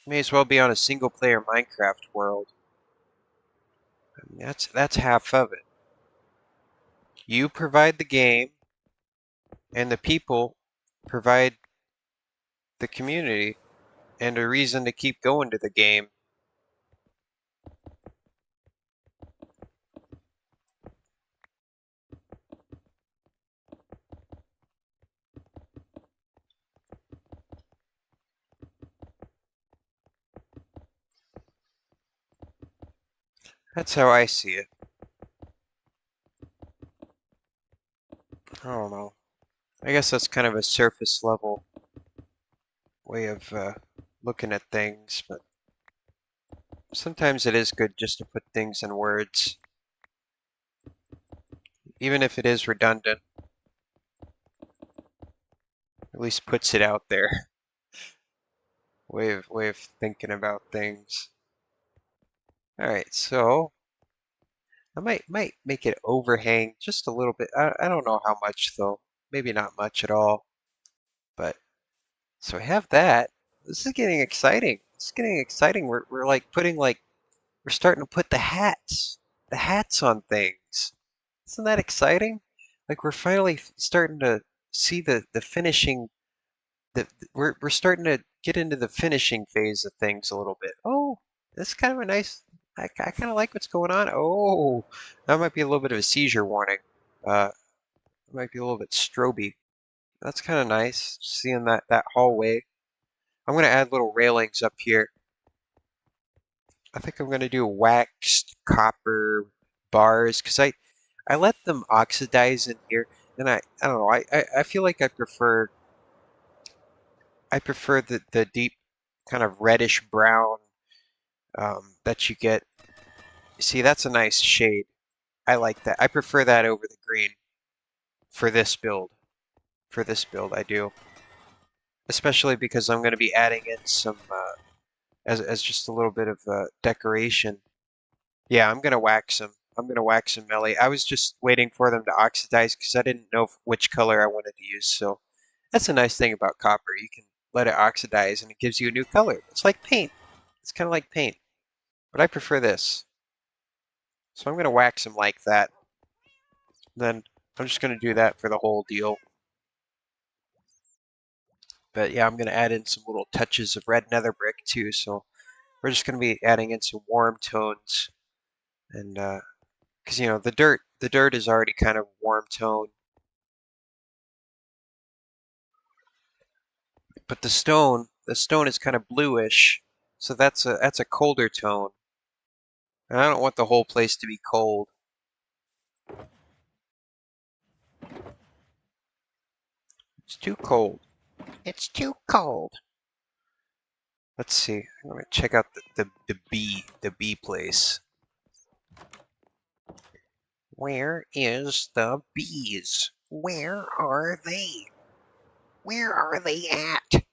may as well be on a single player Minecraft world. I mean, that's half of it. You provide the game, and the people provide the community and a reason to keep going to the game. That's how I see it. I don't know. I guess that's kind of a surface level way of looking at things, but sometimes it is good just to put things in words, even if it is redundant. At least puts it out there. Way of thinking about things. All right, so I might make it overhang just a little bit. I don't know how much though. Maybe not much at all. But so I have that. This is getting exciting. It's getting exciting. We're like putting like we're starting to put the hats on things. Isn't that exciting? Like we're finally starting to see the finishing. We're starting to get into the finishing phase of things a little bit. Oh, that's kind of a nice. I kind of like what's going on. Oh, that might be a little bit of a seizure warning. It might be a little bit stroby. That's kind of nice seeing that hallway. I'm gonna add little railings up here. I think I'm gonna do waxed copper bars because I let them oxidize in here, and I don't know. I feel like I prefer the deep kind of reddish brown that you get. See, that's a nice shade. I like that. I prefer that over the green for this build. for this build, I do. Especially because I'm going to be adding in some, as just a little bit of decoration. Yeah, I'm going to wax them. I'm going to wax them, Melly. I was just waiting for them to oxidize because I didn't know which color I wanted to use. So that's a nice thing about copper. You can let it oxidize and it gives you a new color. It's like paint. It's kind of like paint. But I prefer this. So I'm going to wax them like that. Then I'm just going to do that for the whole deal. But yeah, I'm going to add in some little touches of red nether brick too. So we're just going to be adding in some warm tones. And because, you know, the dirt is already kind of warm tone. But the stone is kind of bluish. So that's a colder tone. And I don't want the whole place to be cold. It's too cold. It's too cold. Let's see. I'm gonna check out the bee place. Where is the bees? Where are they? Where are they at?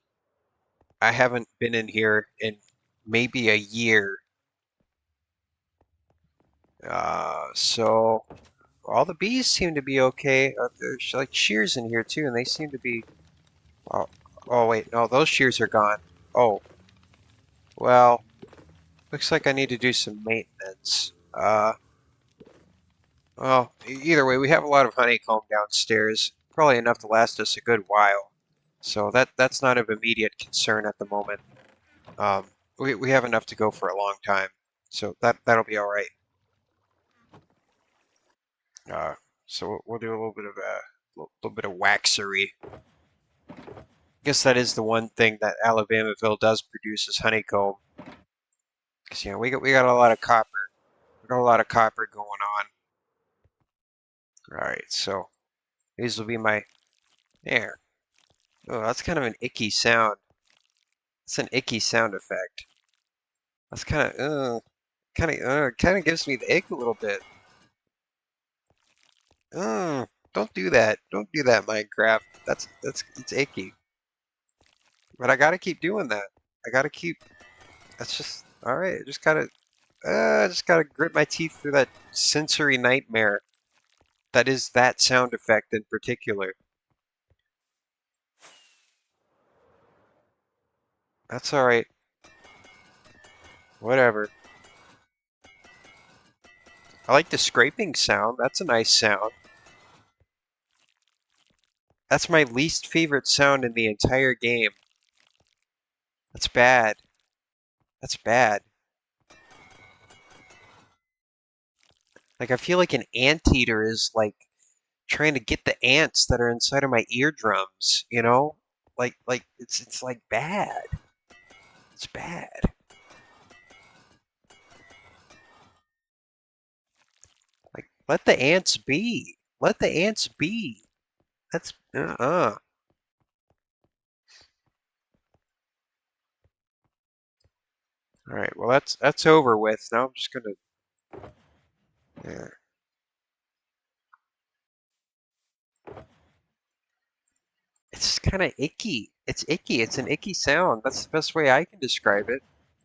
I haven't been in here in maybe a year. So all the bees seem to be okay. There's like shears in here too, and they seem to be. Oh, oh wait, no, those shears are gone. Oh, well, looks like I need to do some maintenance. Well, either way, we have a lot of honeycomb downstairs, probably enough to last us a good while. So that's not of immediate concern at the moment. We have enough to go for a long time, so that'll be all right. Uh, so we'll do a little bit of little bit of waxery. Guess that is the one thing that Alabamaville does produce is honeycomb. Cause you know we got a lot of copper. We got a lot of copper going on. All right, so these will be my there. Oh, that's kind of an icky sound. It's an icky sound effect. That's kind of gives me the ick a little bit. Don't do that. Don't do that, Minecraft. That's it's icky. But I gotta keep doing that. I gotta keep. That's just all right. I just gotta grit my teeth through that sensory nightmare that is that sound effect in particular. That's all right. Whatever. I like the scraping sound. That's a nice sound. That's my least favorite sound in the entire game. That's bad. That's bad. Like I feel like an anteater is like trying to get the ants that are inside of my eardrums, you know? Like it's like bad. It's bad. Like let the ants be. Let the ants be. That's All right. Well, that's over with. Now I'm just gonna. Yeah. It's kind of icky. It's icky. It's an icky sound. That's the best way I can describe it.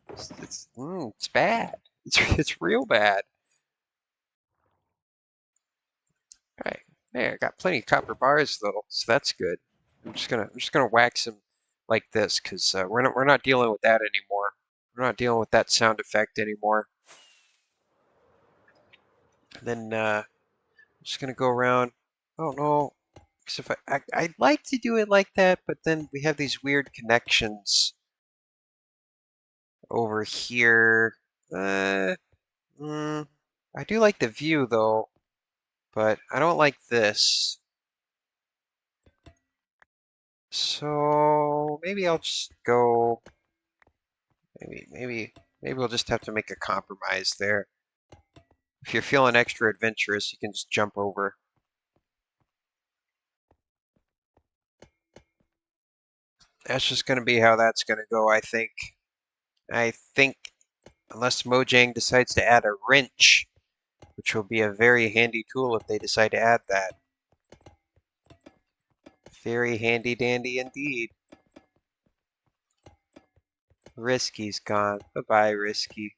It's bad. It's real bad. All right. Hey, I got plenty of copper bars though, so that's good. I'm just gonna wax them like this because we're not dealing with that anymore. We're not dealing with that sound effect anymore. And then I'm just gonna go around. I don't know. Because if I'd like to do it like that, but then we have these weird connections over here. Uh, mm, I do like the view though, but I don't like this. So maybe I'll just go. Maybe we'll just have to make a compromise there. If you're feeling extra adventurous, you can just jump over. That's just going to be how that's going to go, I think. I think, unless Mojang decides to add a wrench, which will be a very handy tool if they decide to add that. Very handy dandy indeed. Risky's gone. Bye-bye, Risky.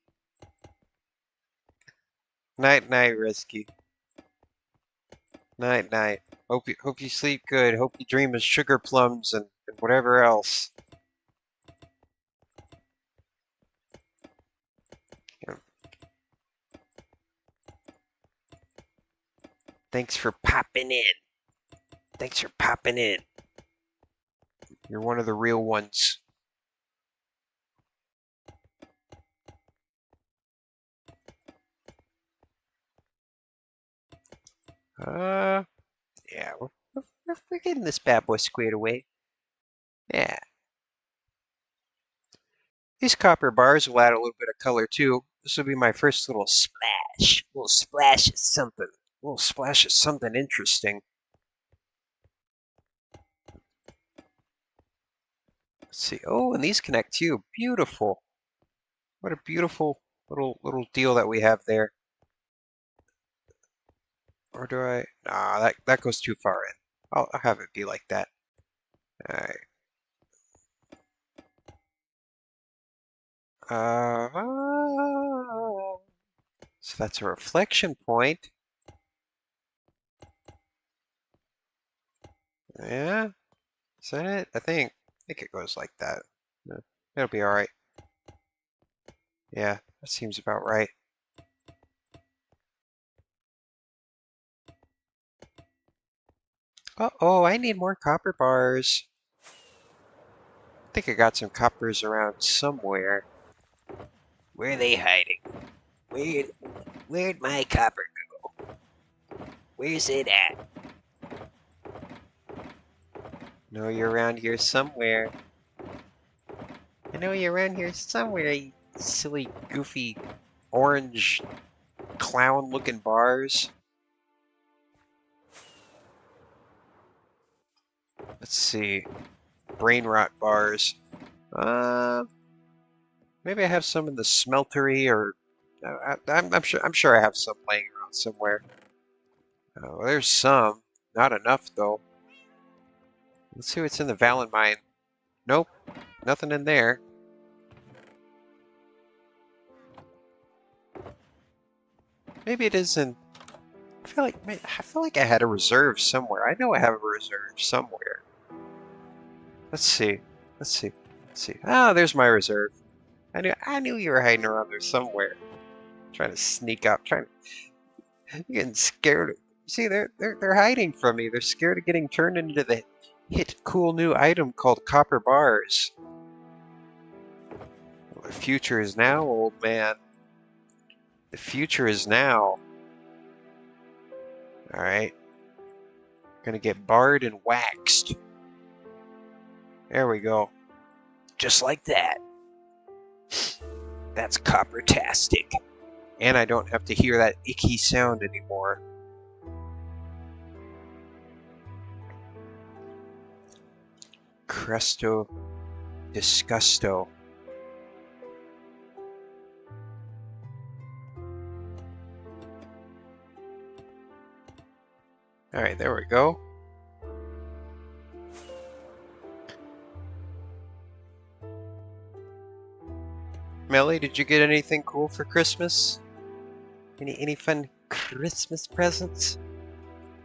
Night-night, Risky. Night-night. Hope you sleep good. Hope you dream of sugar plums and whatever else. Yeah. Thanks for popping in. Thanks for popping in. You're one of the real ones. Yeah, we're getting this bad boy squared away. Yeah. These copper bars will add a little bit of color too. This will be my first little splash. Little splash of something. Little splash of something interesting. Let's see. Oh, and these connect too. Beautiful. What a beautiful little deal that we have there. Or do I? Nah, that goes too far in. I'll have it be like that. All right. So that's a reflection point. Yeah. Is that it? I think it goes like that. Yeah, it'll be all right. Yeah, that seems about right. Uh-oh, I need more copper bars. I think I got some coppers around somewhere. Where are they hiding? Where'd my copper go? Where's it at? No, you're around here somewhere. I know you're around here somewhere, you silly, goofy, orange, clown-looking bars. Let's see. Brain rot bars. Uh, Maybe I have some in the smeltery, or I'm sure I have some laying around somewhere. Oh, there's some. Not enough though. Let's see what's in the Valen mine. Nope, nothing in there. Maybe it is in. I feel like I had a reserve somewhere. I know I have a reserve somewhere. Let's see. Let's see. Let's see. Oh, there's my reserve. I knew you were hiding around there somewhere. Trying to sneak up. Getting scared. See, they're hiding from me. They're scared of getting turned into the hit cool new item called copper bars. Well, the future is now, old man. The future is now. All right. Gonna get barred and waxed. There we go. Just like that. That's copper-tastic. And I don't have to hear that icky sound anymore. Cresto Disgusto. Alright, there we go. Melly, did you get anything cool for Christmas? Any fun Christmas presents?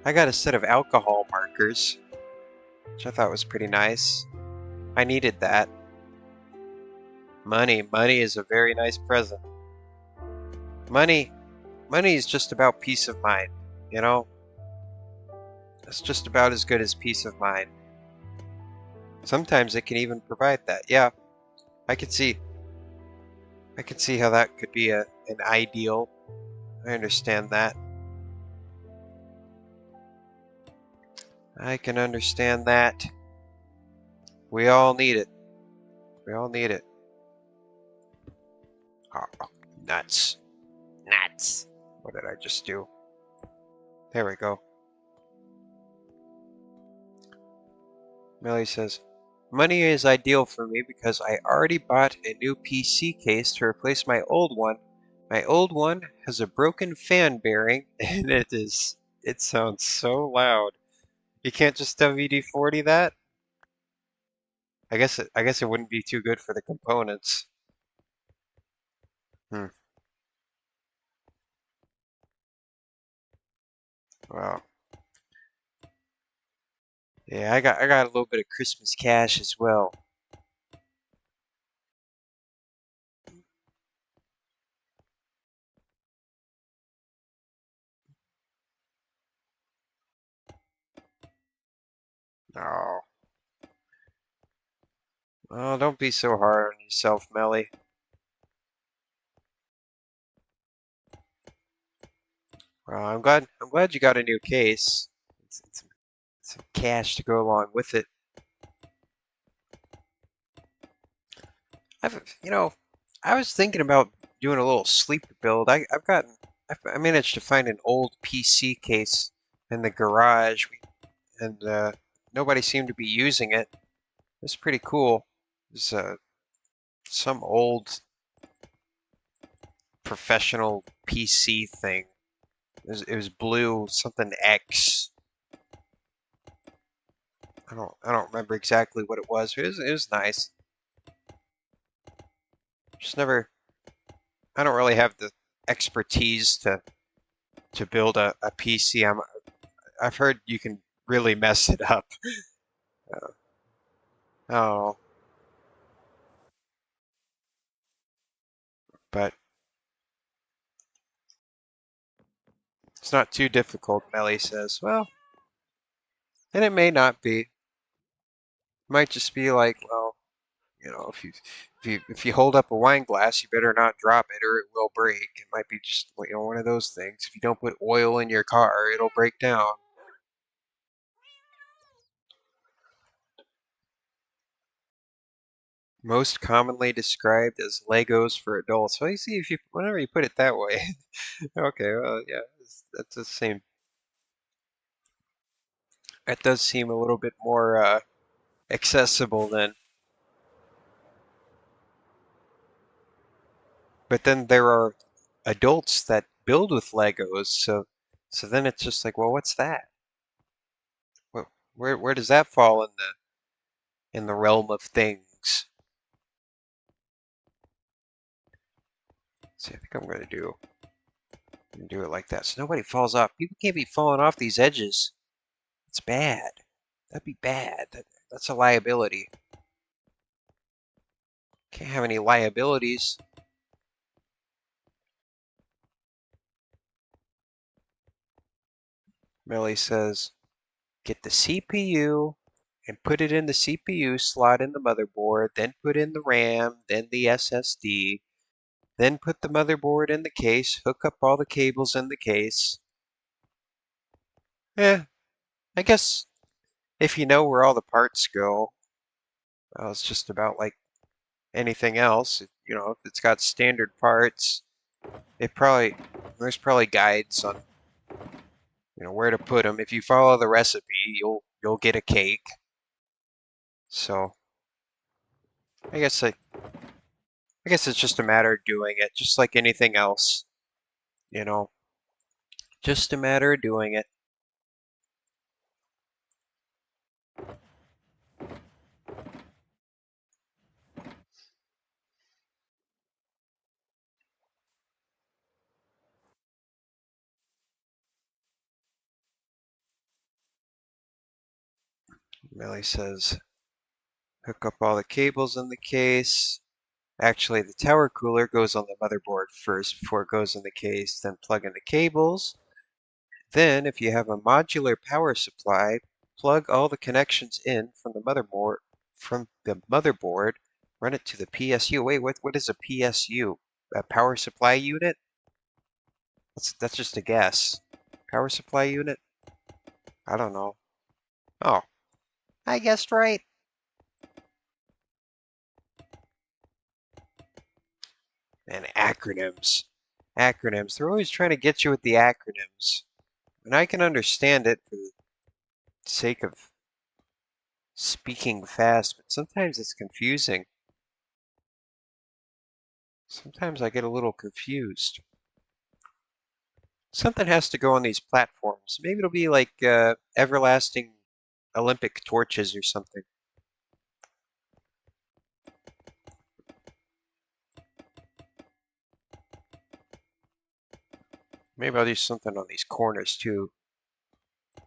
I got a set of alcohol markers, which I thought was pretty nice. I needed that. Money is a very nice present. Money is just about peace of mind, you know? It's just about as good as peace of mind. Sometimes it can even provide that. Yeah, I could see how that could be an ideal. I understand that. I can understand that. We all need it. We all need it. Oh, nuts. Nuts. What did I just do? There we go. Millie says, money is ideal for me because I already bought a new PC case to replace my old one. My old one has a broken fan bearing and it sounds so loud. You can't just WD-40 that? I guess it wouldn't be too good for the components. Hmm. Well, yeah, I got a little bit of Christmas cash as well. Oh, oh, don't be so hard on yourself, Melly. Well, I'm glad you got a new case. It's some cash to go along with it. You know, I was thinking about doing a little sleeper build. I managed to find an old PC case in the garage, and nobody seemed to be using it. It's pretty cool. It's some old professional PC thing. It was blue, something X. I don't remember exactly what it was. It was nice. Just never. I don't really have the expertise to build a PC. I've heard you can really mess it up. Oh, but it's not too difficult, Melly says. Well, and it may not be. It might just be like, well, if you hold up a wine glass, you better not drop it or it will break. It might be just one of those things. If you don't put oil in your car, it'll break down. Most commonly described as Legos for adults. Well, you see, if you whenever you put it that way, okay, well, yeah, that does seem a little bit more accessible then. But then there are adults that build with Legos, so then it's just like, well, what's that? Where does that fall in the realm of things? See, I think I'm gonna do it like that, so nobody falls off. People can't be falling off these edges. It's bad. That'd be bad. That's a liability. Can't have any liabilities. Millie says, get the CPU and put it in the CPU slot in the motherboard, then put in the RAM, then the SSD, then put the motherboard in the case, hook up all the cables in the case. Eh, I guess if you know where all the parts go, well, it's just about like anything else. If it's got standard parts, it probably there's probably guides on where to put them. If you follow the recipe, you'll get a cake. So I guess I, I guess it's just a matter of doing it, just like anything else. You know, just a matter of doing it. Millie says, hook up all the cables in the case. Actually, the tower cooler goes on the motherboard first before it goes in the case, then plug in the cables. Then, if you have a modular power supply, plug all the connections in from the motherboard, run it to the PSU. Wait, what is a PSU? A power supply unit? That's just a guess. Power supply unit? I don't know. Oh, I guessed right. And acronyms. Acronyms. They're always trying to get you with the acronyms. And I can understand it for the sake of speaking fast, but sometimes it's confusing. Sometimes I get a little confused. Something has to go on these platforms. Maybe it'll be like everlasting Olympic torches or something. Maybe I'll do something on these corners too.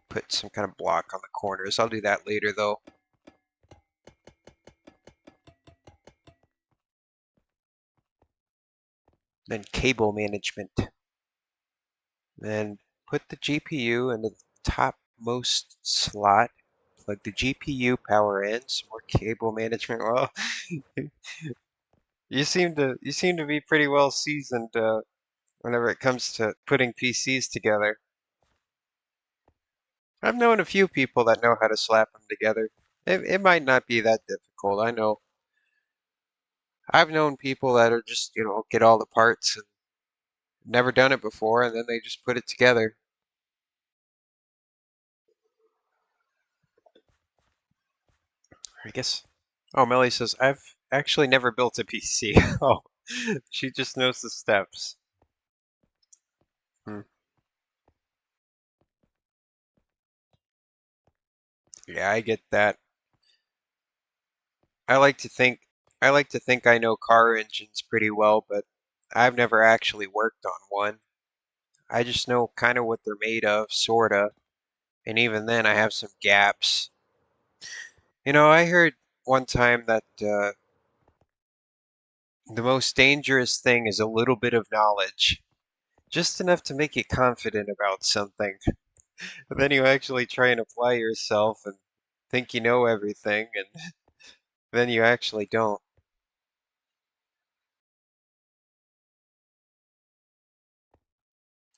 Put some kind of block on the corners. I'll do that later though. Then cable management. Then put the GPU into the topmost slot. Plug the GPU power in. Some more cable management. Well, you seem to be pretty well seasoned whenever it comes to putting PCs together. I've known a few people that know how to slap them together. It might not be that difficult. I know. I've known people that are just, get all the parts and never done it before, and then they just put it together. I guess. Oh, Melly says, I've actually never built a PC. Oh, she just knows the steps. Hmm. Yeah, I get that. I like to think I like to think I know car engines pretty well, but I've never actually worked on one. I just know kind of what they're made of, sorta, and even then I have some gaps. I heard one time that the most dangerous thing is a little bit of knowledge, just enough to make you confident about something. But then you actually try and apply yourself and think you know everything, and then you actually don't.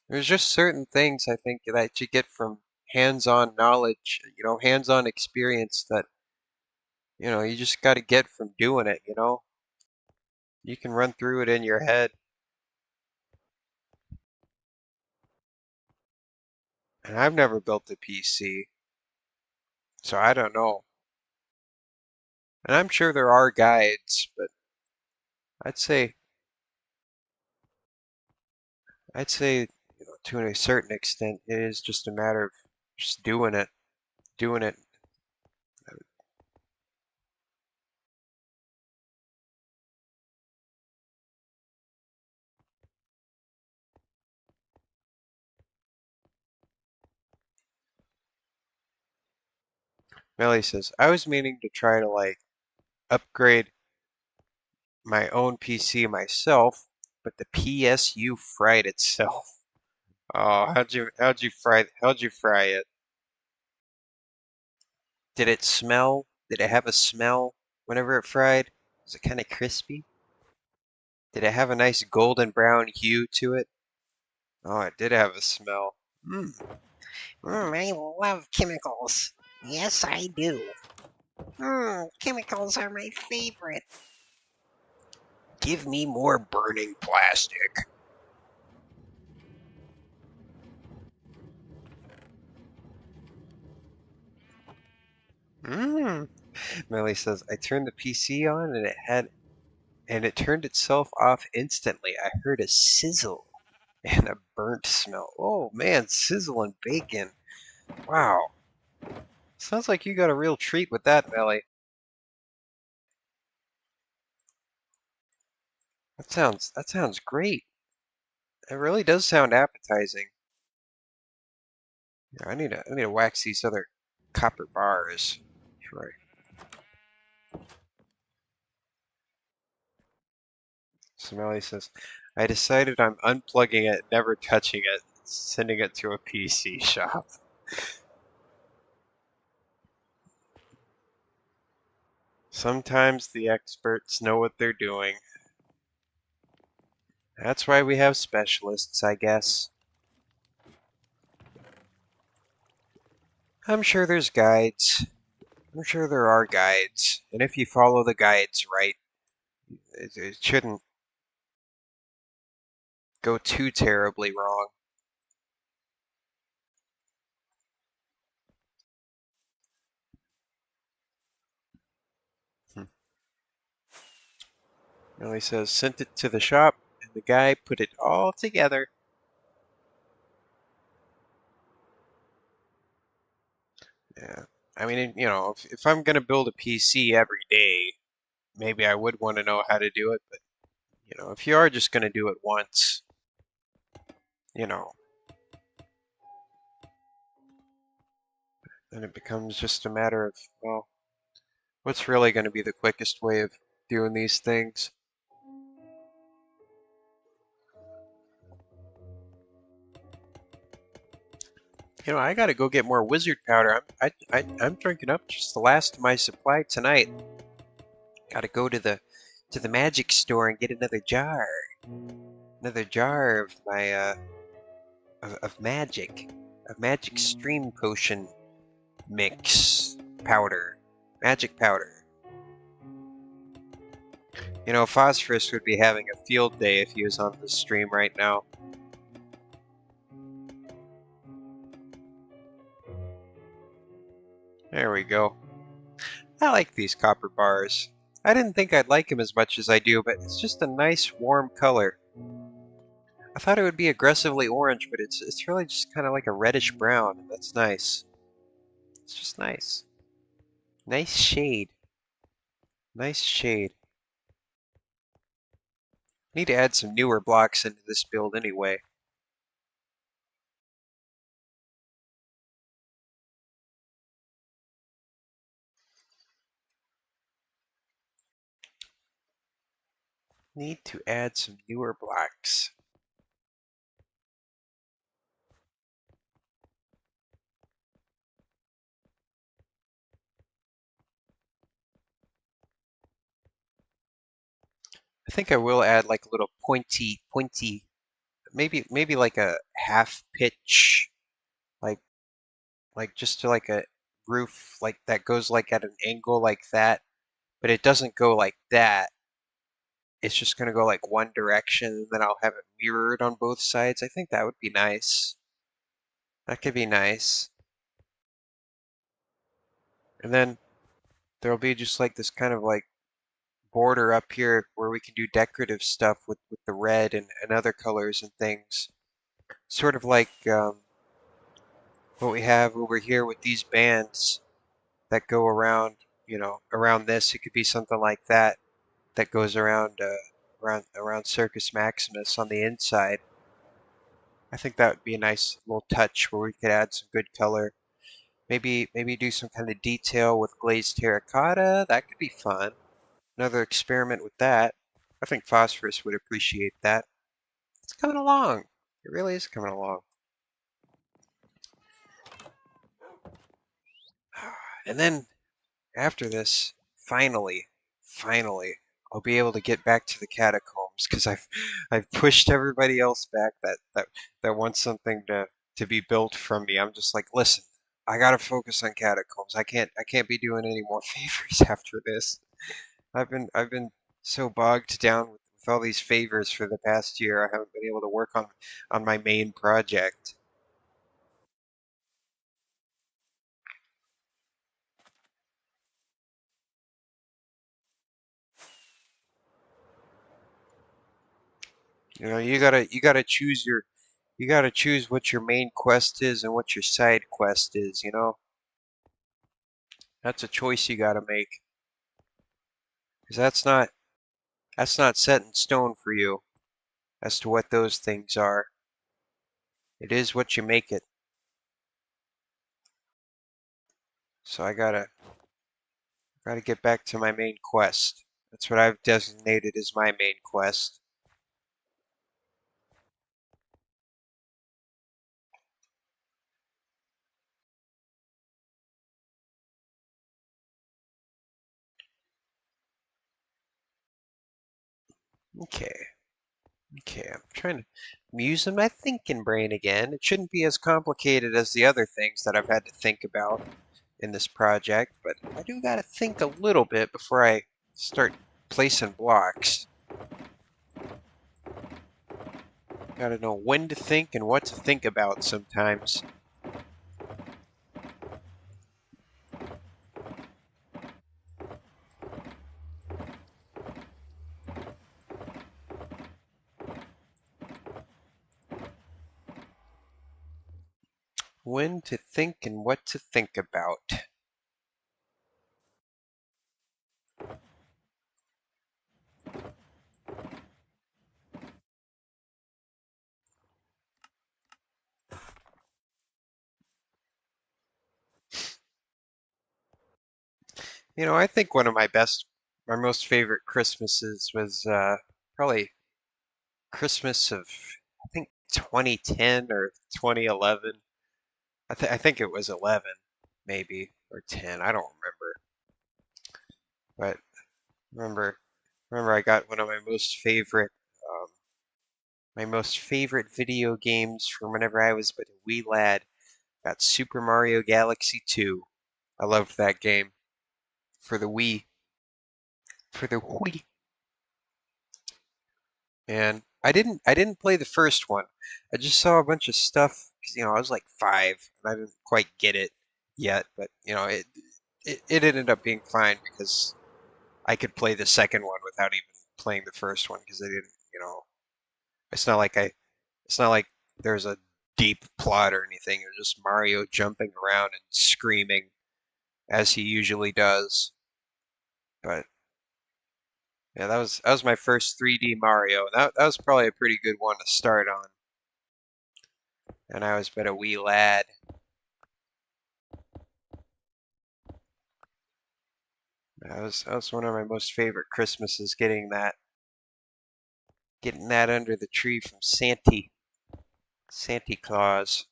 There's just certain things I think that you get from hands-on knowledge, hands-on experience that, you just got to get from doing it. You can run through it in your head. And I've never built a PC, so I don't know. And I'm sure there are guides, but I'd say I'd say to a certain extent it is just a matter of just doing it. Melly says, I was meaning to try to like upgrade my own PC myself, but the PSU fried itself. Oh, how'd you fry it? Did it smell? Did it have a smell whenever it fried? Was it kind of crispy? Did it have a nice golden brown hue to it? Oh, it did have a smell. Mmm, I love chemicals. Yes, I do. Chemicals are my favorite. Give me more burning plastic. Mmm. Millie says, I turned the PC on and it turned itself off instantly. I heard a sizzle and a burnt smell. Oh man, sizzle and bacon. Wow. Sounds like you got a real treat with that, Melly. That sounds great. It really does sound appetizing. Yeah, I need to wax these other copper bars. Right. So Melly says, I decided I'm unplugging it, never touching it, sending it to a PC shop. Sometimes the experts know what they're doing. That's why we have specialists, I guess. I'm sure there's guides. I'm sure there are guides. And if you follow the guides right, it shouldn't go too terribly wrong. Hmm. He says, sent it to the shop, and the guy put it all together. Yeah. I mean, if I'm gonna build a PC every day, maybe I would want to know how to do it. But if you are just gonna do it once, you know, then it becomes just a matter of, well, what's really gonna be the quickest way of doing these things? I gotta go get more wizard powder. I'm drinking up just the last of my supply tonight. Gotta go to the magic store and get another jar of my of magic stream potion mix powder, magic powder. Phosphorus would be having a field day if he was on the stream right now. There we go. I like these copper bars. I didn't think I'd like them as much as I do, but it's just a nice warm color. I thought it would be aggressively orange, but it's really just kind of like a reddish brown, and that's nice. It's just nice. Nice shade. Nice shade. Need to add some newer blocks into this build anyway. Need to add some newer blocks. I think I will add like a little pointy, maybe like a half pitch, like just to like a roof like that goes like at an angle like that, but it doesn't go like that. It's just gonna go like one direction, and then I'll have it mirrored on both sides. I think that would be nice. That could be nice. And then there'll be just like this kind of like border up here where we can do decorative stuff with the red and other colors and things. Sort of like what we have over here with these bands that go around, around this. It could be something like that that goes around Circus Maximus on the inside. I think that would be a nice little touch where we could add some good color. Maybe do some kind of detail with glazed terracotta. That could be fun. Another experiment with that. I think Phosphorus would appreciate that. It's coming along. It really is coming along. And then after this, finally, I'll be able to get back to the catacombs because I've pushed everybody else back that wants something to be built from me. I'm just like, listen, I gotta focus on catacombs. I can't be doing any more favors after this. I've been so bogged down with all these favors for the past year. I haven't been able to work on my main project. You gotta choose what your main quest is and what your. Quest is. That's a choice you gotta make. Because that's not set in stone for you as to what those things are. It is what you make it. So I gotta get back to my main quest. That's what I've designated as my main quest. Okay. Okay, I'm using my thinking brain again. It shouldn't be as complicated as the other things that I've had to think about in this project, but I do gotta think a little bit before I start placing blocks. Gotta know when to think and what to think about sometimes. When to think and what to think about. I think one of my most favorite Christmases was probably Christmas of, I think 2010 or 2011. I think it was 11, maybe, or 10. I don't remember. But remember, remember I got one of um, my most favorite video games from whenever I was but a wee lad. Got Super Mario Galaxy 2. I loved that game for the Wii, for the Wii. And I didn't play the first one. I just saw a bunch of stuff because I was like 5 and I didn't quite get it yet, but it ended up being fine because I could play the second one without even playing the first one because I didn't, it's not like it's not like there's a deep plot or anything. It was just Mario jumping around and screaming as he usually does. But yeah, that was my first 3D Mario. That was probably a pretty good one to start on. And I was but a wee lad. That was one of my most favorite Christmases, getting that under the tree from Santa Claus.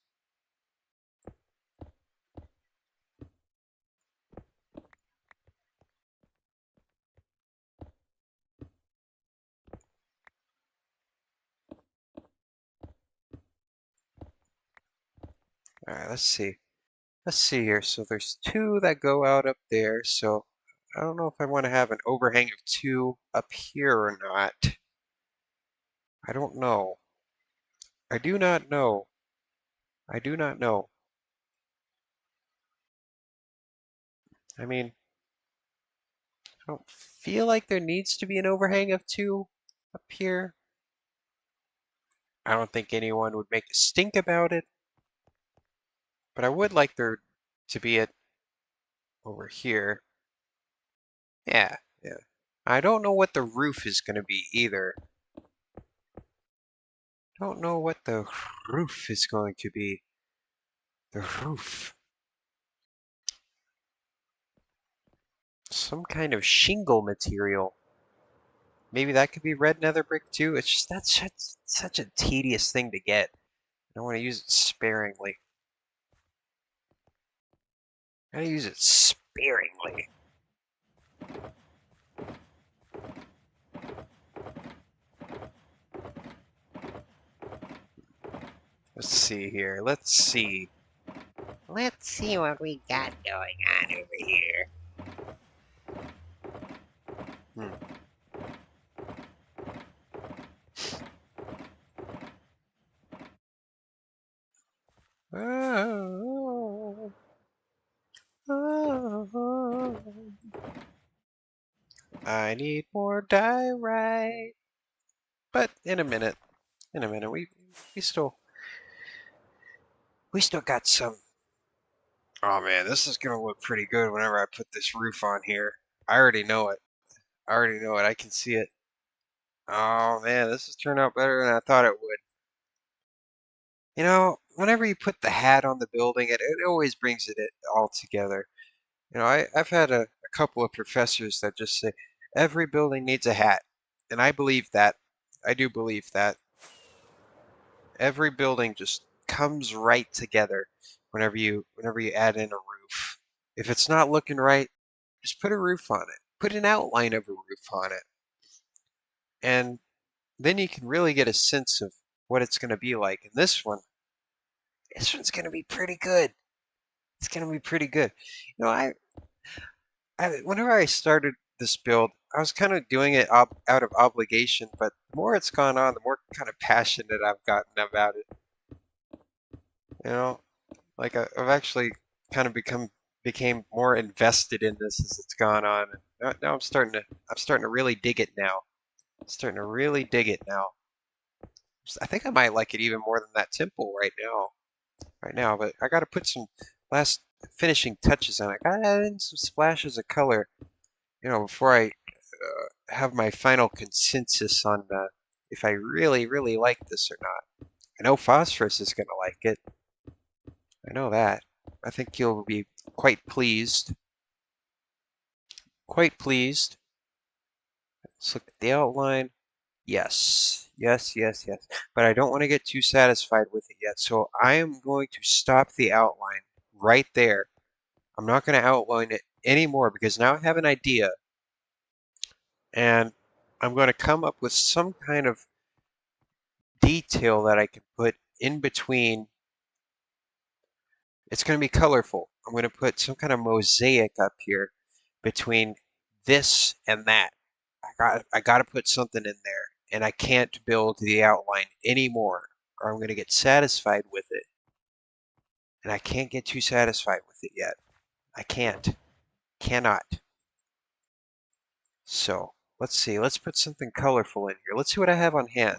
All right, let's see. Let's see here. So there's two that go out up there. So I don't know if I want to have an overhang of two up here or not. I don't know. I do not know. I do not know. I mean, I don't feel like there needs to be an overhang of two up here. I don't think anyone would make a stink about it, but I would like there to be it over here. Yeah, yeah. I don't know what the roof is going to be either. Don't know what the roof is going to be. The roof. Some kind of shingle material. Maybe that could be red nether brick too. It's just that's such a tedious thing to get. I want to use it sparingly. I gotta use it sparingly. Let's see here. Let's see. Let's see what we got going on over here. Hmm. Oh, oh, oh. I need more diorite. But in a minute, we still we still got some. Oh man, this is gonna look pretty good whenever I put this roof on here. I already know it. I already know it. I can see it. Oh man, this has turned out better than I thought it would. Whenever you put the hat on the building, it always brings it all together. I've had a couple of professors that just say every building needs a hat, and I believe that. I do believe that. Every building just comes right together whenever you add in a roof. If it's not looking right, just put a roof on it. Put an outline of a roof on it. And then you can really get a sense of what it's going to be like. And this one's going to be pretty good. It's going to be pretty good. You know, whenever I started this build, I was kind of doing it out of obligation, but the more it's gone on, the more kind of passionate I've gotten about it. You know, like I've actually kind of became more invested in this as it's gone on. And now I'm starting to really dig it now. I'm starting to really dig it now. I think I might like it even more than that temple right now. Right now, but I got to put some last finishing touches on it. I got to add in some splashes of color, before I have my final consensus on if I really, really like this or not. I know Phosphorus is going to like it. I know that. I think you'll be quite pleased. Quite pleased. Let's look at the outline. Yes, yes, yes, yes. But I don't want to get too satisfied with it yet. So I am going to stop the outline right there. I'm not going to outline it anymore because now I have an idea. And I'm going to come up with some kind of detail that I can put in between. It's going to be colorful. I'm going to put some kind of mosaic up here between this and that. I got to put something in there, and I can't build the outline anymore, or I'm going to get satisfied with it. And I can't get too satisfied with it yet. I can't. Cannot. So, let's see. Let's put something colorful in here. Let's see what I have on hand.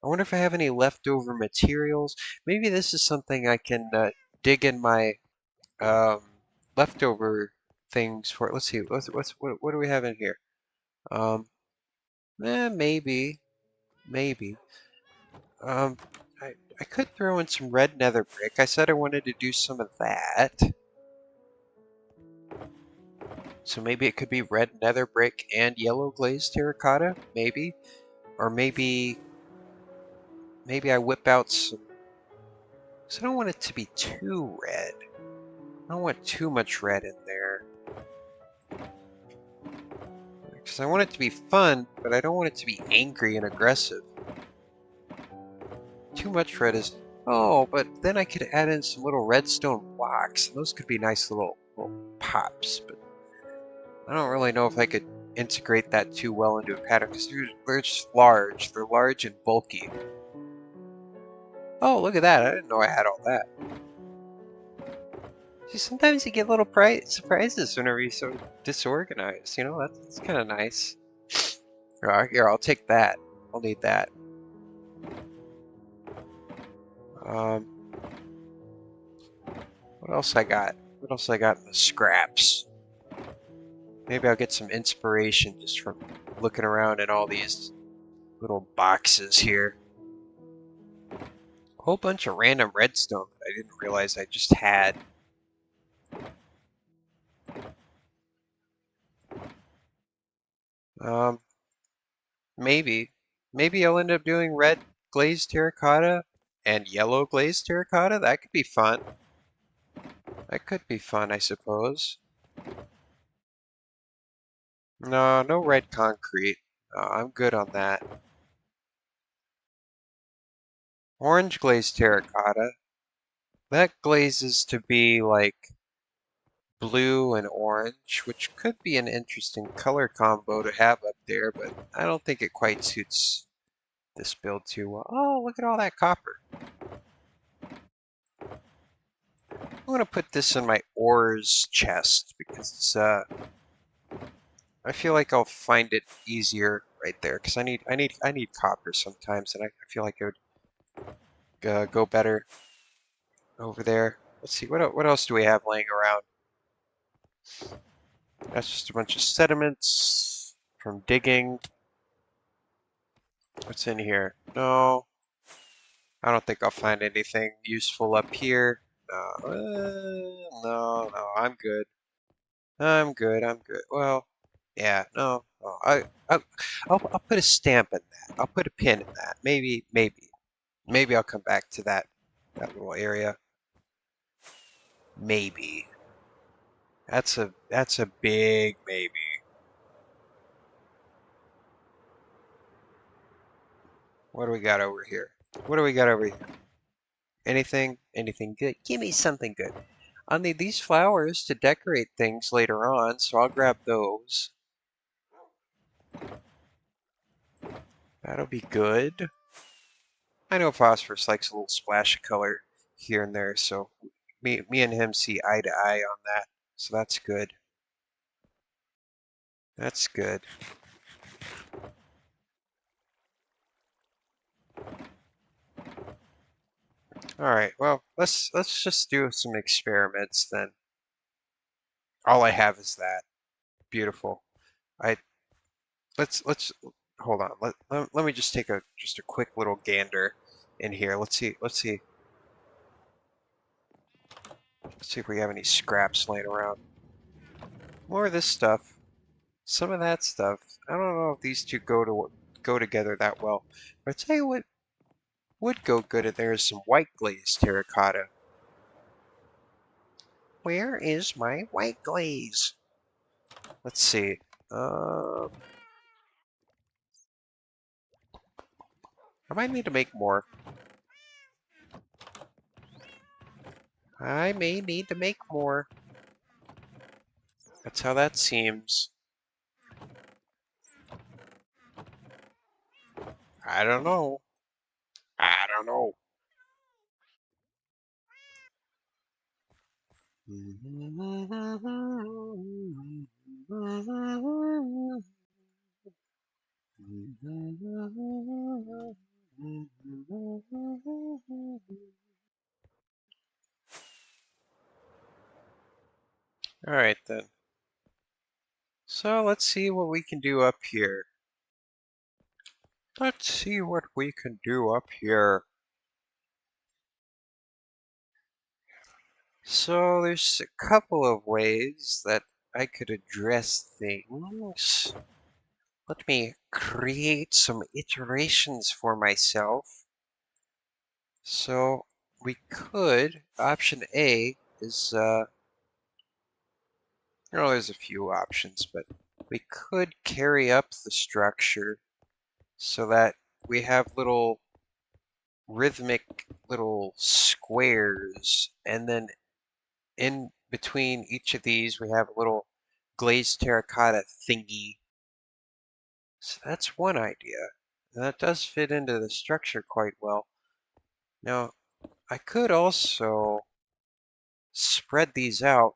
I wonder if I have any leftover materials. Maybe this is something I can dig in my um, leftover things for. Let's see. What do we have in here? Um, maybe, maybe. Um, I could throw in some red nether brick. I said I wanted to do some of that. So maybe it could be red nether brick and yellow glazed terracotta, maybe. Or maybe I whip out some, because I don't want it to be too red. I don't want too much red in there. Because I want it to be fun, but I don't want it to be angry and aggressive. Too much red is... Oh, but then I could add in some little redstone blocks. And those could be nice little pops, but I don't really know if I could integrate that too well into a pattern, because they're just large. They're large and bulky. Oh, look at that. I didn't know I had all that. See, sometimes you get little surprises whenever you're so disorganized. You know, that's kind of nice. Here, I'll take that. I'll need that. Um, what else I got? What else I got in the scraps? Maybe I'll get some inspiration just from looking around at all these little boxes here. A whole bunch of random redstone that I didn't realize I just had. Um, maybe. Maybe I'll end up doing red glazed terracotta and yellow glazed terracotta. That could be fun. That could be fun, I suppose. No, no red concrete. I'm good on that. Orange glazed terracotta. That glazes to be like blue and orange, which could be an interesting color combo to have up there, but I don't think it quite suits this build too well. Oh, look at all that copper. I'm going to put this in my ores chest because it's, I feel like I'll find it easier right there because I need copper sometimes, and I feel like it would go better over there. Let's see, what else do we have laying around? That's just a bunch of sediments from digging. What's in here? No, I don't think I'll find anything useful up here. No, I'm good. I'm good. I'm good. Well, yeah, no, no I'll put a stamp in that. I'll put a pin in that. Maybe I'll come back to that little area. Maybe. That's a big maybe. What do we got over here? What do we got over here? Anything? Anything good? Give me something good. I'll need these flowers to decorate things later on, so I'll grab those. That'll be good. I know Phosphorus likes a little splash of color here and there, so me and him see eye to eye on that. So that's good. That's good. All right. Well, let's just do some experiments then. All I have is that. Beautiful. I let's hold on. Let me just take a quick little gander in here. Let's see if we have any scraps laying around. More of this stuff. Some of that stuff. I don't know if these two go together that well. But I tell you what would go good in there is some white glazed terracotta. Where is my white glaze? Let's see. Um, I might need to make more. I may need to make more. That's how that seems. I don't know. I don't know. All right then. So let's see what we can do up here. Let's see what we can do up here. So there's a couple of ways that I could address things. Let me create some iterations for myself. So we could, option A is, there's a few options, but we could carry up the structure so that we have little rhythmic little squares, and then in between each of these we have a little glazed terracotta thingy. So that's one idea. That does fit into the structure quite well. Now, I could also spread these out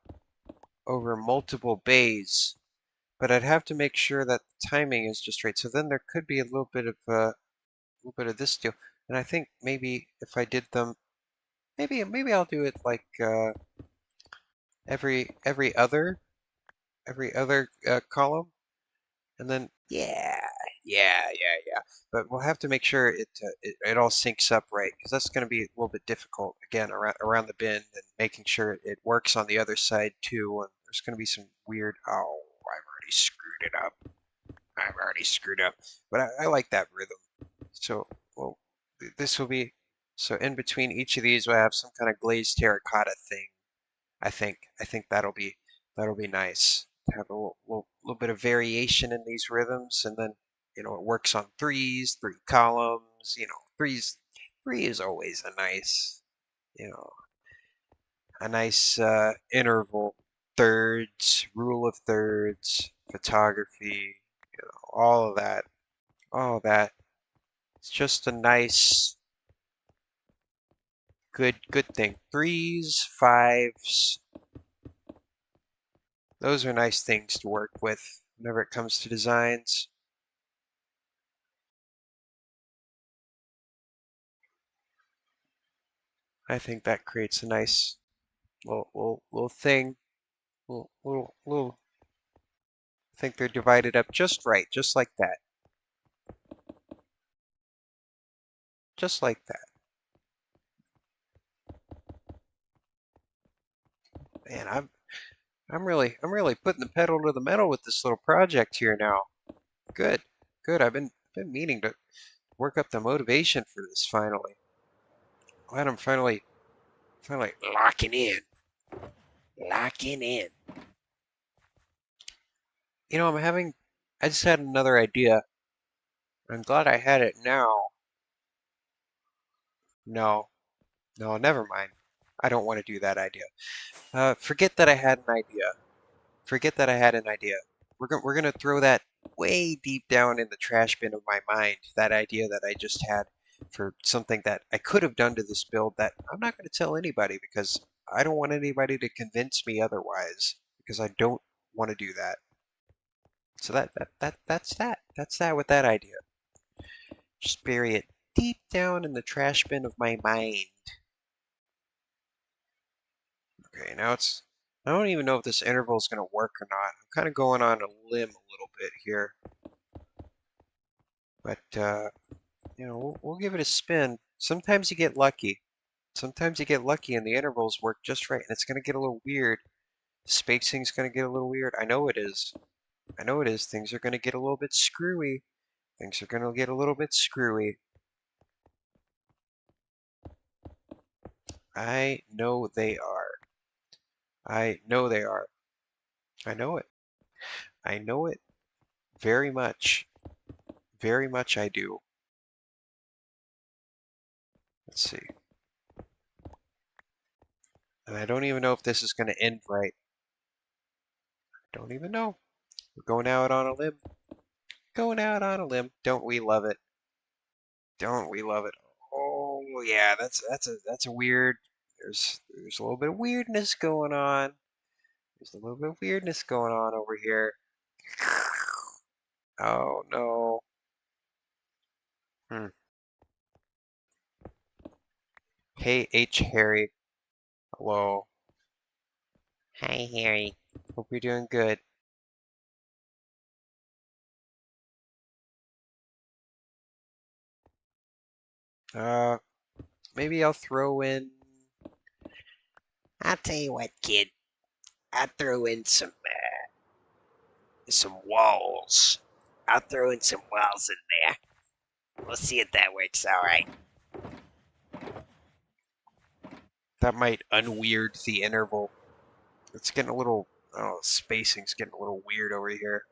over multiple bays, but I'd have to make sure that the timing is just right. So then there could be a little bit of this deal. And I think maybe if I did them, maybe I'll do it like every other column, and then yeah. But we'll have to make sure it all syncs up right, because that's going to be a little bit difficult again around the bend and making sure it works on the other side too. And there's going to be some weird. Oh, I've already screwed it up. I've already screwed up. But I like that rhythm. So well, this will be so in between each of these we'll have some kind of glazed terracotta thing. I think that'll be nice to have a little bit of variation in these rhythms, and then it works on threes, three columns. Three is always you know a nice interval. Thirds, rule of thirds, photography, all of that, all of that. It's just a nice, good thing. Threes, fives, those are nice things to work with whenever it comes to designs. I think that creates a nice little thing. Little. I think they're divided up just right, just like that. Just like that. Man, I'm really putting the pedal to the metal with this little project here now. Good. Good. I've been meaning to work up the motivation for this finally. Glad I'm finally locking in. Locking in. I just had another idea. I'm glad I had it now. No, no, never mind. I don't want to do that idea. Forget that I had an idea. Forget that I had an idea. We're gonna throw that way deep down in the trash bin of my mind. That idea that I just had for something that I could have done to this build that I'm not going to tell anybody, because I don't want anybody to convince me otherwise, because I don't want to do that. So that's that. That's that with that idea. Just bury it deep down in the trash bin of my mind. Okay, now I don't even know if this interval is going to work or not. I'm kind of going on a limb a little bit here, but we'll give it a spin. Sometimes you get lucky. Sometimes you get lucky and the intervals work just right, and it's going to get a little weird Spacing's gonna get a little weird. I know it is. I know it is. Things are gonna get a little bit screwy. Things are gonna get a little bit screwy. I know they are. I know they are. I know it. I know it very much. Very much I do. Let's see. And I don't even know if this is going to end right. Don't even know. We're going out on a limb. Going out on a limb. Don't we love it? Don't we love it? Oh yeah, that's a weird. There's a little bit of weirdness going on. There's a little bit of weirdness going on over here. Oh no. Hmm. Hey H Harry. Hello. Hi, Harry. Hope you're doing good. Uh, maybe I'll throw in. I'll tell you what, kid. I'll throw in some walls. I'll throw in some walls in there. We'll see if that works all right. That might unweird the interval. It's getting a little. Oh, spacing's getting a little weird over here.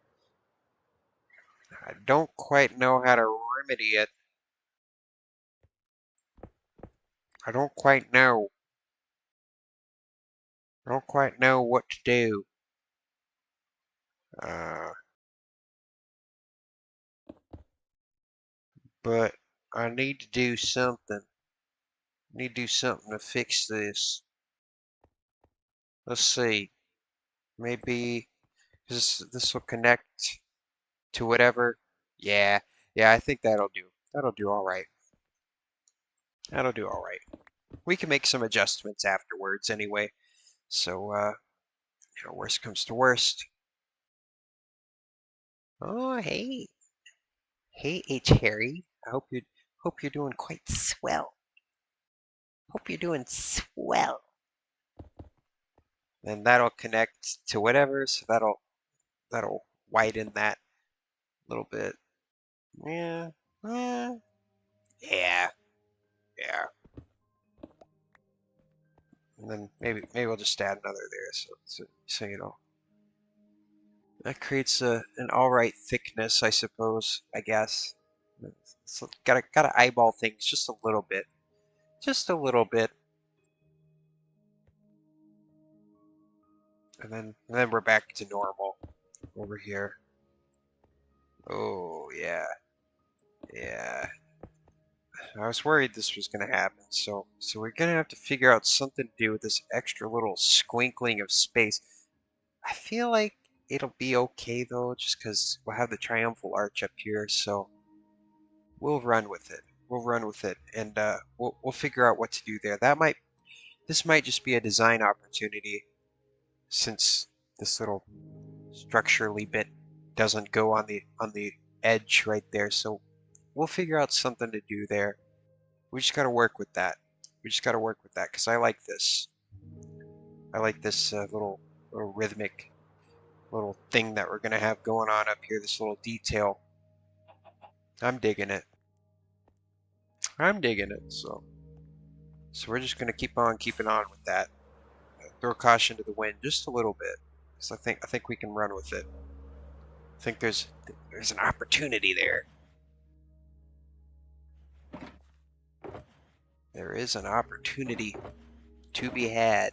I don't quite know how to remedy it. I don't quite know. I don't quite know what to do. Uh, but I need to do something. I need to do something to fix this. Let's see. Maybe this will connect to whatever. Yeah, yeah, I think that'll do. That'll do all right. That'll do all right. We can make some adjustments afterwards anyway. So, worst comes to worst. Oh, hey. Hey, H. Harry. I hope you're doing quite swell. Hope you're doing swell. And that'll connect to whatever, so that'll widen that a little bit. Yeah, yeah, yeah, yeah. And then maybe we'll just add another there, so you know that creates an all right thickness, I suppose. I guess. So gotta eyeball things just a little bit, just a little bit, and then we're back to normal over here. Oh yeah, yeah. I was worried this was gonna happen, so we're gonna have to figure out something to do with this extra little squinkling of space. I feel like it'll be okay though, just because we'll have the triumphal arch up here, so we'll run with it. We'll run with it, and we'll figure out what to do there. This might just be a design opportunity, since this little structurally bit doesn't go on the edge right there. So we'll figure out something to do there. We just got to work with that. We just got to work with that because I like this. I like this little rhythmic little thing that we're gonna have going on up here. This little detail. I'm digging it. I'm digging it. So we're just gonna keep on keeping on with that. Throw caution to the wind just a little bit, because I think we can run with it. I think there's an opportunity there. There is an opportunity to be had.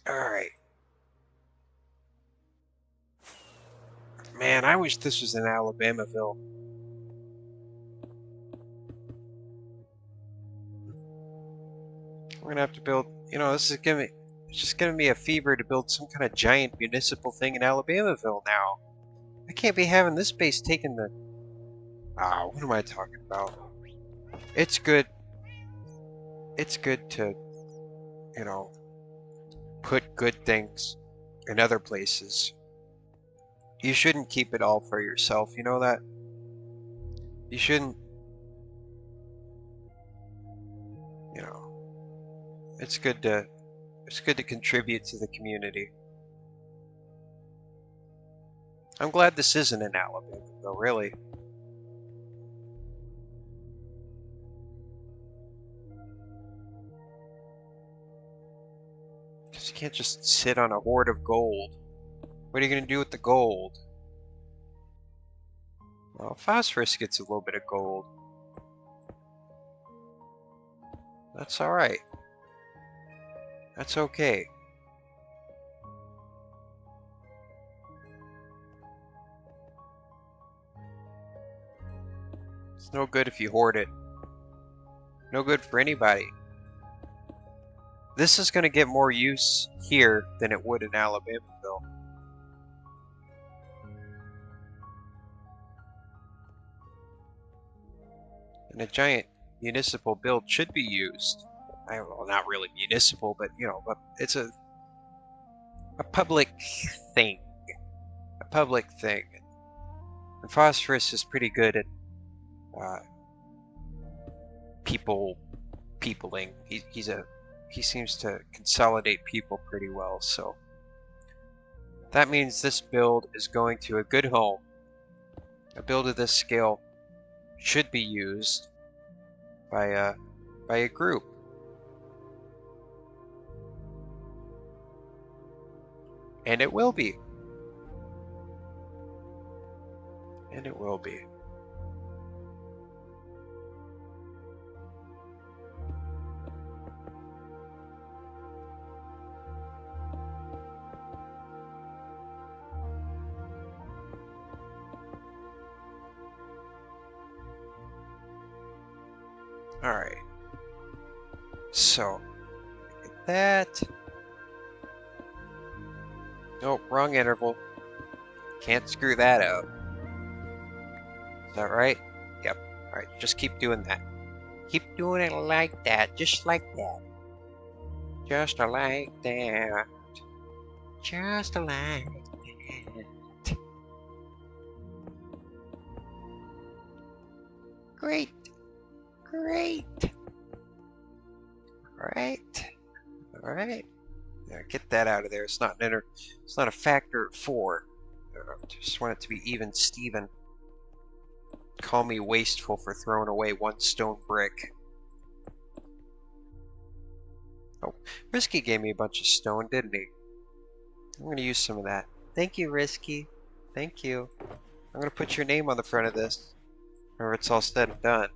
All right. Man, I wish this was in Alabamaville. We're gonna have to build. This is giving me. It's just giving me a fever to build some kind of giant municipal thing in Alabamaville now. I can't be having this base taking the. What am I talking about? It's good. It's good to, you know, put good things in other places. You shouldn't keep it all for yourself, you know that? You shouldn't, you know, it's good to contribute to the community. I'm glad this isn't in Alabama, though, really. Because you can't just sit on a hoard of gold. What are you going to do with the gold? Well, phosphorus gets a little bit of gold. That's alright. That's okay. It's no good if you hoard it. No good for anybody. This is going to get more use here than it would in Alabamaville. And a giant municipal build should be used. Well, not really municipal, but you know, but it's a public thing. A public thing. And phosphorus is pretty good at uh, peopling. He seems to consolidate people pretty well. So that means this build is going to a good home. A build of this scale should be used by a group. And it will be. And it will be. Alright. So, get that. Nope, wrong interval. Can't screw that up. Is that right? Yep. Alright, just keep doing that. Keep doing it like that, just like that. Just like that. Just like that. Great. Great. Alright. Alright. Yeah, get that out of there. It's not it's not a factor of 4. Just want it to be even Steven. Call me wasteful for throwing away one stone brick. Oh, Risky gave me a bunch of stone, didn't he? I'm going to use some of that. Thank you, Risky. Thank you. I'm going to put your name on the front of this, whenever it's all said and done.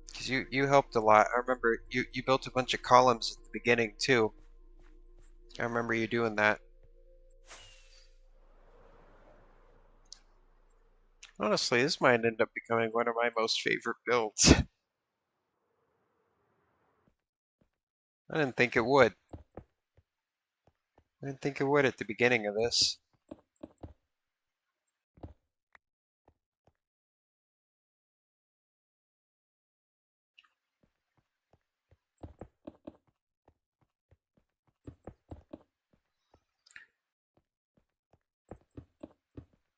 Because you helped a lot. I remember you built a bunch of columns at the beginning, too. I remember you doing that. Honestly, this might end up becoming one of my most favorite builds. I didn't think it would. I didn't think it would at the beginning of this.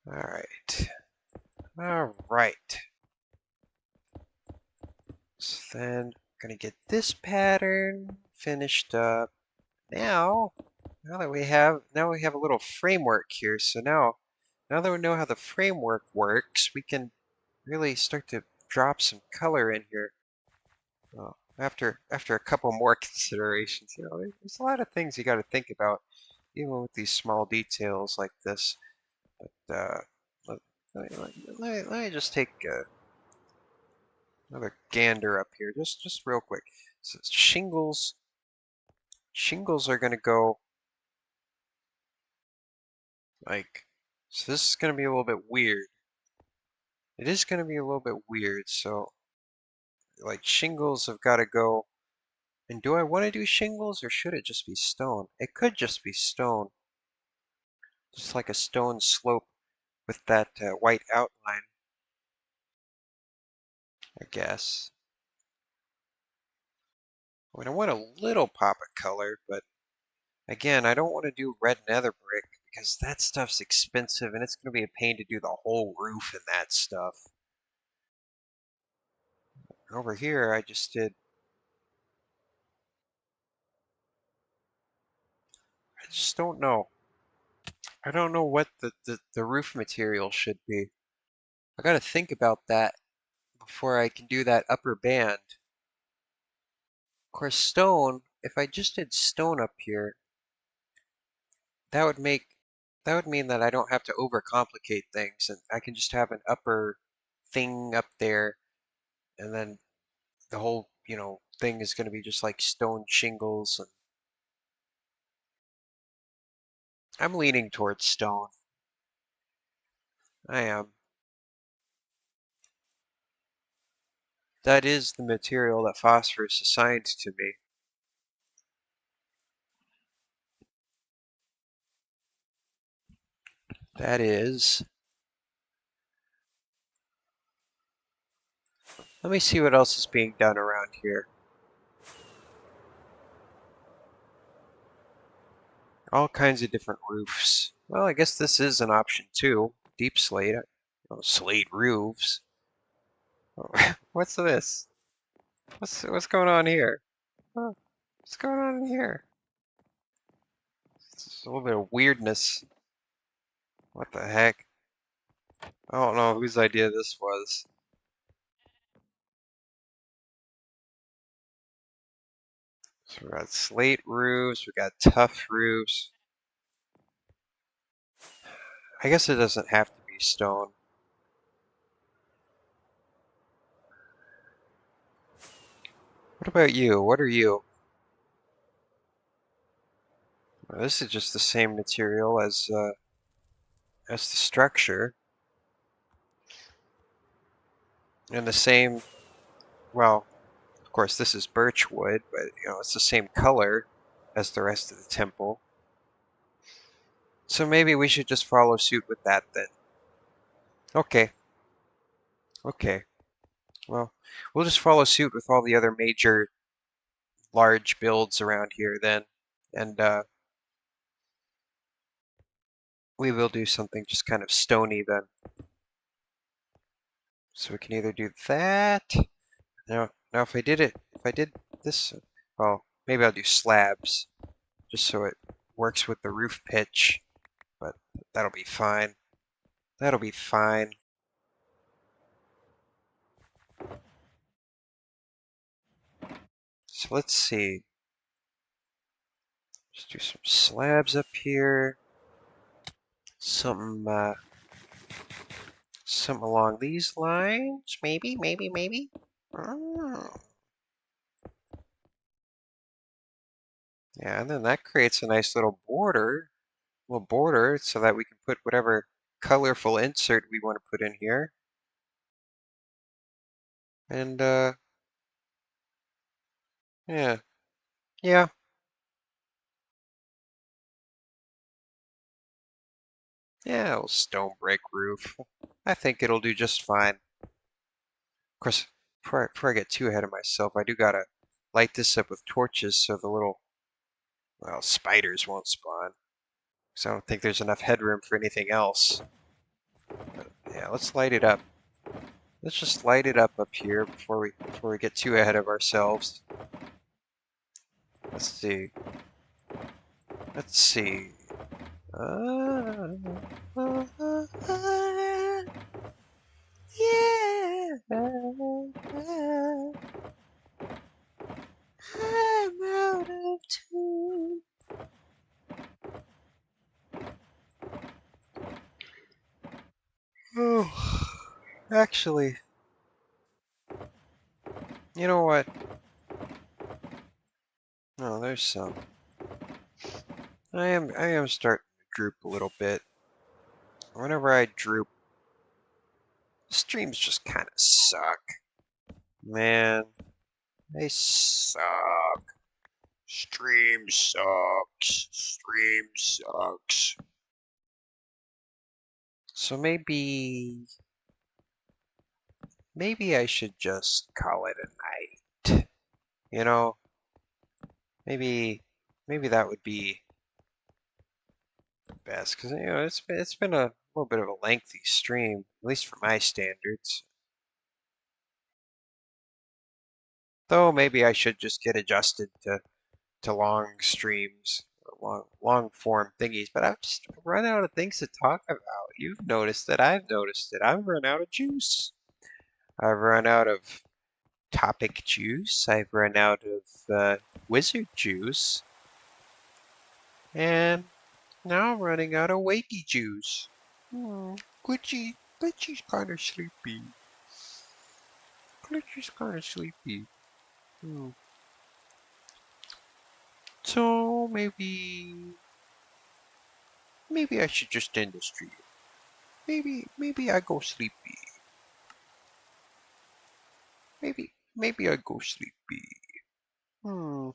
Alright. Alright. So then I'm gonna get this pattern finished up. Now that we have a little framework here, so now that we know how the framework works, we can really start to drop some color in here. Well, after a couple more considerations, you know, there's a lot of things you got to think about, even with these small details like this. But let me just take another gander up here, just real quick. So shingles are going to go like, so this is going to be a little bit weird. It is going to be a little bit weird, so like shingles have got to go. And do I want to do shingles or should it just be stone? It could just be stone. Just like a stone slope with that white outline, I guess. I mean, I want a little pop of color, but again, I don't want to do red nether brick because that stuff's expensive and it's going to be a pain to do the whole roof and that stuff. Over here, I just did, I just don't know. I don't know what the roof material should be. I got to think about that before I can do that upper band. Of course, stone, if I just did stone up here, that would make that would mean that I don't have to overcomplicate things and I can just have an upper thing up there and then the whole, thing is going to be just like stone shingles and I'm leaning towards stone. I am. That is the material that phosphorus assigned to me. That is. Let me see what else is being done around here. All kinds of different roofs. Well, I guess this is an option too. Deep slate. Slate roofs. What's this? What's going on here? Huh, what's going on in here? It's a little bit of weirdness. What the heck? I don't know whose idea this was. So we got slate roofs, we got tough roofs. I guess it doesn't have to be stone. What about you? What are you? Well, this is just the same material as the structure. And the same, well, of course this is birch wood, but it's the same color as the rest of the temple. So maybe we should just follow suit with that then. Okay, okay. Well, we'll just follow suit with all the other major large builds around here then. And we will do something just kind of stony then. So we can either do that. Now if I did this, well, maybe I'll do slabs just so it works with the roof pitch, but that'll be fine. That'll be fine. So let's see. Just do some slabs up here. Something along these lines. Maybe. Oh. Yeah, and then that creates a nice little border, so that we can put whatever colorful insert we want to put in here. And yeah, yeah, yeah, a little stone brick roof. I think it'll do just fine. Of course, before I get too ahead of myself, I do gotta light this up with torches so the little, well, spiders won't spawn. Because I don't think there's enough headroom for anything else. But yeah, let's light it up. Let's just light it up here before we get too ahead of ourselves. Let's see. Let's see. Uh, yeah. I'm out of tune. Oh, actually, you know what? No, there's some. I am starting to droop a little bit. Whenever I droop, streams just kind of suck. Man, they suck. Stream sucks. Stream sucks. So maybe I should just call it a night. You know, maybe that would be best because it's been a little bit of a lengthy stream, at least for my standards. Though maybe I should just get adjusted to long streams, long form thingies. But I've just run out of things to talk about. You've noticed it. I've noticed it. I've run out of juice. I've run out of topic juice. I've run out of wizard juice, and now I'm running out of wakey juice. Glitchy's kind of sleepy. Glitchy's kind of sleepy. Hmm. So maybe I should just end the stream. Maybe I go sleepy. Maybe I go sleepy. Hmm.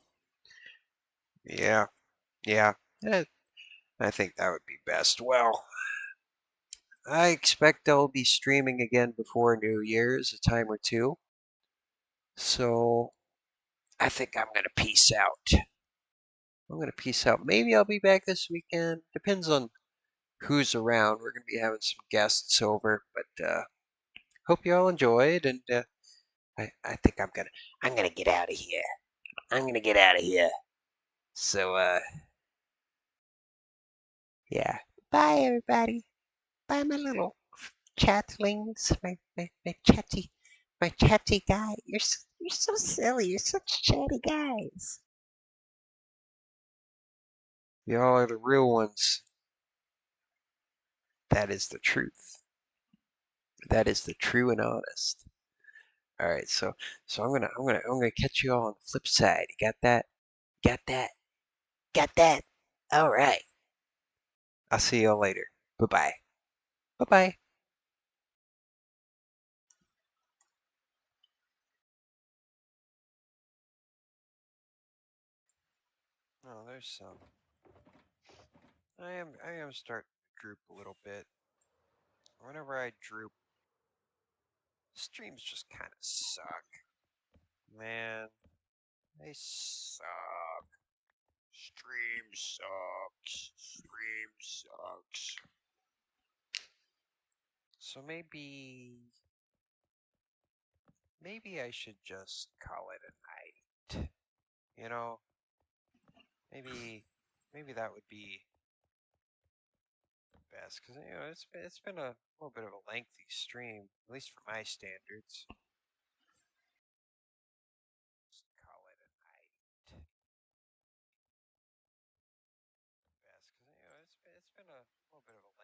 Yeah, yeah. eh, I think that would be best. Well, I expect I'll be streaming again before New Year's, a time or two. So I think I'm gonna peace out. I'm gonna peace out. Maybe I'll be back this weekend. Depends on who's around. We're gonna be having some guests over, but hope you all enjoyed. And I think I'm gonna get out of here. I'm gonna get out of here. So yeah. Bye everybody. Bye my little chatlings. My chatty guy. You're so silly. You're such chatty guys. Y'all are the real ones. That is the truth. That is the true and honest. All right, so I'm gonna catch you all on the flip side. You got that? Got that? Got that? All right. I'll see y'all later. Bye bye. Bye bye. Oh, there's some. I am starting to droop a little bit. Whenever I droop, streams just kind of suck. Man, they suck. Stream sucks. Stream sucks. So maybe I should just call it a night. You know, maybe maybe that would be best because it's been a little bit of a lengthy stream, at least for my standards. Just call it a night. Best because it's been a little bit of a